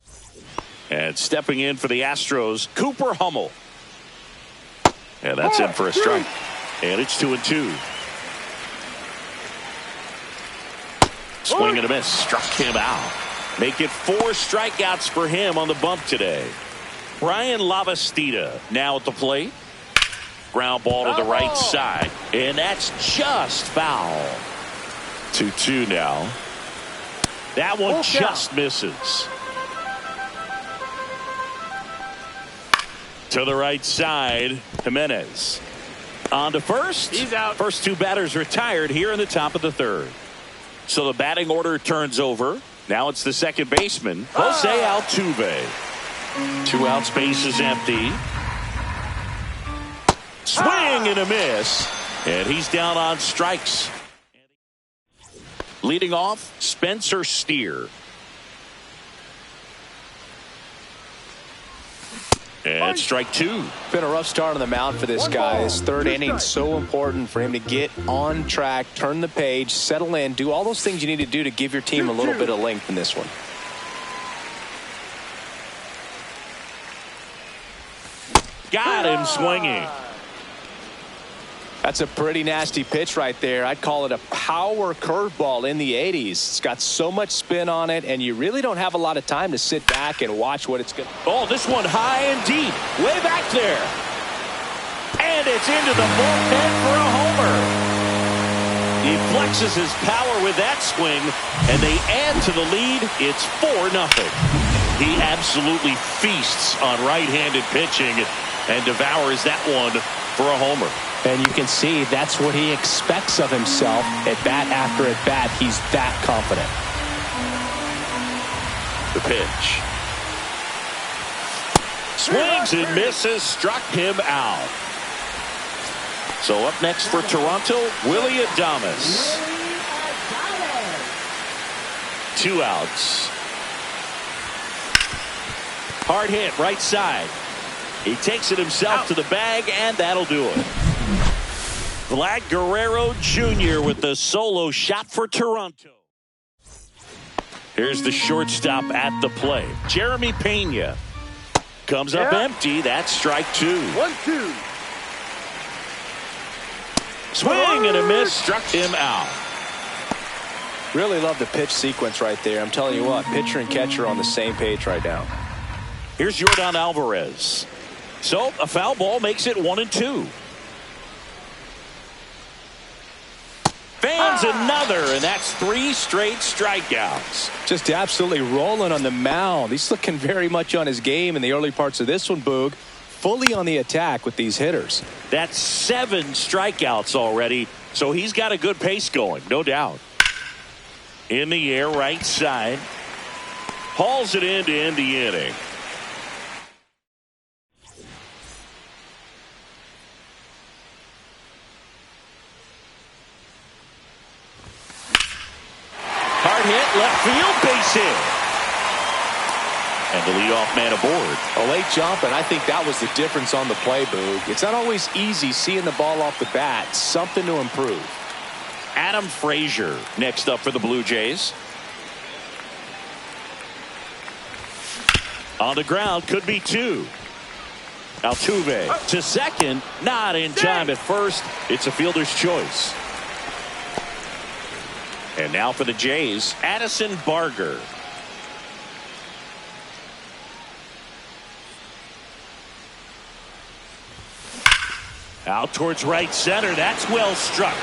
3. And stepping in for the Astros, Cooper Hummel. And that's in for a strike. And it's 2-2. Swing and a miss. Struck him out. Make it 4 strikeouts for him on the bump today. Brian Lavastida now at the plate. Ground ball to the right side. And that's just foul. 2-2 now. That one just misses. To the right side, Jimenez. On to first. He's out. First 2 batters retired here in the top of the third. So the batting order turns over. Now it's the second baseman, Jose Altuve. 2 outs, base is empty. Swing and a miss. And he's down on strikes. Leading off, Spencer Steer. And strike 2. Been a rough start on the mound for this guy. His third inning so important for him to get on track, turn the page, settle in, do all those things you need to do to give your team a little bit of length in this one. Got him swinging. That's a pretty nasty pitch right there. I'd call it a power curveball in the 80s. It's got so much spin on it, and you really don't have a lot of time to sit back and watch what it's going to. Oh, this one high and deep. Way back there. And it's into the bullpen for a homer. He flexes his power with that swing, and they add to the lead. It's 4-0. He absolutely feasts on right-handed pitching and devours that one for a homer. And you can see that's what he expects of himself at bat after at bat. He's that confident. The pitch. Swings and misses. Struck him out. So up next for Toronto, Willie Adames. 2 outs. Hard hit right side. He takes it himself to the bag, and that'll do it. Vlad Guerrero Jr. with the solo shot for Toronto. Here's the shortstop at the plate. Jeremy Pena comes up empty. That's strike 2. 1-2. Swing and a miss, struck him out. Really love the pitch sequence right there. I'm telling you what, pitcher and catcher are on the same page right now. Here's Yordan Alvarez. So a foul ball makes it 1-2. Fans another, and that's 3 straight strikeouts. Just absolutely rolling on the mound. He's looking very much on his game in the early parts of this one, Boog. Fully on the attack with these hitters. That's 7 strikeouts already, so he's got a good pace going, no doubt. In the air, right side. Hauls it in to end the inning. Hard hit, left field, base hit. And the leadoff man aboard. A late jump, and I think that was the difference on the play, Boog. It's not always easy seeing the ball off the bat. Something to improve. Adam Frazier next up for the Blue Jays. On the ground, could be 2. Altuve to second, not in time at first. It's a fielder's choice. And now for the Jays, Addison Barger. Out towards right center. That's well struck.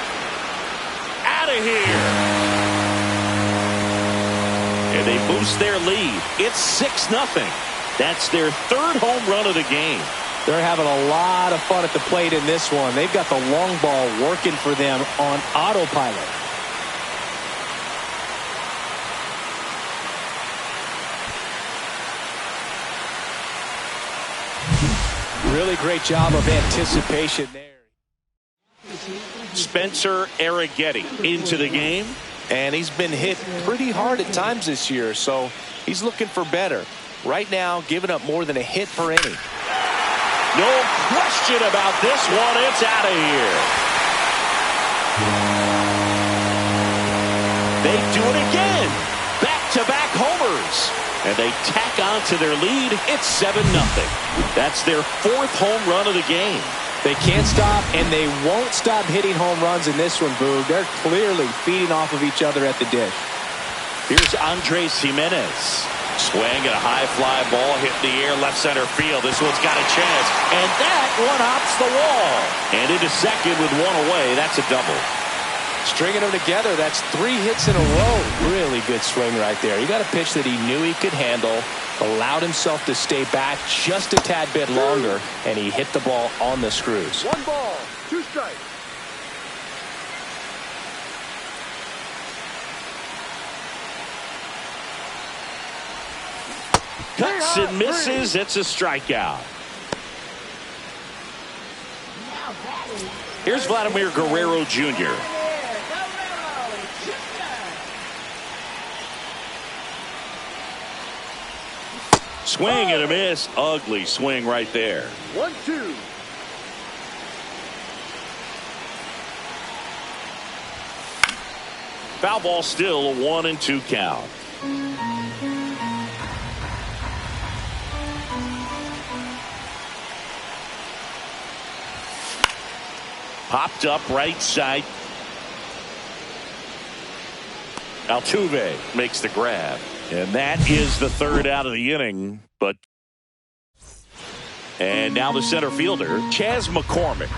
Out of here. And they boost their lead. It's 6-0. That's their 3rd home run of the game. They're having a lot of fun at the plate in this one. They've got the long ball working for them on autopilot. Really great job of anticipation there. Spencer Arrighetti into the game. And he's been hit pretty hard at times this year, so he's looking for better. Right now, giving up more than a hit per inning. No question about this one. It's out of here. They do it again. Back-to-back homers. And they tack on to their lead. It's 7-0. That's their 4th home run of the game. They can't stop, and they won't stop hitting home runs in this one, Boog. They're clearly feeding off of each other at the dish. Here's Andres Jimenez. Swing at a high fly ball, hit in the air, left center field. This one's got a chance. And that one hops the wall. And into second with 1 away. That's a double. Stringing them together, that's 3 hits in a row. Really good swing right there. You got a pitch that he knew he could handle, allowed himself to stay back just a tad bit longer, and he hit the ball on the screws. 1 ball, 2 strikes. Cuts and misses. It's a strikeout. Here's Vladimir Guerrero Jr. Swing and a miss. Ugly swing right there. 1-2. Foul ball, still a 1-2 count. Popped up right side. Altuve makes the grab. And that is the 3rd out of the inning. And now the center fielder, Chas McCormick.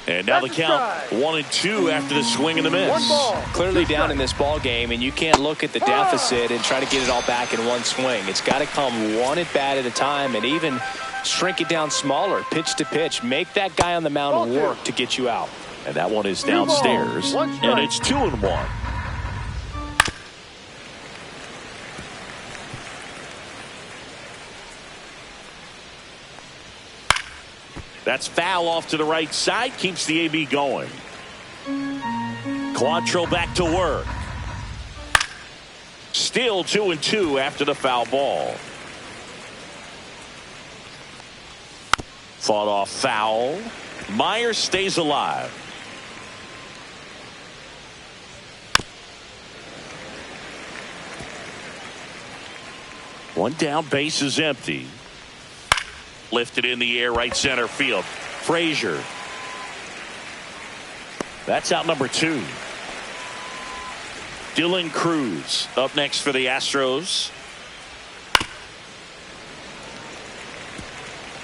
And now the count 1-2 after the swing and the miss. 1 ball. Clearly down in this ball game, and you can't look at the deficit and try to get it all back in one swing. It's got to come 1 at bat at a time, and even shrink it down smaller, pitch to pitch. Make that guy on the mound work to get you out. And that one is downstairs. And it's 2-1. That's foul off to the right side. Keeps the AB going. Quantrill back to work. Still 2-2 after the foul ball. Fought off foul. Myers stays alive. One down, base is empty. Lifted in the air, right center field. Frazier. That's out number 2. Dylan Cruz up next for the Astros.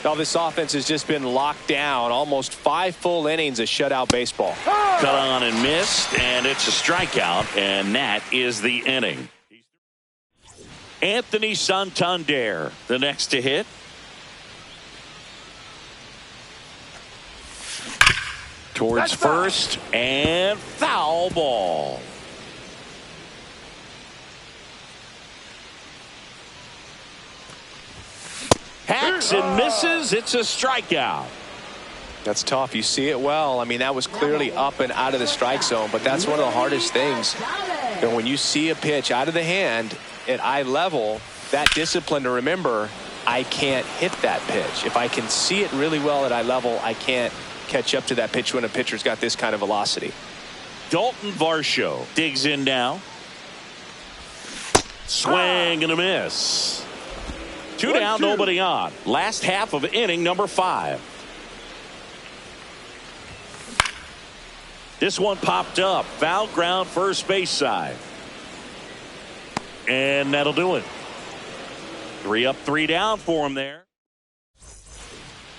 Now this offense has just been locked down. Almost 5 full innings of shutout baseball. Cut on and missed, and it's a strikeout, and that is the inning. Anthony Santander, the next to hit. Towards first, and foul ball. Hacks and misses. It's a strikeout. That's tough. You see it well. I mean, that was clearly up and out of the strike zone, but that's one of the hardest things. And when you see a pitch out of the hand at eye level, that discipline to remember, I can't hit that pitch. If I can see it really well at eye level, I can't catch up to that pitch when a pitcher's got this kind of velocity. Dalton Varsho digs in now. Swing and a miss. 2 down, nobody on. Last half of inning number 5. This one popped up. Foul ground, first base side. And that'll do it. 3 up, 3 down for him there.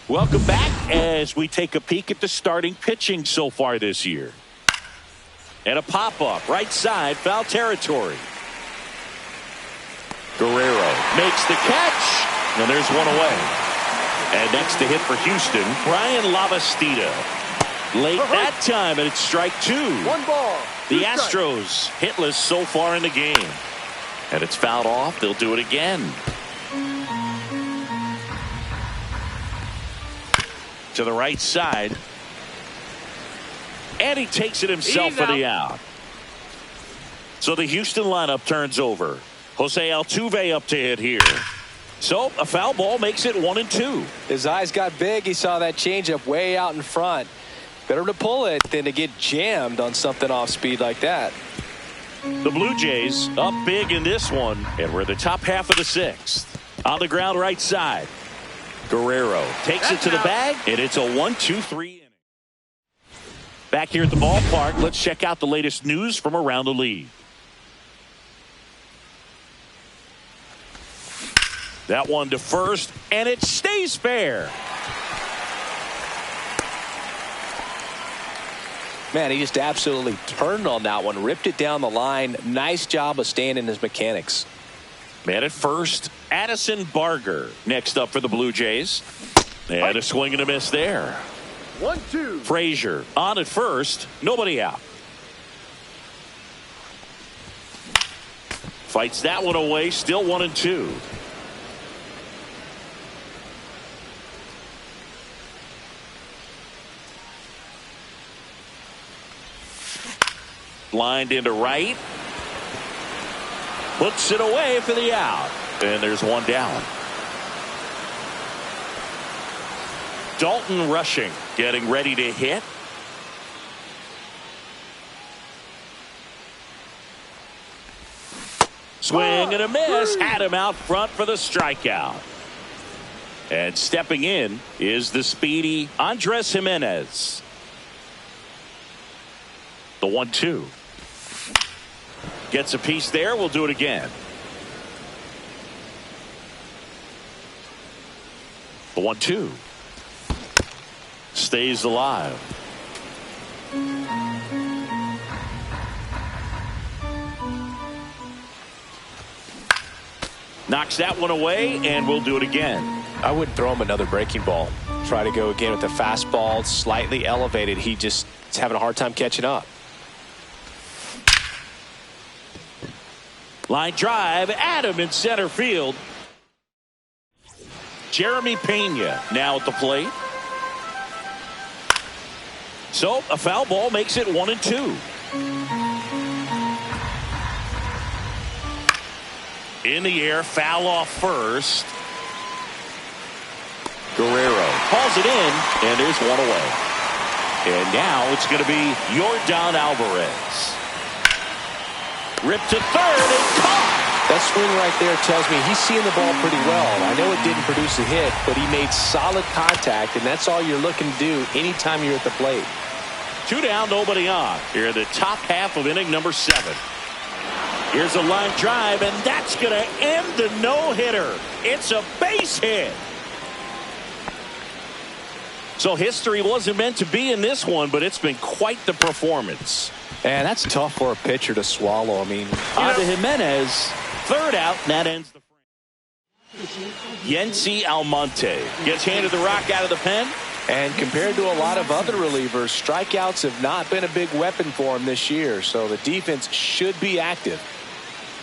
Welcome back as we take a peek at the starting pitching so far this year. And a pop-up, right side, foul territory. Guerrero makes the catch, and there's one away. And next to hit for Houston, Brian Lavastida. Late that time, and it's strike 2. 1 ball. The Astros hitless so far in the game. And it's fouled off. They'll do it again. To the right side. And he takes it himself for the out. So the Houston lineup turns over. Jose Altuve up to hit here. So a foul ball makes it 1-2. His eyes got big. He saw that changeup way out in front. Better to pull it than to get jammed on something off speed like that. The Blue Jays up big in this one, and we're the top half of the 6th. On the ground right side. Guerrero takes it to the bag, and it's a 1-2-3 inning. Back here at the ballpark, let's check out the latest news from around the league. That one to first, and it stays fair. Man, he just absolutely turned on that one, ripped it down the line. Nice job of staying in his mechanics. Man at first, Addison Barger next up for the Blue Jays. And a swing and a miss there. 1-2. Frazier on at first, nobody out. Fights that one away, still 1-2. Lined into right. Puts it away for the out. And there's one down. Dalton rushing, getting ready to hit. Swing and a miss. Had him out front for the strikeout. And stepping in is the speedy Andres Jimenez. The 1-2. Gets a piece there. We'll do it again. The 1-2. Stays alive. Knocks that one away, and we'll do it again. I wouldn't throw him another breaking ball. Try to go again with the fastball, slightly elevated. He just is having a hard time catching up. Line drive, Adam in center field. Jeremy Pena now at the plate. So a foul ball makes it 1-2. In the air, foul off first. Guerrero hauls it in, and there's one away. And now it's going to be Yordan Alvarez. Ripped to third and caught. That swing right there tells me he's seeing the ball pretty well. I know it didn't produce a hit, but he made solid contact, and that's all you're looking to do anytime you're at the plate. Two down, nobody on. Here in the top half of inning number 7. Here's a line drive, and that's going to end the no-hitter. It's a base hit. So history wasn't meant to be in this one, but it's been quite the performance. And that's tough for a pitcher to swallow. I mean, on to Jimenez. Third out, and that ends the frame. Yency Almonte gets handed the rock out of the pen. And compared to a lot of other relievers, strikeouts have not been a big weapon for him this year. So the defense should be active.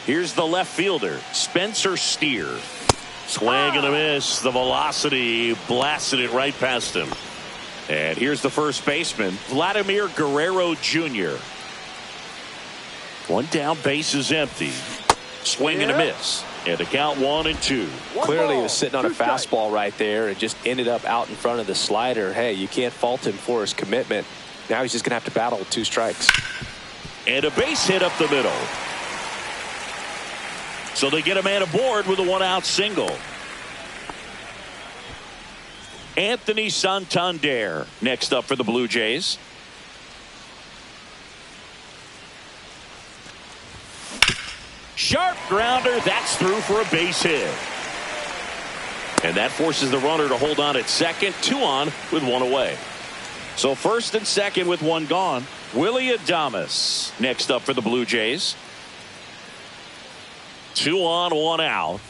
Here's the left fielder, Spencer Steer. Swing and a miss. The velocity blasted it right past him. And here's the first baseman, Vladimir Guerrero Jr. One down, base is empty. Swing and a miss. And the count 1-2. Clearly he was sitting on a fastball right there and just ended up out in front of the slider. Hey, you can't fault him for his commitment. Now he's just going to have to battle with 2 strikes. And a base hit up the middle. So they get a man aboard with a 1-out single. Anthony Santander next up for the Blue Jays. Sharp grounder. That's through for a base hit. And that forces the runner to hold on at second. 2 on with 1 away. So first and second with 1 gone. Willie Adames next up for the Blue Jays. 2 on, 1 out.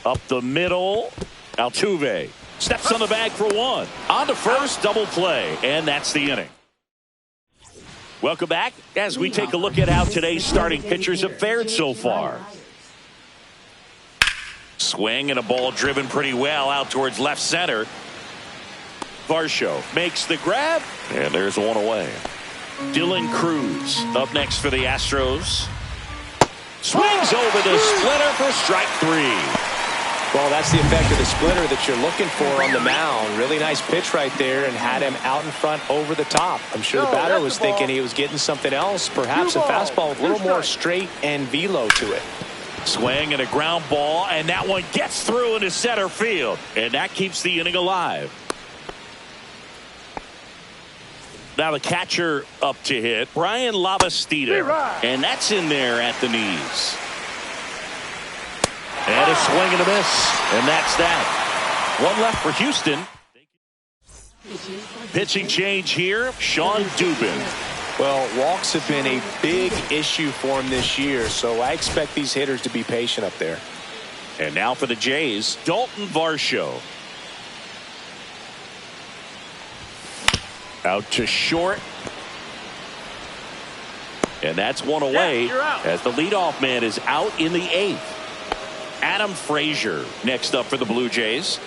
Up the middle. Altuve steps on the bag for 1. On to first, double play. And that's the inning. Welcome back as we take a look at how today's starting pitchers have fared so far. Swing and a ball driven pretty well out towards left center. Varsho makes the grab, and there's 1 away. Dylan Cruz up next for the Astros. Swings over the splitter for strike 3. Well, that's the effect of the splitter that you're looking for on the mound. Really nice pitch right there and had him out in front over the top. I'm sure the batter was thinking he was getting something else, perhaps a fastball with a little more straight and velo to it. Swing and a ground ball, and that one gets through into center field, and that keeps the inning alive. Now the catcher up to hit, Brian Lavastida, and that's in there at the knees. And a swing and a miss, and that's that. 1 left for Houston. Pitching change here, Sean Dubin. Well, walks have been a big issue for him this year, so I expect these hitters to be patient up there. And now for the Jays, Dalton Varsho. Out to short. And that's 1 away as the leadoff man is out in the 8th. Adam Frazier next up for the Blue Jays.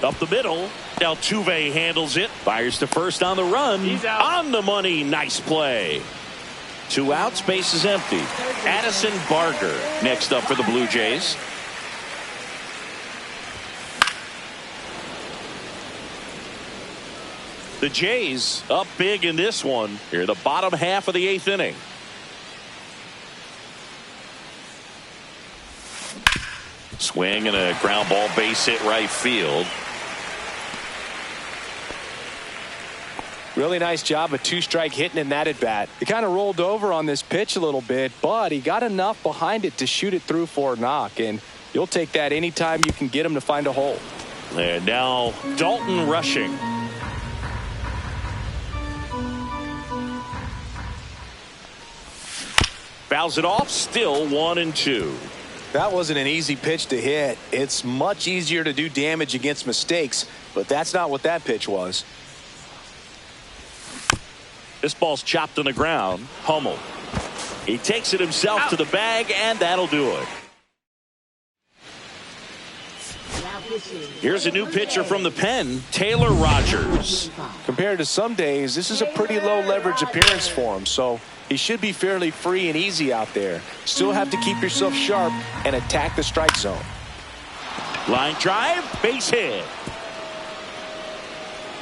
Up the middle. Altuve handles it. Fires to first on the run. He's out. On the money. Nice play. 2 outs. Base is empty. Addison Barger next up for the Blue Jays. The Jays up big in this one. Here the bottom half of the 8th inning. Swing and a ground ball, base hit right field. Really nice job of 2-strike hitting in that at bat. He kind of rolled over on this pitch a little bit, but he got enough behind it to shoot it through for a knock, and you'll take that anytime you can get him to find a hole. And now Dalton rushing. Fouls it off, still 1-2. That wasn't an easy pitch to hit. It's much easier to do damage against mistakes, but that's not what that pitch was. This ball's chopped on the ground. Hummel. He takes it himself to the bag, and that'll do it. Here's a new pitcher from the pen, Taylor Rogers. Compared to some days, this is a pretty low leverage appearance for him, so he should be fairly free and easy out there. Still have to keep yourself sharp and attack the strike zone. Line drive, base hit.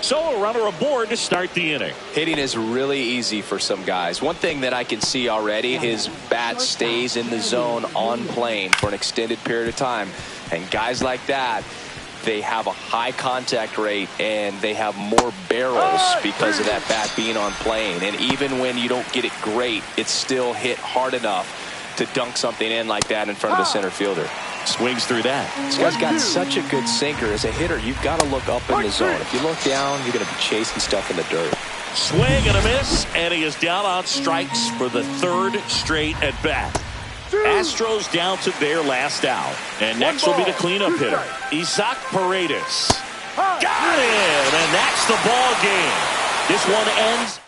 So a runner aboard to start the inning. Hitting is really easy for some guys. One thing that I can see already, his bat stays in the zone on plane for an extended period of time. And guys like that, they have a high contact rate and they have more barrels because of that bat being on plane. And even when you don't get it great, it's still hit hard enough to dunk something in like that in front of the center fielder. Swings through that. This guy's got such a good sinker. As a hitter, you've got to look up in the zone. If you look down, you're going to be chasing stuff in the dirt. Swing and a miss, and he is down on strikes for the third straight at bat. Astros down to their last out. And next will be the cleanup hitter, Isaac Paredes. Got him, and that's the ball game. This one ends.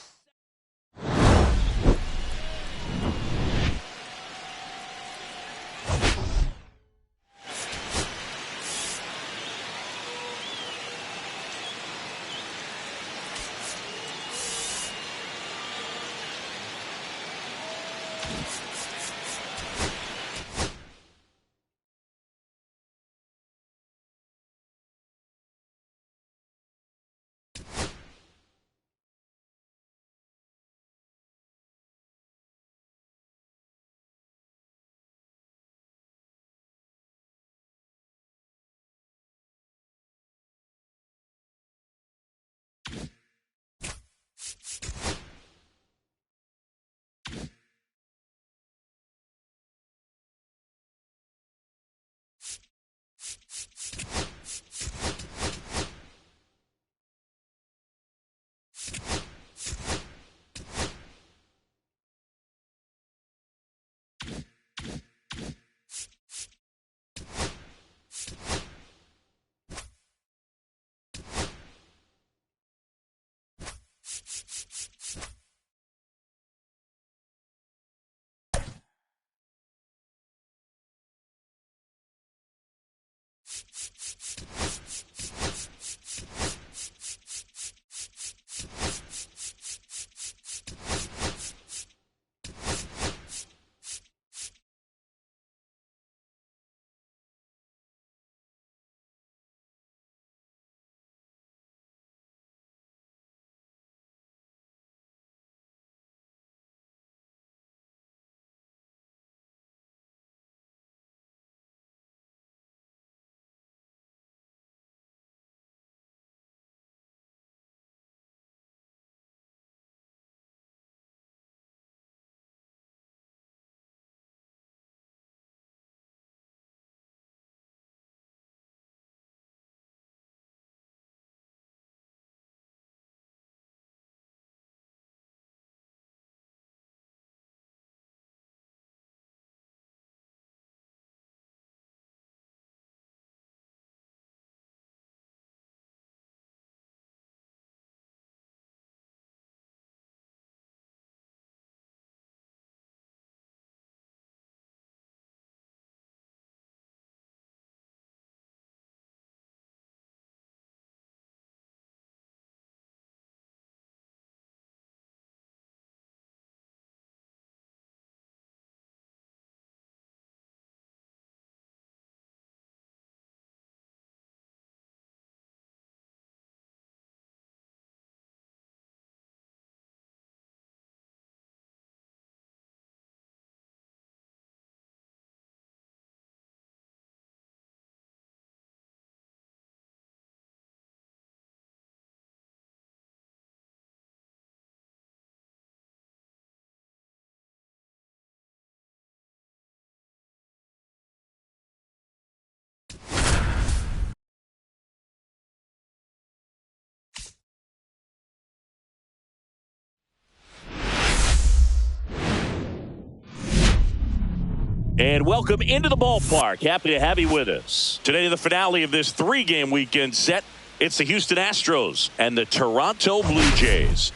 And welcome into the ballpark. Happy to have you with us. Today, the finale of this three-game weekend set. It's the Houston Astros and the Toronto Blue Jays.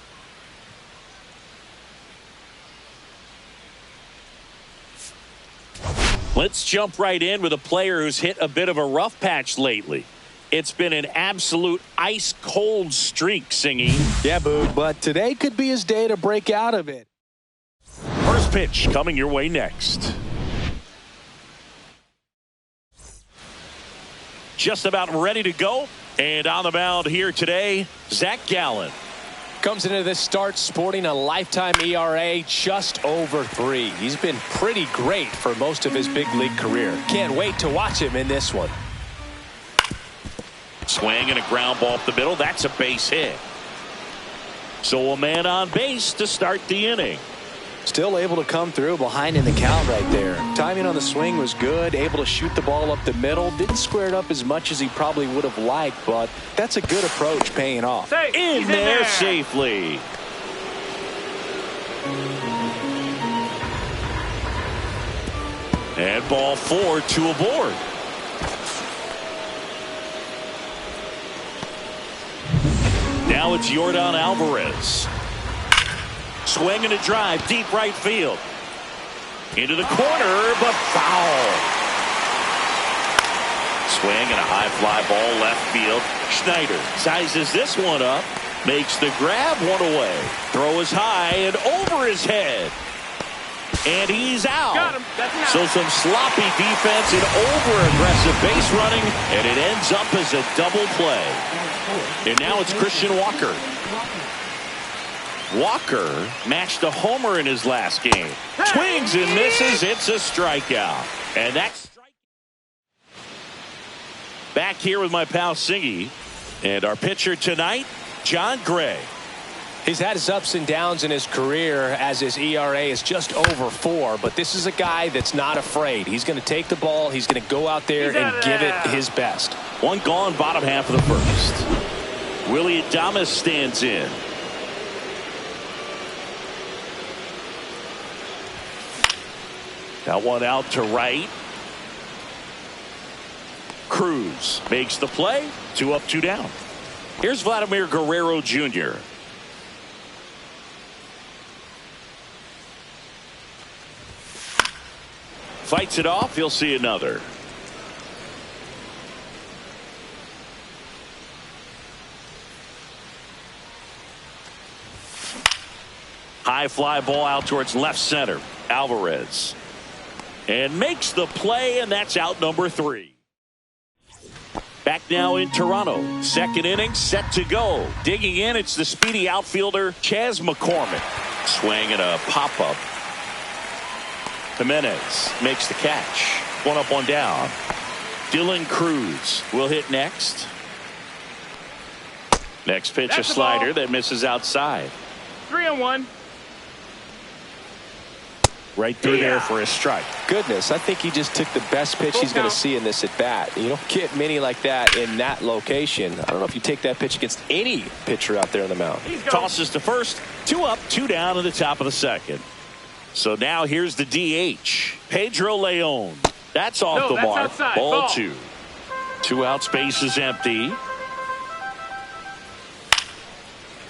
Let's jump right in with a player who's hit a bit of a rough patch lately. It's been an absolute ice-cold streak, Singing. Yeah, Boog, but today could be his day to break out of it. First pitch coming your way next. just about ready to go. And on the mound here today, Zach Gallen. Comes into this start sporting a lifetime ERA just over 3. He's been pretty great for most of his big league career. Can't wait to watch him in this one. Swing and a ground ball up the middle. That's a base hit. So a man on base to start the inning. Still able to come through behind in the count right there. Timing on the swing was good. Able to shoot the ball up the middle. Didn't square it up as much as he probably would have liked, but that's a good approach paying off. In there safely. And ball 4, 2 aboard. Now it's Yordan Alvarez. Swing and a drive, deep right field. Into the corner, but foul. Swing and a high fly ball left field. Schneider sizes this one up. Makes the grab, one away. Throw is high and over his head. And he's out. Got him. That's an out. So some sloppy defense and over-aggressive base running, and it ends up as a double play. And now it's Christian Walker. Walker matched a homer in his last game. Swings and misses. It's a strikeout. And that's back here with my pal Singy. And our pitcher tonight, John Gray. He's had his ups and downs in his career as his ERA is just over 4, but this is a guy that's not afraid. He's going to take the ball. He's going to go out there and give it his best. One gone, bottom half of the first. Willie Adames stands in. That one out to right. Cruz makes the play. 2 up, 2 down. Here's Vladimir Guerrero Jr. Fights it off. He'll see another. High fly ball out towards left center. Alvarez. And makes the play, and that's out number 3. Back now in Toronto. Second inning set to go. Digging in, it's the speedy outfielder Chas McCormick. Swing and a pop-up. Jimenez makes the catch. 1 up, 1 down. Dylan Cruz will hit next. Next pitch, a slider that misses outside. 3-1. Right through there for a strike. Goodness, I think he just took the best pitch he's going to see in this at bat. You don't get many like that in that location. I don't know if you take that pitch against any pitcher out there on the mound. Tosses to first. 2 up, 2 down in the top of the second. So now here's the DH. Pedro Leon. That's off the mark. Outside. Ball 2. 2 out, space is empty.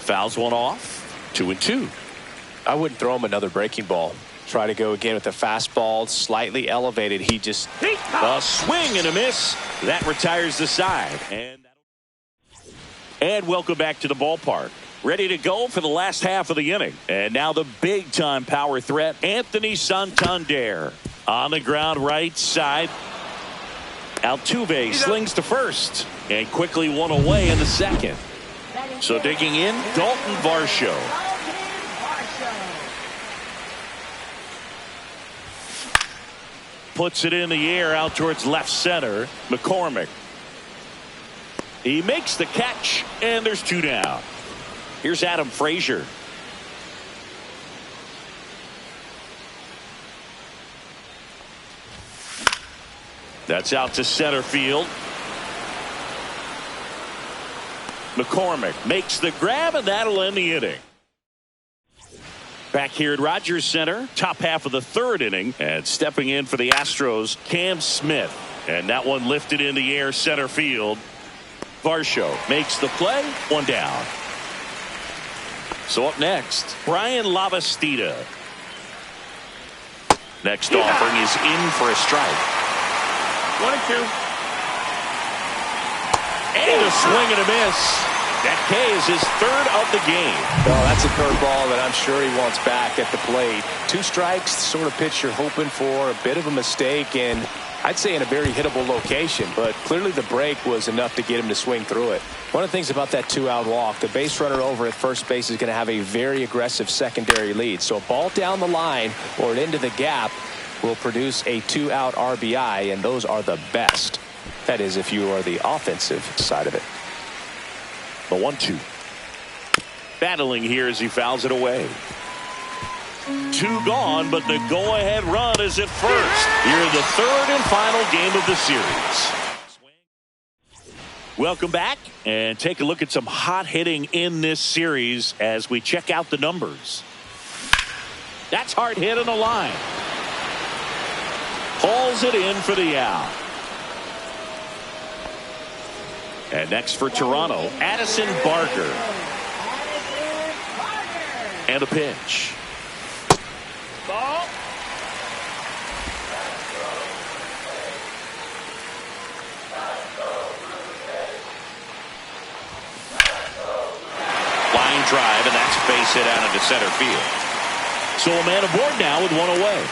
Fouls one off. 2-2. I wouldn't throw him another breaking ball. Try to go again with the fastball, slightly elevated. He just a swing and a miss that retires the side. And welcome back to the ballpark. Ready to go for the last half of the inning. And now the big time power threat, Anthony Santander. On the ground right side. Altuve slings to first and quickly 1 away in the second. So digging in, Dalton Varsho. Puts it in the air out towards left center. McCormick. He makes the catch, and there's 2 down. Here's Adam Frazier. That's out to center field. McCormick makes the grab, and that'll end the inning. Back here at Rogers Center, top half of the 3rd inning, and stepping in for the Astros, Cam Smith. And that one lifted in the air center field. Varsho makes the play, 1 down. So up next, Brian Lavastida. Next offering is in for a strike. 1-2. And a swing and a miss. That K is his 3rd of the game. Oh, that's a curveball that I'm sure he wants back at the plate. 2 strikes, the sort of pitch you're hoping for. A bit of a mistake, and I'd say in a very hittable location, but clearly the break was enough to get him to swing through it. One of the things about that 2-out walk, the base runner over at first base is going to have a very aggressive secondary lead. So a ball down the line or into the gap will produce a 2-out RBI, and those are the best. That is, if you are the offensive side of it. The 1-2. Battling here as he fouls it away. 2 gone, but the go-ahead run is at first. Here in the 3rd and final game of the series. Welcome back, and take a look at some hot hitting in this series as we check out the numbers. That's hard hit on the line. Hauls it in for the out. And next for Toronto, Addison Barker. And a pitch. Ball. Line drive, and that's a base hit out into center field. So a man aboard now with 1 away.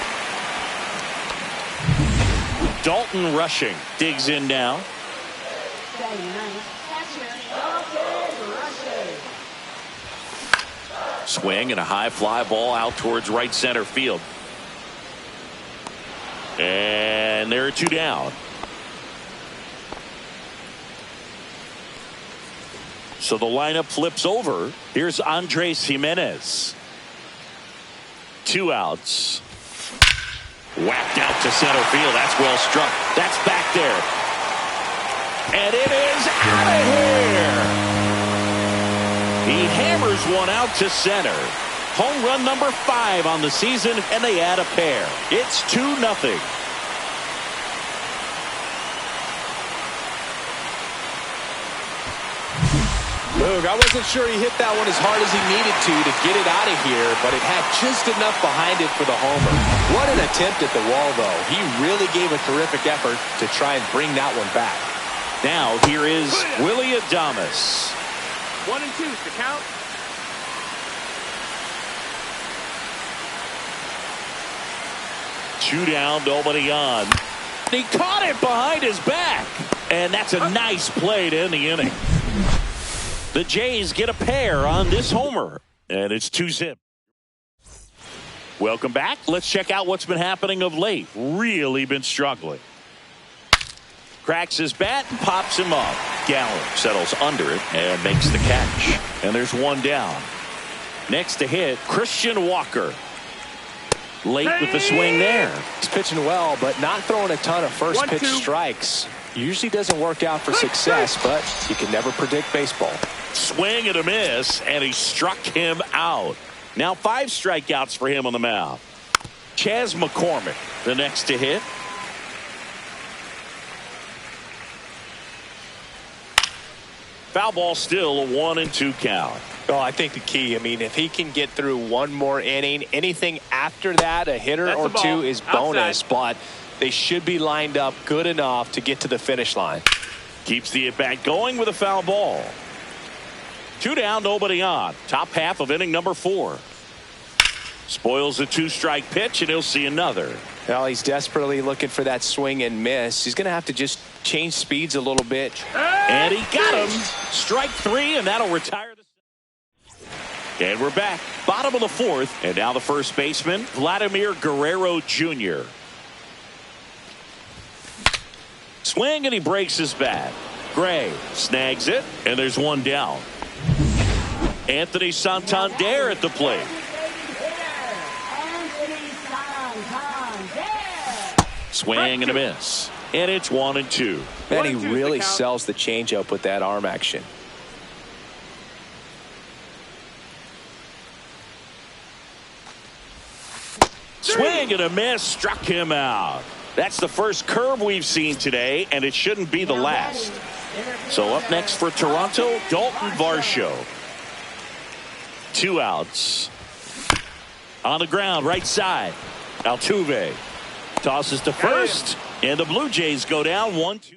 Dalton rushing. Digs in now. Swing and a high fly ball out towards right center field. And there are 2 down. So the lineup flips over. Here's Andres Jimenez. 2 outs. Whacked out to center field. That's well struck. That's back there. And it is out of here. He hammers one out to center. Home run number 5 on the season, and they add a pair. It's 2-0. Look, I wasn't sure he hit that one as hard as he needed to get it out of here, but it had just enough behind it for the homer. What an attempt at the wall, though. He really gave a terrific effort to try and bring that one back. Now here is Willie Adames. 1 and 2 to count. Two down, nobody on. He caught it behind his back. And that's a nice play to end the inning. The Jays get a pair on this homer. And it's 2-0. Welcome back. Let's check out what's been happening of late. Really been struggling. Cracks his bat and pops him up. Gallen settles under it and makes the catch. And there's 1 down. Next to hit, Christian Walker. Late with the swing there. He's pitching well, but not throwing a ton of first pitch strikes. Usually doesn't work out for success, but you can never predict baseball. Swing and a miss, and he struck him out. Now 5 strikeouts for him on the mound. Chas McCormick, the next to hit. Foul ball still, a 1-2 count. Well, I think the key, if he can get through 1 more inning, anything after that, a hitter or 2 is bonus, but they should be lined up good enough to get to the finish line. Keeps the at-bat going with a foul ball. 2 down, nobody on. Top half of inning number 4. Spoils a 2-strike pitch, and he'll see another. Well, he's desperately looking for that swing and miss. He's going to have to just change speeds a little bit. And he got him. Strike 3, and that'll retire the... And we're back. Bottom of the 4th, and now the first baseman, Vladimir Guerrero Jr. Swing, and he breaks his bat. Gray snags it, and there's 1 down. Anthony Santander at the plate. Swing and a miss. And it's 1-2. And he really sells the changeup with that arm action. Swing and a miss, struck him out. That's the first curve we've seen today, and it shouldn't be the last. So up next for Toronto, Dalton Varsho. 2 outs. On the ground, right side. Altuve tosses to first, and the Blue Jays go down 1-2.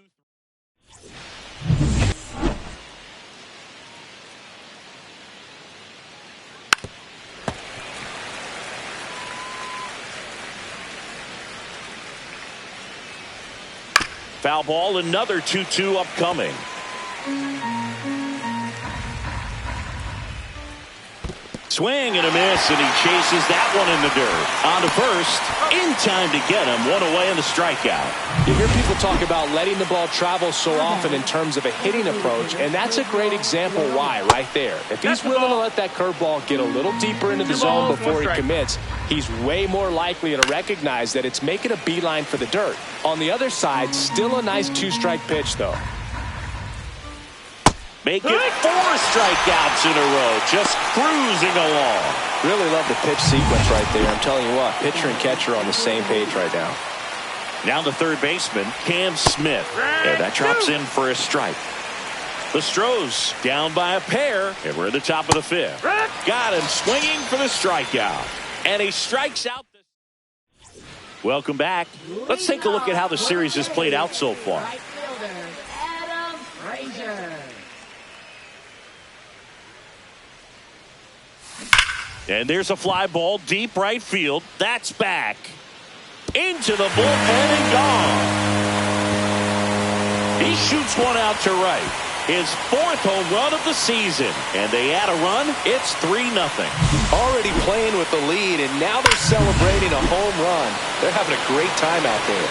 Foul ball, another 2-2 upcoming. Swing and a miss, and he chases that one in the dirt. On to first, in time to get him. One away in the strikeout. You hear people talk about letting the ball travel so often in terms of a hitting approach, and that's a great example why right there. If he's willing to let that curveball get a little deeper into the zone before he commits, he's way more likely to recognize that it's making a beeline for the dirt. On the other side, still a nice two-strike pitch, though. Make it 4 strikeouts in a row, just cruising along. Really love the pitch sequence right there. I'm telling you what, pitcher and catcher are on the same page right now. Now the third baseman, Cam Smith. And that drops in for a strike. The Astros down by a pair, and we're at the top of the 5th. Got him swinging for the strikeout. And he strikes out. Welcome back. Let's take a look at how the series has played out so far. Right fielder, Adam Frazier. And there's a fly ball deep right field. That's back. Into the bullpen and gone. He shoots one out to right. His 4th home run of the season. And they add a run. It's 3-0. Already playing with the lead, and now they're celebrating a home run. They're having a great time out there.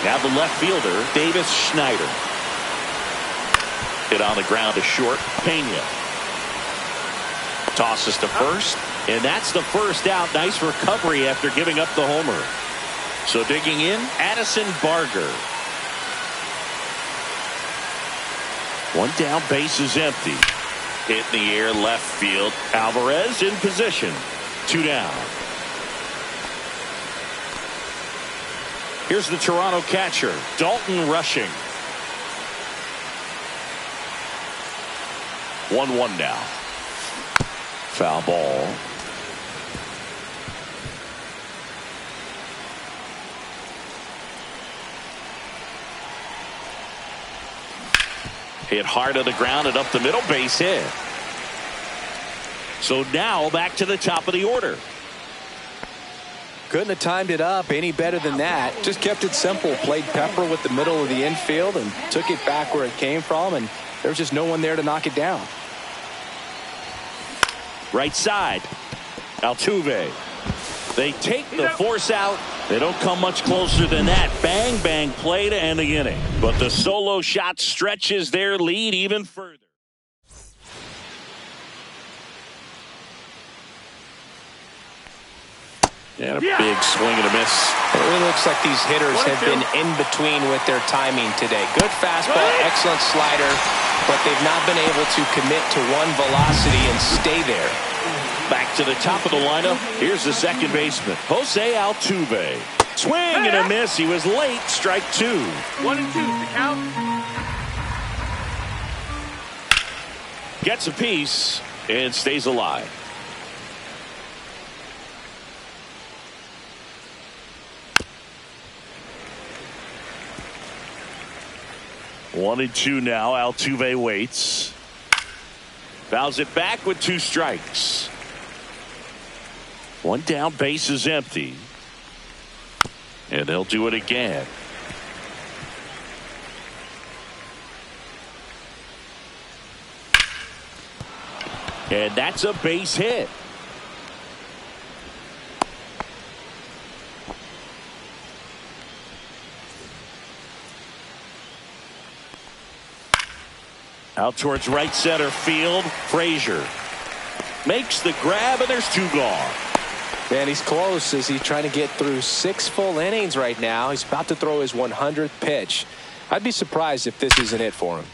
Now the left fielder, Davis Schneider. Hit on the ground to short. Pena. Tosses to first, and that's the first out. Nice recovery after giving up the homer. So digging in, Addison Barger. One down, base is empty. Hit in the air, left field. Alvarez in position. 2 down. Here's the Toronto catcher, Dalton Rushing. 1-1 now. Foul ball. Hit hard to the ground and up the middle, base hit. So now back to the top of the order. Couldn't have timed it up any better than that. Just kept it simple. Played pepper with the middle of the infield and took it back where it came from, and there was just no one there to knock it down. Right side, Altuve. They take the force out. They don't come much closer than that. Bang, bang play to end the inning. But the solo shot stretches their lead even further. And a big swing and a miss. It really looks like these hitters have been in between with their timing today. Good fastball, excellent slider, but they've not been able to commit to one velocity and stay there. Back to the top of the lineup. Here's the second baseman, Jose Altuve. Swing and a miss. He was late. Strike 2. 1-2 the count. Gets a piece and stays alive. One and two now. Altuve waits. Fouls it back with 2 strikes. One down, base is empty. And they'll do it again. And that's a base hit. Out towards right center field. Frazier makes the grab, and there's 2 gone. Man, he's close as he's trying to get through 6 full innings right now. He's about to throw his 100th pitch. I'd be surprised if this isn't it for him.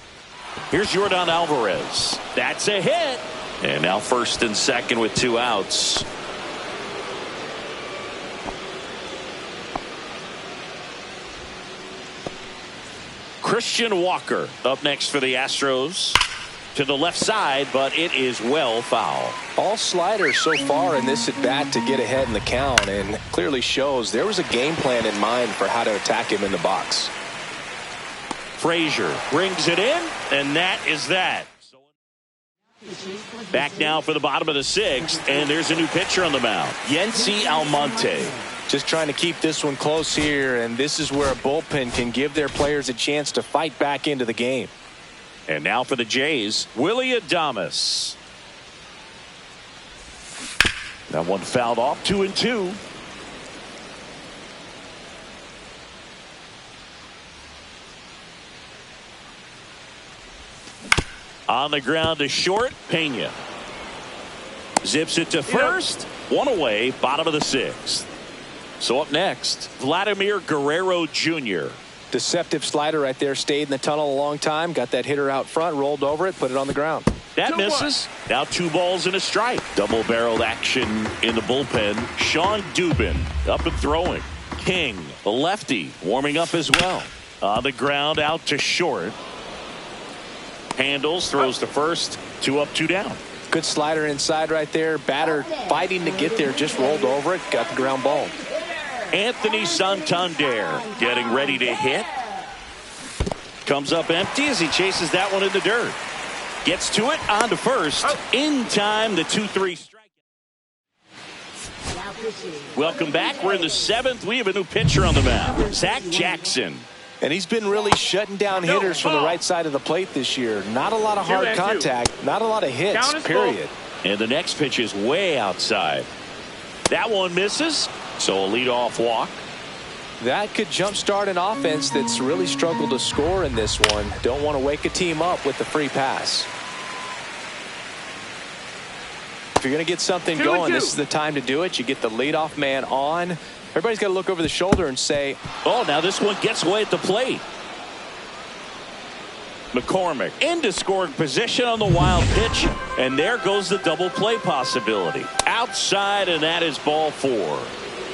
Here's Yordan Alvarez. That's a hit. And now first and second with 2 outs. Christian Walker up next for the Astros. To the left side, but it is well foul. All sliders so far in this at bat to get ahead in the count, and clearly shows there was a game plan in mind for how to attack him in the box. Frazier brings it in, and that is that. Back now for the bottom of the 6th, and there's a new pitcher on the mound, Yency Almonte. Just trying to keep this one close here, and this is where a bullpen can give their players a chance to fight back into the game. And now for the Jays, Willie Adames. That one fouled off, 2-2. On the ground to short, Pena. Zips it to first. One away, bottom of the sixth. So up next, Vladimir Guerrero Jr. Deceptive slider right there. Stayed in the tunnel a long time. Got that hitter out front, rolled over it, put it on the ground. That misses. Now 2 balls and a strike. Double-barreled action in the bullpen. Sean Dubin up and throwing. King, the lefty, warming up as well. On the ground, out to short. Handles, throws to first. 2 up, 2 down. Good slider inside right there. Batter fighting to get there, just rolled over it, got the ground ball. Anthony Santander getting ready to hit. Comes up empty as he chases that one in the dirt. Gets to it, on to first. In time, the 2-3 strike. Welcome back. We're in the 7th. We have a new pitcher on the mound, Zach Jackson. And he's been really shutting down hitters from the right side of the plate this year. Not a lot of hard contact, not a lot of hits, period. And the next pitch is way outside. That one misses, so a leadoff walk. That could jumpstart an offense that's really struggled to score in this one. Don't want to wake a team up with the free pass. If you're going to get something going, this is the time to do it. You get the leadoff man on. Everybody's got to look over the shoulder and say, oh, now this one gets away at the plate. McCormick into scoring position on the wild pitch, and there goes the double play possibility. Outside, and that is ball 4.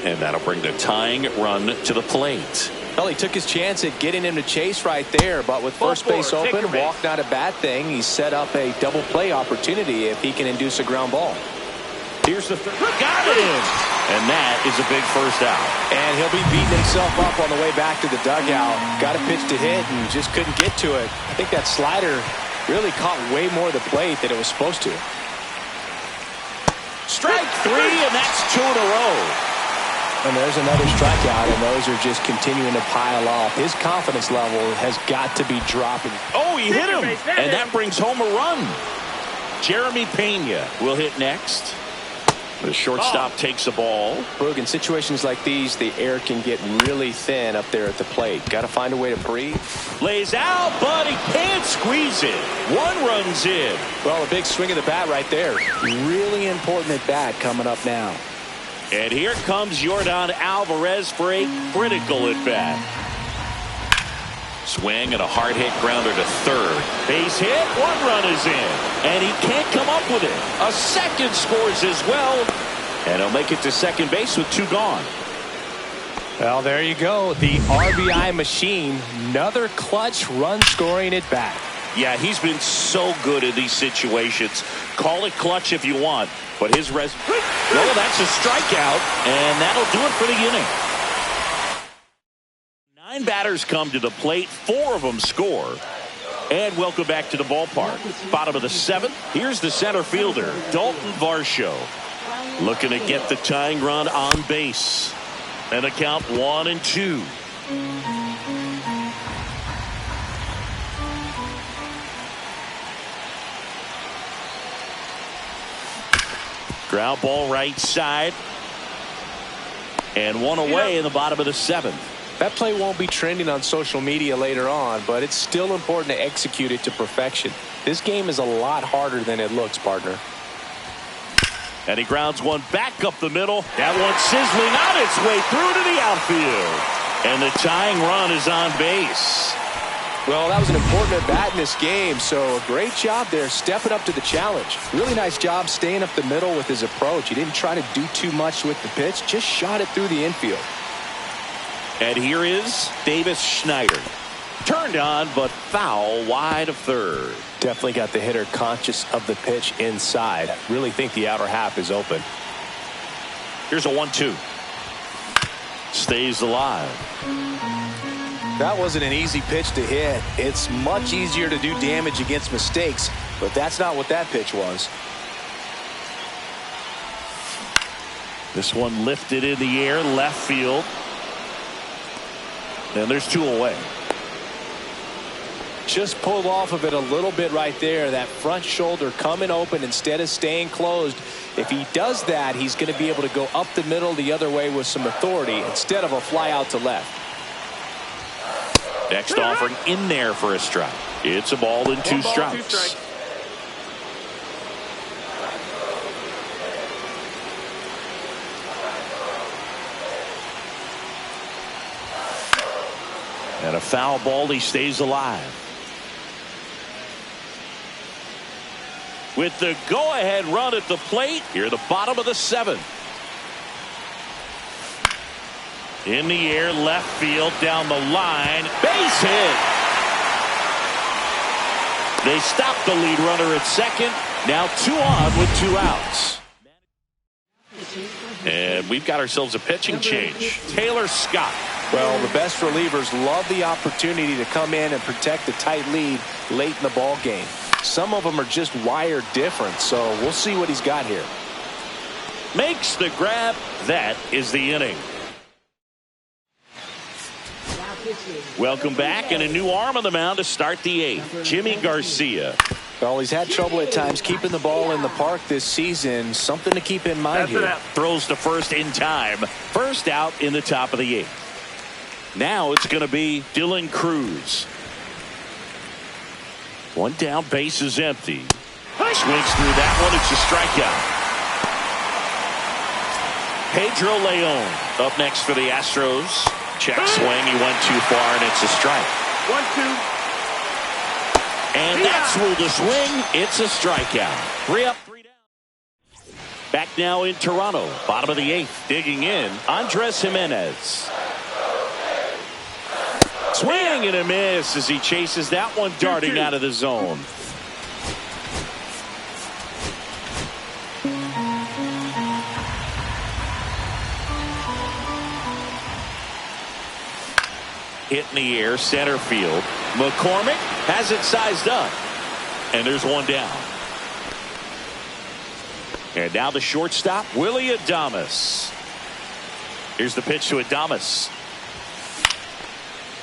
And that'll bring the tying run to the plate. Well, he took his chance at getting him to chase right there, but with first base open, walk not a bad thing. He set up a double play opportunity if he can induce a ground ball. Here's the third. Got it! And that is a big first out. And he'll be beating himself up on the way back to the dugout. Got a pitch to hit and just couldn't get to it. I think that slider really caught way more of the plate than it was supposed to. Strike 3, and that's 2 in a row. And there's another strikeout, and those are just continuing to pile up. His confidence level has got to be dropping. Oh, he hit him, and that brings home a run. Jeremy Pena will hit next. The shortstop takes the ball. Boog, in situations like these, the air can get really thin up there at the plate. Got to find a way to breathe. Lays out, but he can't squeeze it. 1 run's in. Well, a big swing of the bat right there. Really important at bat coming up now. And here comes Yordan Alvarez for a critical at bat. Swing and a hard hit grounder to third. Base hit, 1 run is in. And he can't come up with it. A second scores as well. And he'll make it to second base with 2 gone. Well, there you go. The RBI machine. Another clutch run scoring at bat. Yeah, he's been so good in these situations. Call it clutch if you want. But his well, that's a strikeout. And that'll do it for the inning. 9 batters come to the plate. 4 of them score. And welcome back to the ballpark. Bottom of the 7th. Here's the center fielder, Dalton Varsho. Looking to get the tying run on base. And a count 1-2. Ground ball right side. And 1 away in the bottom of the 7th. That play won't be trending on social media later on, but it's still important to execute it to perfection. This game is a lot harder than it looks, partner. And he grounds one back up the middle. That one sizzling on its way through to the outfield. And the tying run is on base. Well, that was an important at-bat in this game, so a great job there stepping up to the challenge. Really nice job staying up the middle with his approach. He didn't try to do too much with the pitch, just shot it through the infield. And here is Davis Schneider. Turned on, but foul wide of third. Definitely got the hitter conscious of the pitch inside. Really think the outer half is open. Here's a 1-2. Stays alive. That wasn't an easy pitch to hit. It's much easier to do damage against mistakes, but that's not what that pitch was. This one lifted in the air, left field. And there's 2 away. Just pulled off of it a little bit right there. That front shoulder coming open instead of staying closed. If he does that, he's going to be able to go up the middle the other way with some authority instead of a fly out to left. Next offering in there for a strike. It's a ball and 2 strikes. And a foul ball, he stays alive. With the go-ahead run at the plate, here at the bottom of the 7th. In the air, left field, down the line, base hit. They stop the lead runner at second. Now 2 on with 2 outs. And we've got ourselves a pitching change. Taylor Scott. Well, the best relievers love the opportunity to come in and protect the tight lead late in the ball game. Some of them are just wired different, so we'll see what he's got here. Makes the grab. That is the inning. Welcome back, and a new arm on the mound to start the 8th. Jimmy Garcia. Well, he's had trouble at times keeping the ball in the park this season. Something to keep in mind here. Throws to first in time. First out in the top of the 8th. Now it's going to be Dylan Cruz. 1 down, base is empty. Swings through that one. It's a strikeout. Pedro Leon up next for the Astros. Check swing. He went too far, and it's a strike. 1-2. And that's ruled a swing. It's a strikeout. 3 up, 3 down. Back now in Toronto. Bottom of the 8th. Digging in. Andres Jimenez. Swing and a miss as he chases that one darting out of the zone. Hit in the air, center field. McCormick has it sized up. And there's 1 down. And now the shortstop, Willie Adames. Here's the pitch to Adames.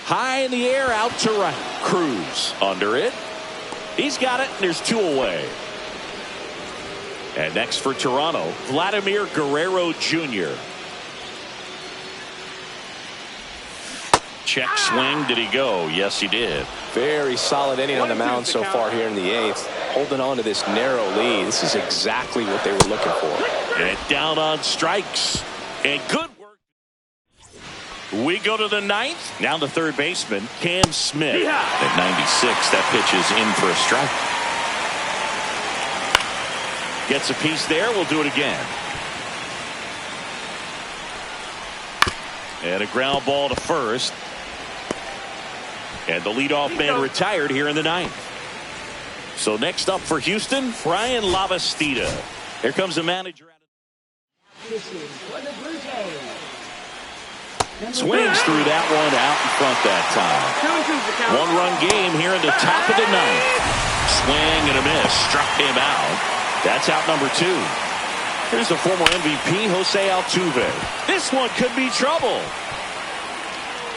High in the air, out to right. Cruz under it. He's got it, and there's 2 away. And next for Toronto, Vladimir Guerrero Jr. Check swing. Did he go? Yes, he did. Very solid inning on the mound so far here in the 8th. Holding on to this narrow lead. This is exactly what they were looking for. And down on strikes. And good work. We go to the 9th. Now the third baseman, Cam Smith. At 96, that pitch is in for a strike. Gets a piece there. We'll do it again. And a ground ball to first. And the leadoff man retired here in the 9th. So next up for Houston, Brian Lavastida. Here comes the manager. Swings through that one out in front that time. 1-run game here in the top of the 9th. Swing and a miss. Struck him out. That's out number 2. Here's the former MVP, Jose Altuve. This one could be trouble.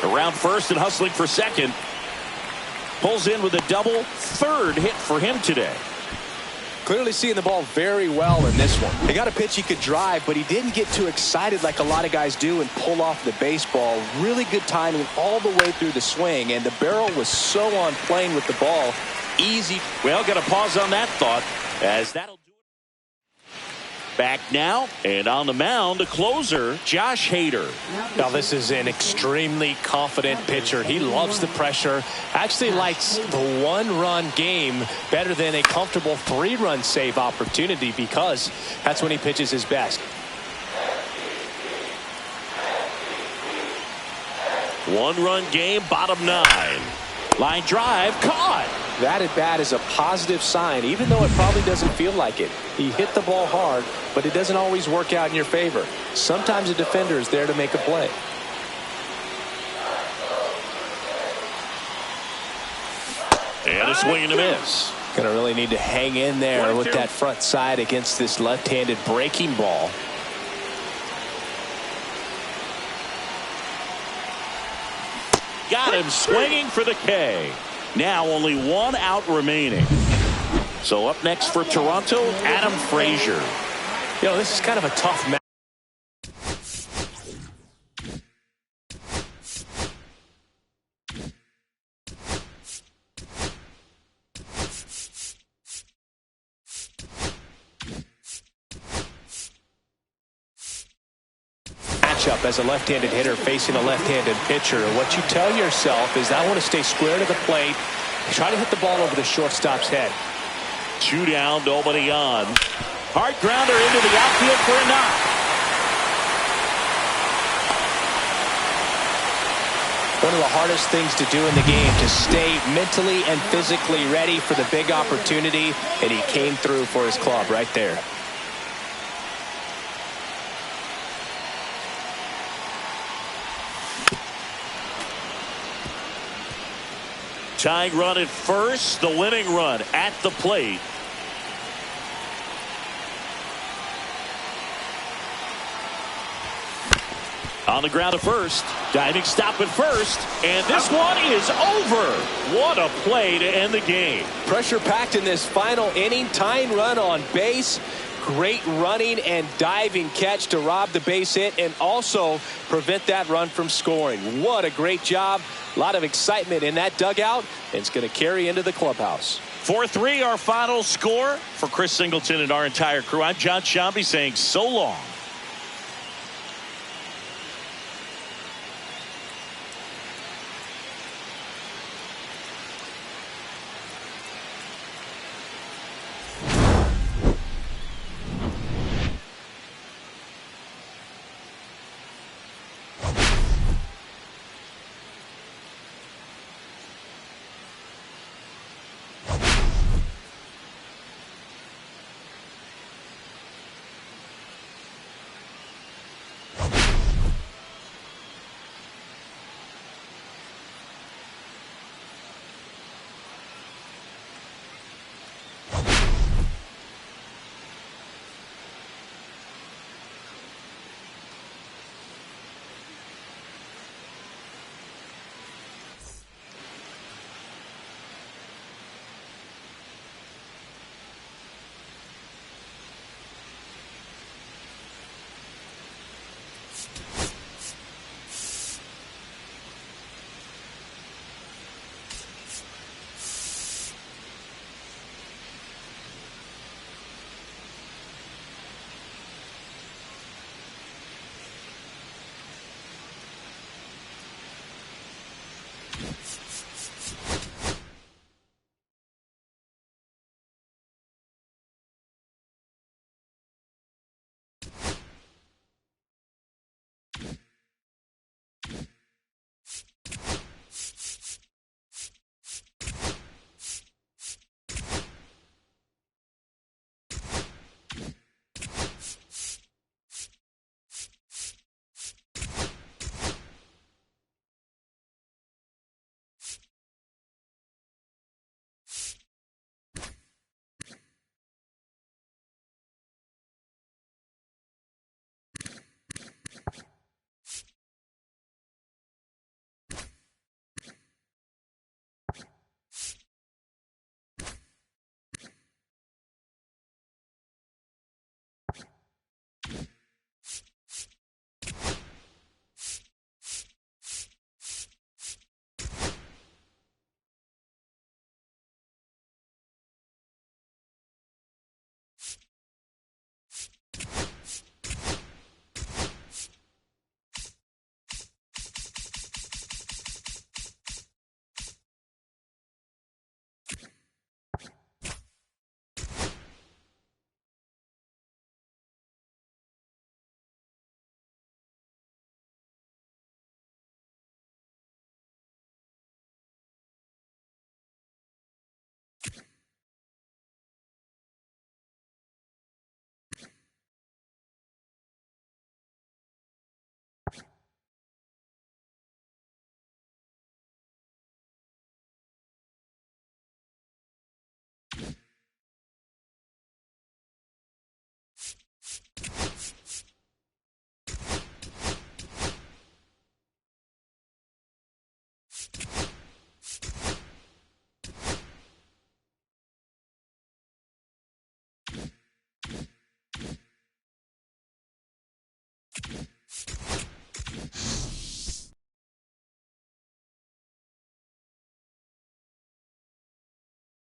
Around first and hustling for second. Pulls in with a double. 3rd hit for him today. Clearly seeing the ball very well in this one. He got a pitch he could drive, but he didn't get too excited like a lot of guys do and pull off the baseball. Really good timing all the way through the swing, and the barrel was so on plane with the ball. Easy. Well, got to pause on that thought, as that'll do it. Back now, and on the mound, the closer, Josh Hader. Now, this is an extremely confident pitcher. He loves the pressure. Actually likes the 1-run game better than a comfortable 3-run save opportunity, because that's when he pitches his best. 1-run game, bottom 9. Line drive, caught. That at bat is a positive sign, even though it probably doesn't feel like it. He hit the ball hard, but it doesn't always work out in your favor. Sometimes a defender is there to make a play. And a swing and a miss. Gonna really need to hang in there with that front side against this left-handed breaking ball. got him swinging for the K. Now only one out remaining. So up next for Toronto, Adam Frazier. This is kind of a tough match. Matchup as a left-handed hitter facing a left-handed pitcher. What you tell yourself is I want to stay square to the plate, try to hit the ball over the shortstop's head. 2 down, nobody on. Hard grounder into the outfield for a knock. One of the hardest things to do in the game, to stay mentally and physically ready for the big opportunity, and he came through for his club right there. Tying run at first, the winning run at the plate. On the ground to first, diving stop at first, and this one is over. What a play to end the game. Pressure packed in this final inning, tying run on base. Great running and diving catch to rob the base hit and also prevent that run from scoring. What a great job. A lot of excitement in that dugout, and it's going to carry into the clubhouse. 4-3 our final score. For Chris Singleton and our entire crew, I'm John Shambi saying so long.